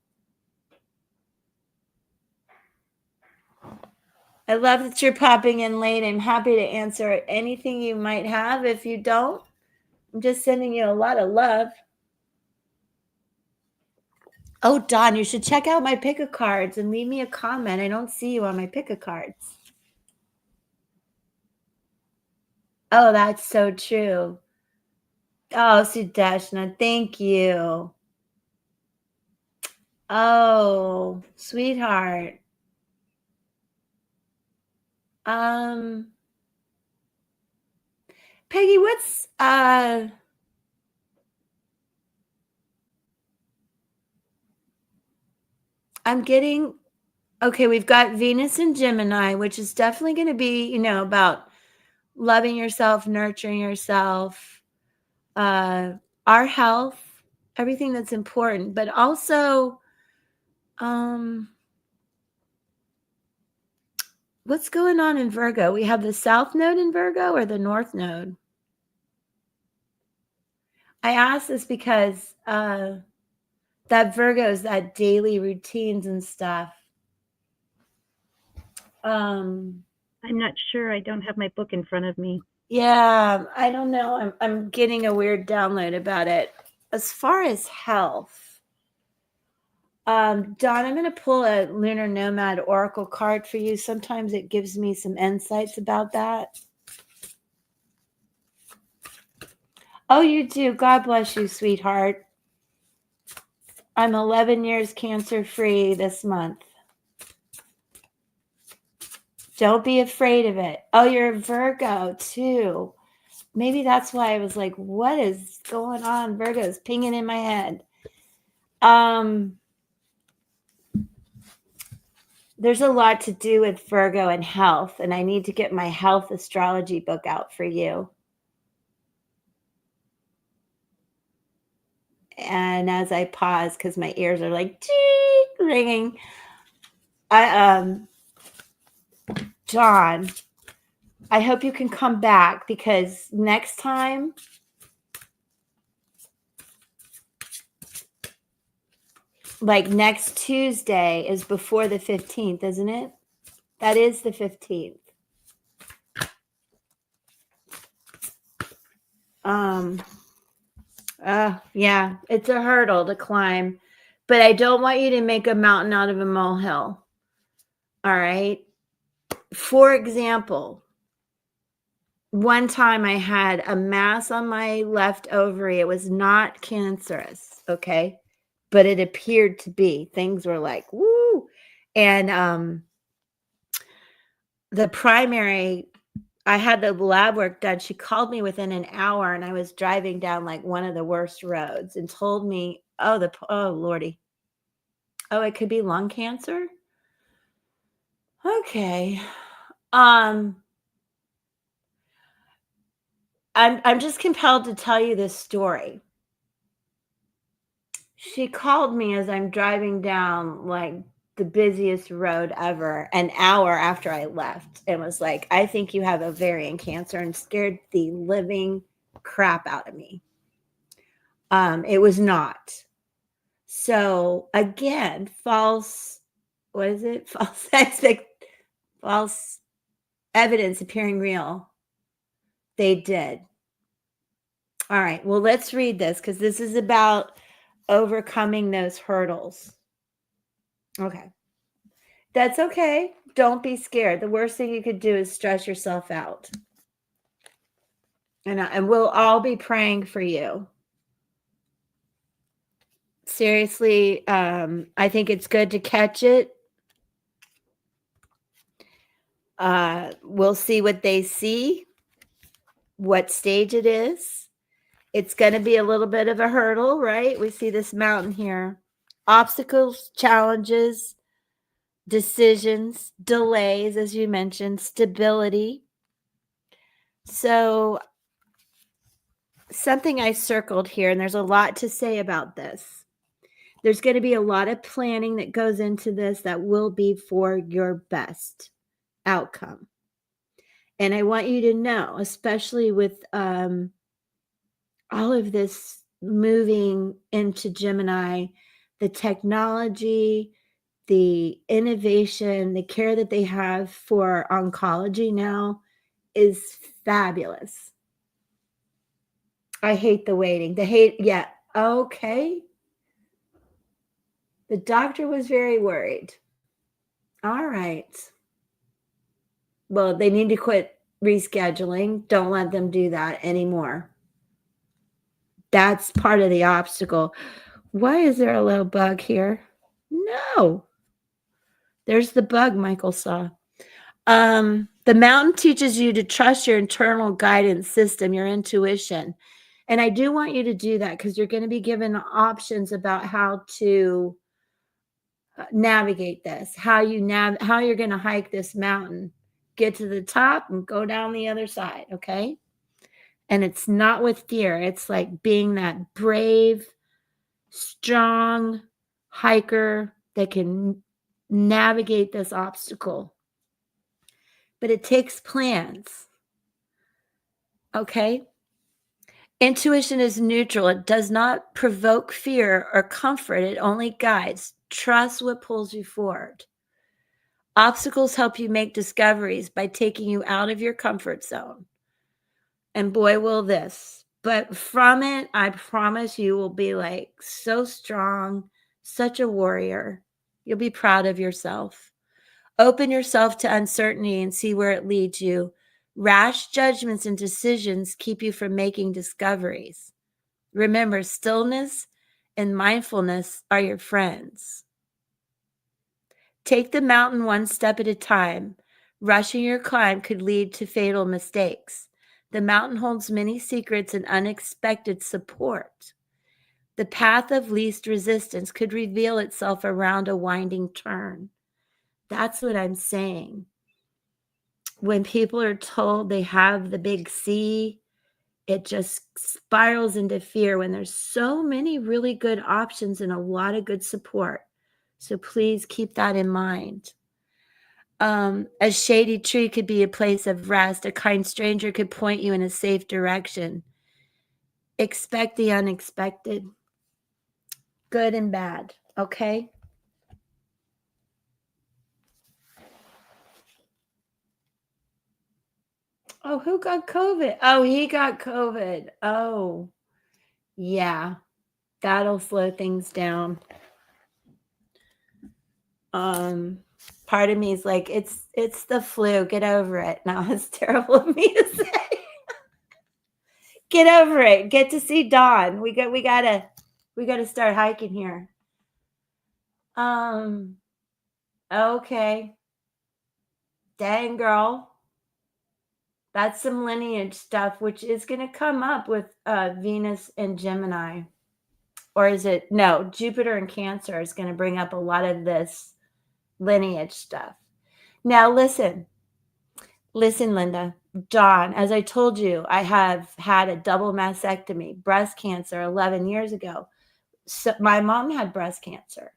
I love that you're popping in late. I'm happy to answer anything you might have. If you don't, I'm just sending you a lot of love. Oh, Dawn, you should check out my pick a cards and leave me a comment. I don't see you on my pick a cards. Oh, that's so true. Oh, Sudeshna, thank you. Oh, sweetheart. Peggy, what's I'm getting okay, we've got Venus and Gemini, which is definitely going to be, about loving yourself, nurturing yourself, our health, everything that's important, but also what's going on in Virgo? We have the South Node in Virgo or the North Node? I ask this because that Virgo is that daily routines and stuff. I'm not sure. I don't have my book in front of me. Yeah, I don't know. I'm getting a weird download about it. As far as health, Dawn, I'm going to pull a Lunar Nomad Oracle card for you. Sometimes it gives me some insights about that. Oh, you do. God bless you, sweetheart. I'm 11 years cancer-free this month. Don't be afraid of it. Oh, you're a Virgo, too. Maybe that's why I was like, what is going on? Virgo's pinging in my head. There's a lot to do with Virgo and health, and I need to get my health astrology book out for you. And as I pause, because my ears are like ringing, John, I hope you can come back, because next time, like next Tuesday, is before the 15th, isn't it? That is the 15th. Yeah, it's a hurdle to climb, but I don't want you to make a mountain out of a molehill. All right. For example, one time I had a mass on my left ovary. It was not cancerous, okay? But it appeared to be. Things were like, woo. And the primary, I had the lab work done. She called me within an hour, and I was driving down like one of the worst roads and told me, oh Lordy. Oh, it could be lung cancer? Okay. I'm just compelled to tell you this story. She called me as I'm driving down like the busiest road ever an hour after I left and was like, I think you have ovarian cancer, and scared the living crap out of me. It was not. So again, false false evidence appearing real. They did. All right. Well, let's read this because this is about overcoming those hurdles. Okay. That's okay. Don't be scared. The worst thing you could do is stress yourself out. And we'll all be praying for you. Seriously, I think it's good to catch it. We'll see what they see, what stage it is. It's going to be a little bit of a hurdle, right? We see this mountain here. Obstacles, challenges, decisions, delays, as you mentioned, stability. So something I circled here, and there's a lot to say about this. There's going to be a lot of planning that goes into this that will be for your best outcome. And I want you to know, especially with all of this moving into Gemini, the technology, the innovation, the care that they have for oncology now is fabulous. I hate the waiting. Yeah, okay. The doctor was very worried. All right. Well, they need to quit rescheduling. Don't let them do that anymore. That's part of the obstacle. Why is there a little bug here? No. There's the bug Michael saw. The mountain teaches you to trust your internal guidance system, your intuition. And I do want you to do that because you're going to be given options about how to navigate this, how you're going to hike this mountain, get to the top and go down the other side, okay? And it's not with fear. It's like being that brave, strong hiker that can navigate this obstacle. But it takes plans. Okay? Intuition is neutral. It does not provoke fear or comfort. It only guides. Trust what pulls you forward. Obstacles help you make discoveries by taking you out of your comfort zone. And boy, will this. But from it, I promise you will be like so strong, such a warrior. You'll be proud of yourself. Open yourself to uncertainty and see where it leads you. Rash judgments and decisions keep you from making discoveries. Remember, stillness and mindfulness are your friends. Take the mountain one step at a time. Rushing your climb could lead to fatal mistakes. The mountain holds many secrets and unexpected support. The path of least resistance could reveal itself around a winding turn. That's what I'm saying. When people are told they have the big C, it just spirals into fear when there's so many really good options and a lot of good support. So please keep that in mind. A shady tree could be a place of rest. A kind stranger could point you in a safe direction. Expect the unexpected, good and bad, okay? Oh, who got COVID? Oh, he got COVID. Oh, yeah. That'll slow things down. Part of me is like, it's the flu. Get over it. Now it's terrible of me to say. Get over it. Get to see Dawn. We gotta start hiking here. Okay. Dang, girl. That's some lineage stuff, which is going to come up with Venus and Gemini. Or is it? No, Jupiter and Cancer is going to bring up a lot of this lineage stuff. Now, listen, Linda. Dawn, as I told you, I have had a double mastectomy, breast cancer 11 years ago. So my mom had breast cancer.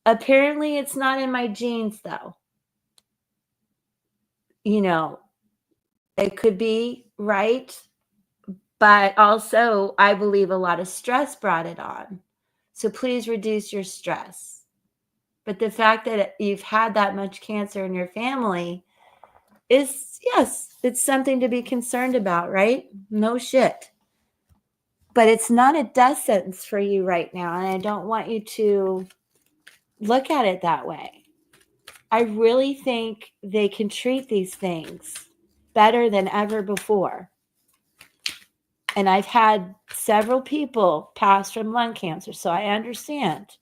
Apparently, it's not in my genes, though. You know, it could be, right? But also, I believe a lot of stress brought it on. So please reduce your stress. But the fact that you've had that much cancer in your family is, yes, it's something to be concerned about, right? No shit. But it's not a death sentence for you right now. And I don't want you to look at it that way. I really think they can treat these things better than ever before. And I've had several people pass from lung cancer, so I understand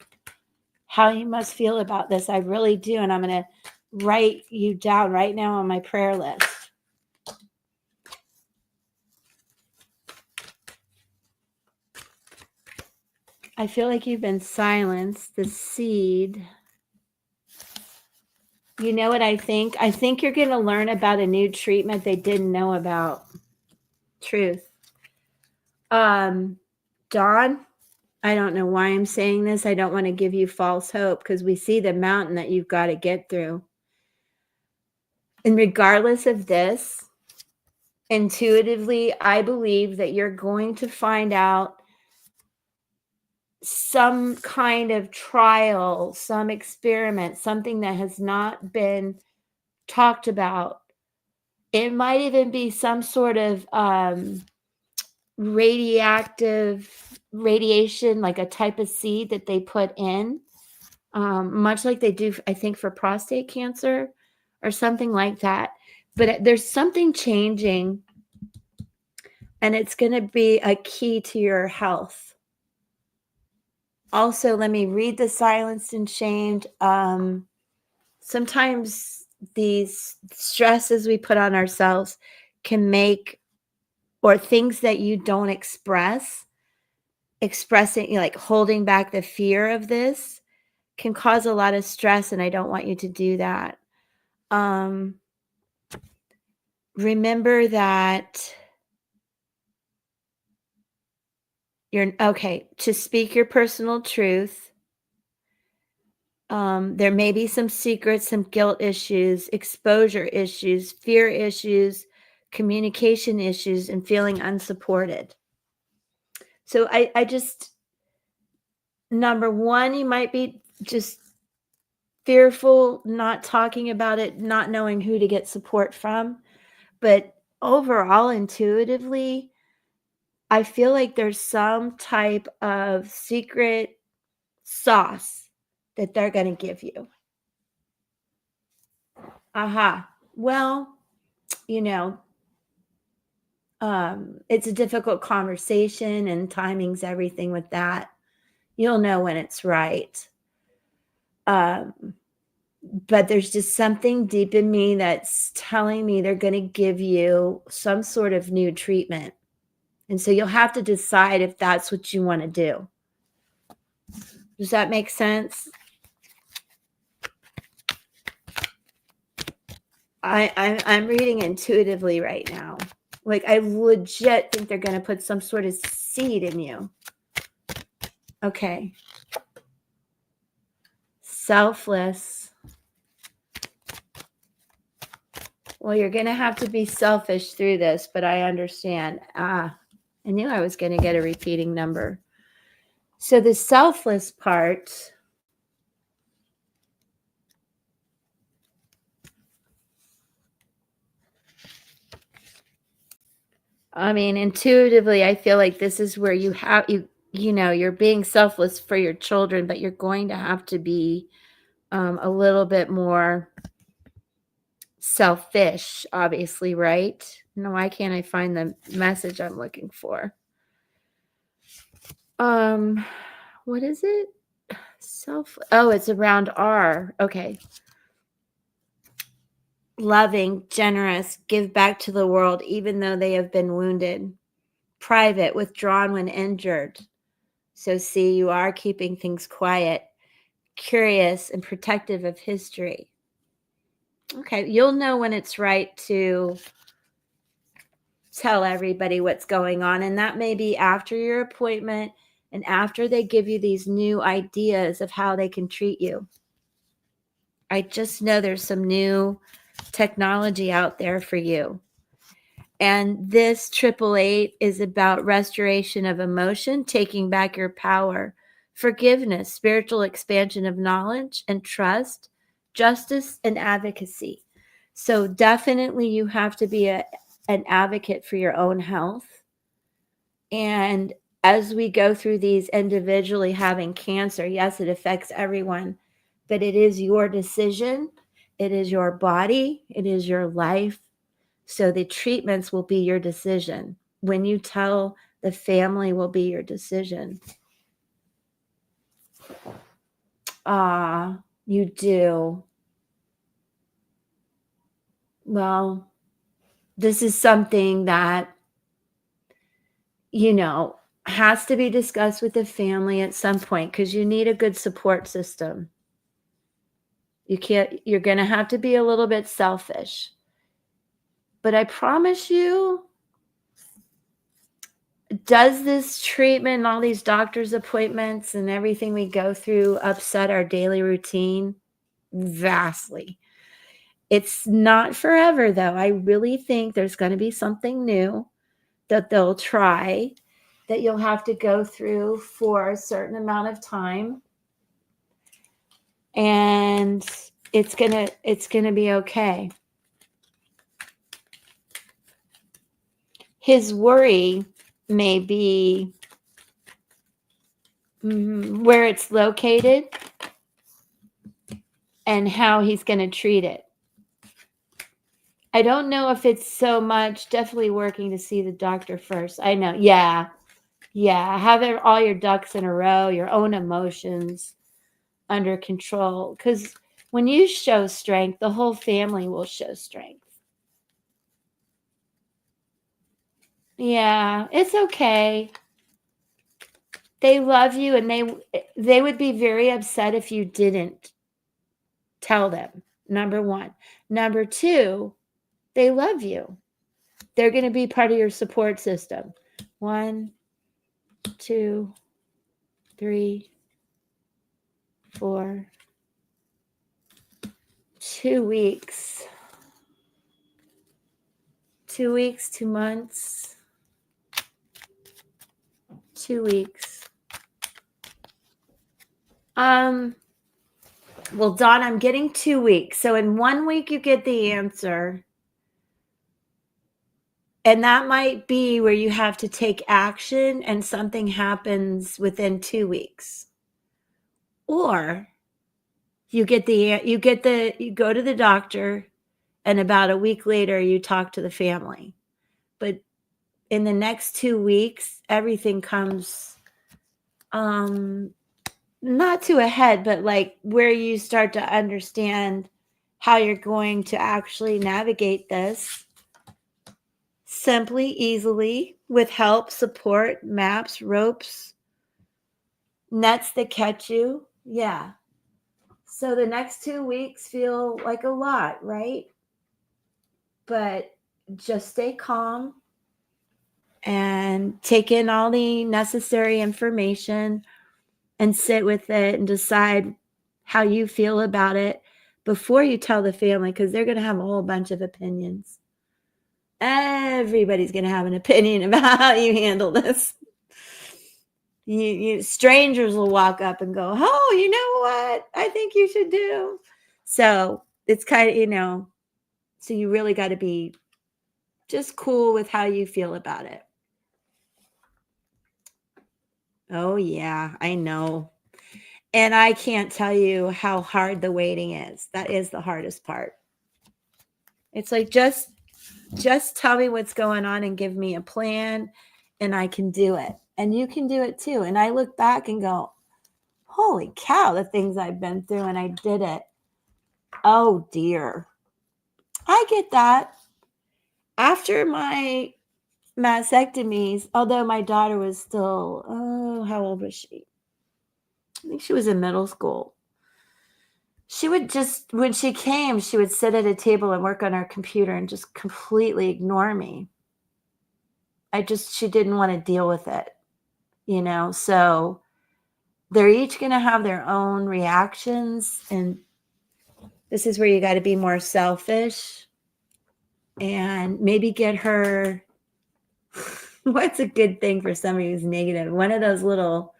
how you must feel about this. I really do. And I'm going to write you down right now on my prayer list. I feel like you've been silenced. The seed. You know what I think? I think you're going to learn about a new treatment they didn't know about. Truth. Dawn, I don't know why I'm saying this. I don't want to give you false hope because we see the mountain that you've got to get through. And regardless of this, intuitively, I believe that you're going to find out some kind of trial, some experiment, something that has not been talked about. It might even be some sort of radiation, like a type of seed that they put in, much like they do, I think, for prostate cancer or something like that. But there's something changing, and it's going to be a key to your health. Also, let me read the silenced and shamed. Sometimes these stresses we put on ourselves can make, or things that you don't expressing, like holding back the fear of this can cause a lot of stress, and I don't want you to do that. Remember that you're okay to speak your personal truth. There may be some secrets, some guilt issues, exposure issues, fear issues, communication issues, and feeling unsupported. So I just, number one, you might be just fearful, not talking about it, not knowing who to get support from. But overall, intuitively, I feel like there's some type of secret sauce that they're going to give you. Aha. Well, you know, it's a difficult conversation, and timing's everything with that. You'll know when it's right. But there's just something deep in me that's telling me they're going to give you some sort of new treatment. And so you'll have to decide if that's what you want to do. Does that make sense? I'm reading intuitively right now. Like, I legit think they're going to put some sort of seed in you. Okay. Selfless. Well, you're going to have to be selfish through this, but I understand. I knew I was going to get a repeating number. So the selfless part, I mean, intuitively, I feel like this is where you're being selfless for your children, but you're going to have to be a little bit more selfish, obviously, right? No, why can't I find the message I'm looking for? What is it? Oh, it's around R. Okay. Loving, generous, give back to the world, even though they have been wounded. Private, withdrawn when injured. So, see, you are keeping things quiet. Curious and protective of history. Okay, you'll know when it's right to tell everybody what's going on. And that may be after your appointment and after they give you these new ideas of how they can treat you. I just know there's some new technology out there for you. And this 888 is about restoration of emotion, taking back your power, forgiveness, spiritual expansion of knowledge and trust, justice, and advocacy. So definitely you have to be an advocate for your own health. And as we go through these individually having cancer, yes, it affects everyone, but it is your decision. It is your body. It is your life. So the treatments will be your decision. When you tell the family will be your decision. You do. Well, this is something that, has to be discussed with the family at some point because you need a good support system. You're going to have to be a little bit selfish. But I promise you, does this treatment and all these doctor's appointments and everything we go through upset our daily routine? Vastly. It's not forever, though. I really think there's going to be something new that they'll try that you'll have to go through for a certain amount of time. And it's gonna be okay. His worry may be where it's located and how he's going to treat it. I don't know if it's so much definitely working to see the doctor first. I know. Yeah. Have all your ducks in a row, your own emotions under control. Because when you show strength, the whole family will show strength. Yeah, it's okay. They love you, and they would be very upset if you didn't tell them, number one. Number two, they love you. They're going to be part of your support system. 1, 2, 3, 4, 2 weeks. 2 weeks, 2 months. 2 weeks. Well, Dawn, I'm getting 2 weeks. So in 1 week, you get the answer. And that might be where you have to take action and something happens within 2 weeks. Or you go to the doctor and about a week later you talk to the family. But in the next 2 weeks, everything comes not to a head, but like where you start to understand how you're going to actually navigate this simply, easily, with help, support, maps, ropes, nets that catch you. Yeah. So the next 2 weeks feel like a lot, right? But just stay calm and take in all the necessary information and sit with it and decide how you feel about it before you tell the family, because they're going to have a whole bunch of opinions. Everybody's going to have an opinion about how you handle this. Strangers will walk up and go, oh, you know what I think you should do. So it's kind of, so you really got to be Just cool with how you feel about it. Oh, yeah, I know. And I can't tell you how hard the waiting is. That is the hardest part. It's like just tell me what's going on and give me a plan and I can do it. And you can do it too. And I look back and go, holy cow, the things I've been through and I did it. Oh dear. I get that. After my mastectomies, although my daughter was still, oh, how old was she? I think she was in middle school. She would just, when she came, she would sit at a table and work on her computer and just completely ignore me. She didn't want to deal with it, you know? So they're each going to have their own reactions. And this is where you got to be more selfish and maybe get her. What's a good thing for somebody who's negative? One of those little,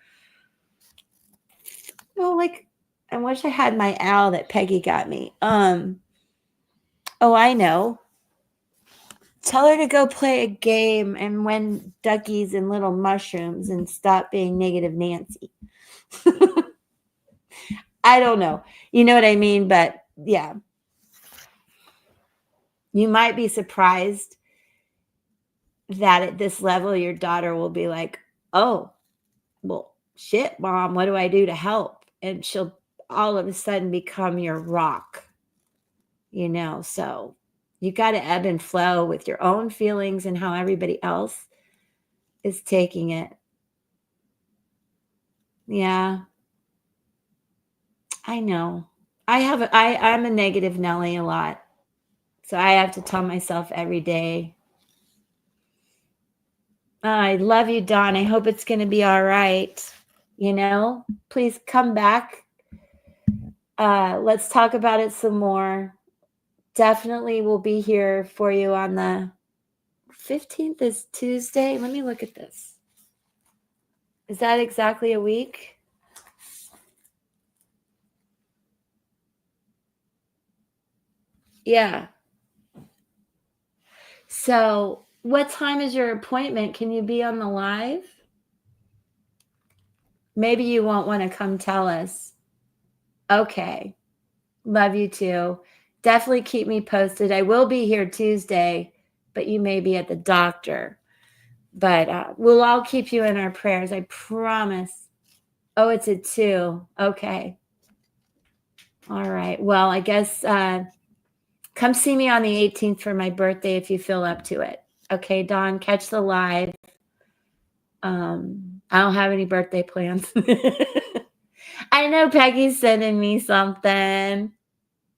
like, I wish I had my owl that Peggy got me. Oh, I know. Tell her to go play a game and win duckies and little mushrooms and stop being negative Nancy. I don't know. You know what I mean? But yeah. You might be surprised that at this level, your daughter will be like, oh, well, shit, Mom, what do I do to help? And she'll all of a sudden become your rock, you know? So you got to ebb and flow with your own feelings and how everybody else is taking it. Yeah, I know. I'm a negative Nelly a lot. So I have to tell myself every day, I love you, Dawn. I hope it's going to be all right. You know, please come back. Let's talk about it some more. Definitely will be here for you on the 15th is Tuesday. Let me look at this. Is that exactly a week? Yeah. So what time is your appointment? Can you be on the live? Maybe you won't want to come tell us. Okay. Love you too. Definitely keep me posted. I will be here Tuesday, but you may be at the doctor. But we'll all keep you in our prayers. I promise. Oh, it's at 2. Okay. All right. Well, I guess come see me on the 18th for my birthday if you feel up to it. Okay, Dawn, catch the live. I don't have any birthday plans. I know Peggy's sending me something.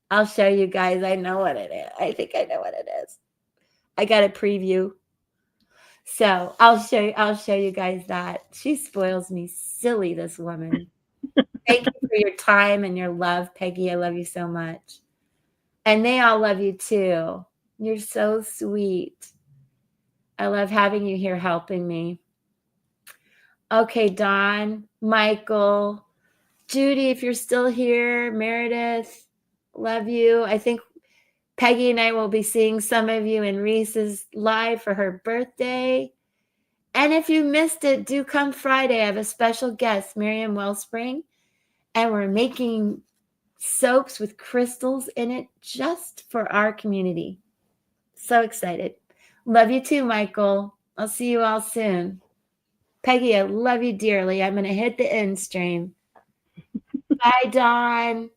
I'll show you guys. I know what it is. I think I know what it is. I got a preview. So I'll show you guys that. She spoils me silly, this woman. Thank you for your time and your love, Peggy. I love you so much. And they all love you too. You're so sweet. I love having you here helping me. Okay, Dawn, Michael, Judy, if you're still here, Meredith, love you. I think Peggy and I will be seeing some of you in Reese's live for her birthday. And if you missed it, do come Friday. I have a special guest, Miriam Wellspring, and we're making soaps with crystals in it just for our community. So excited. Love you too, Michael. I'll see you all soon. Peggy, I love you dearly. I'm going to hit the end stream. Bye, Dawn.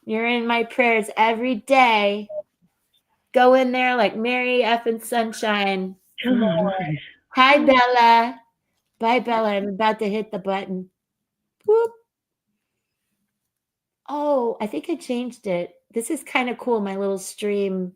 You're in my prayers every day. Go in there like Mary effing Sunshine. Hi, Bella. Bye, Bella. I'm about to hit the button. Whoop. Oh, I think I changed it. This is kind of cool, my little stream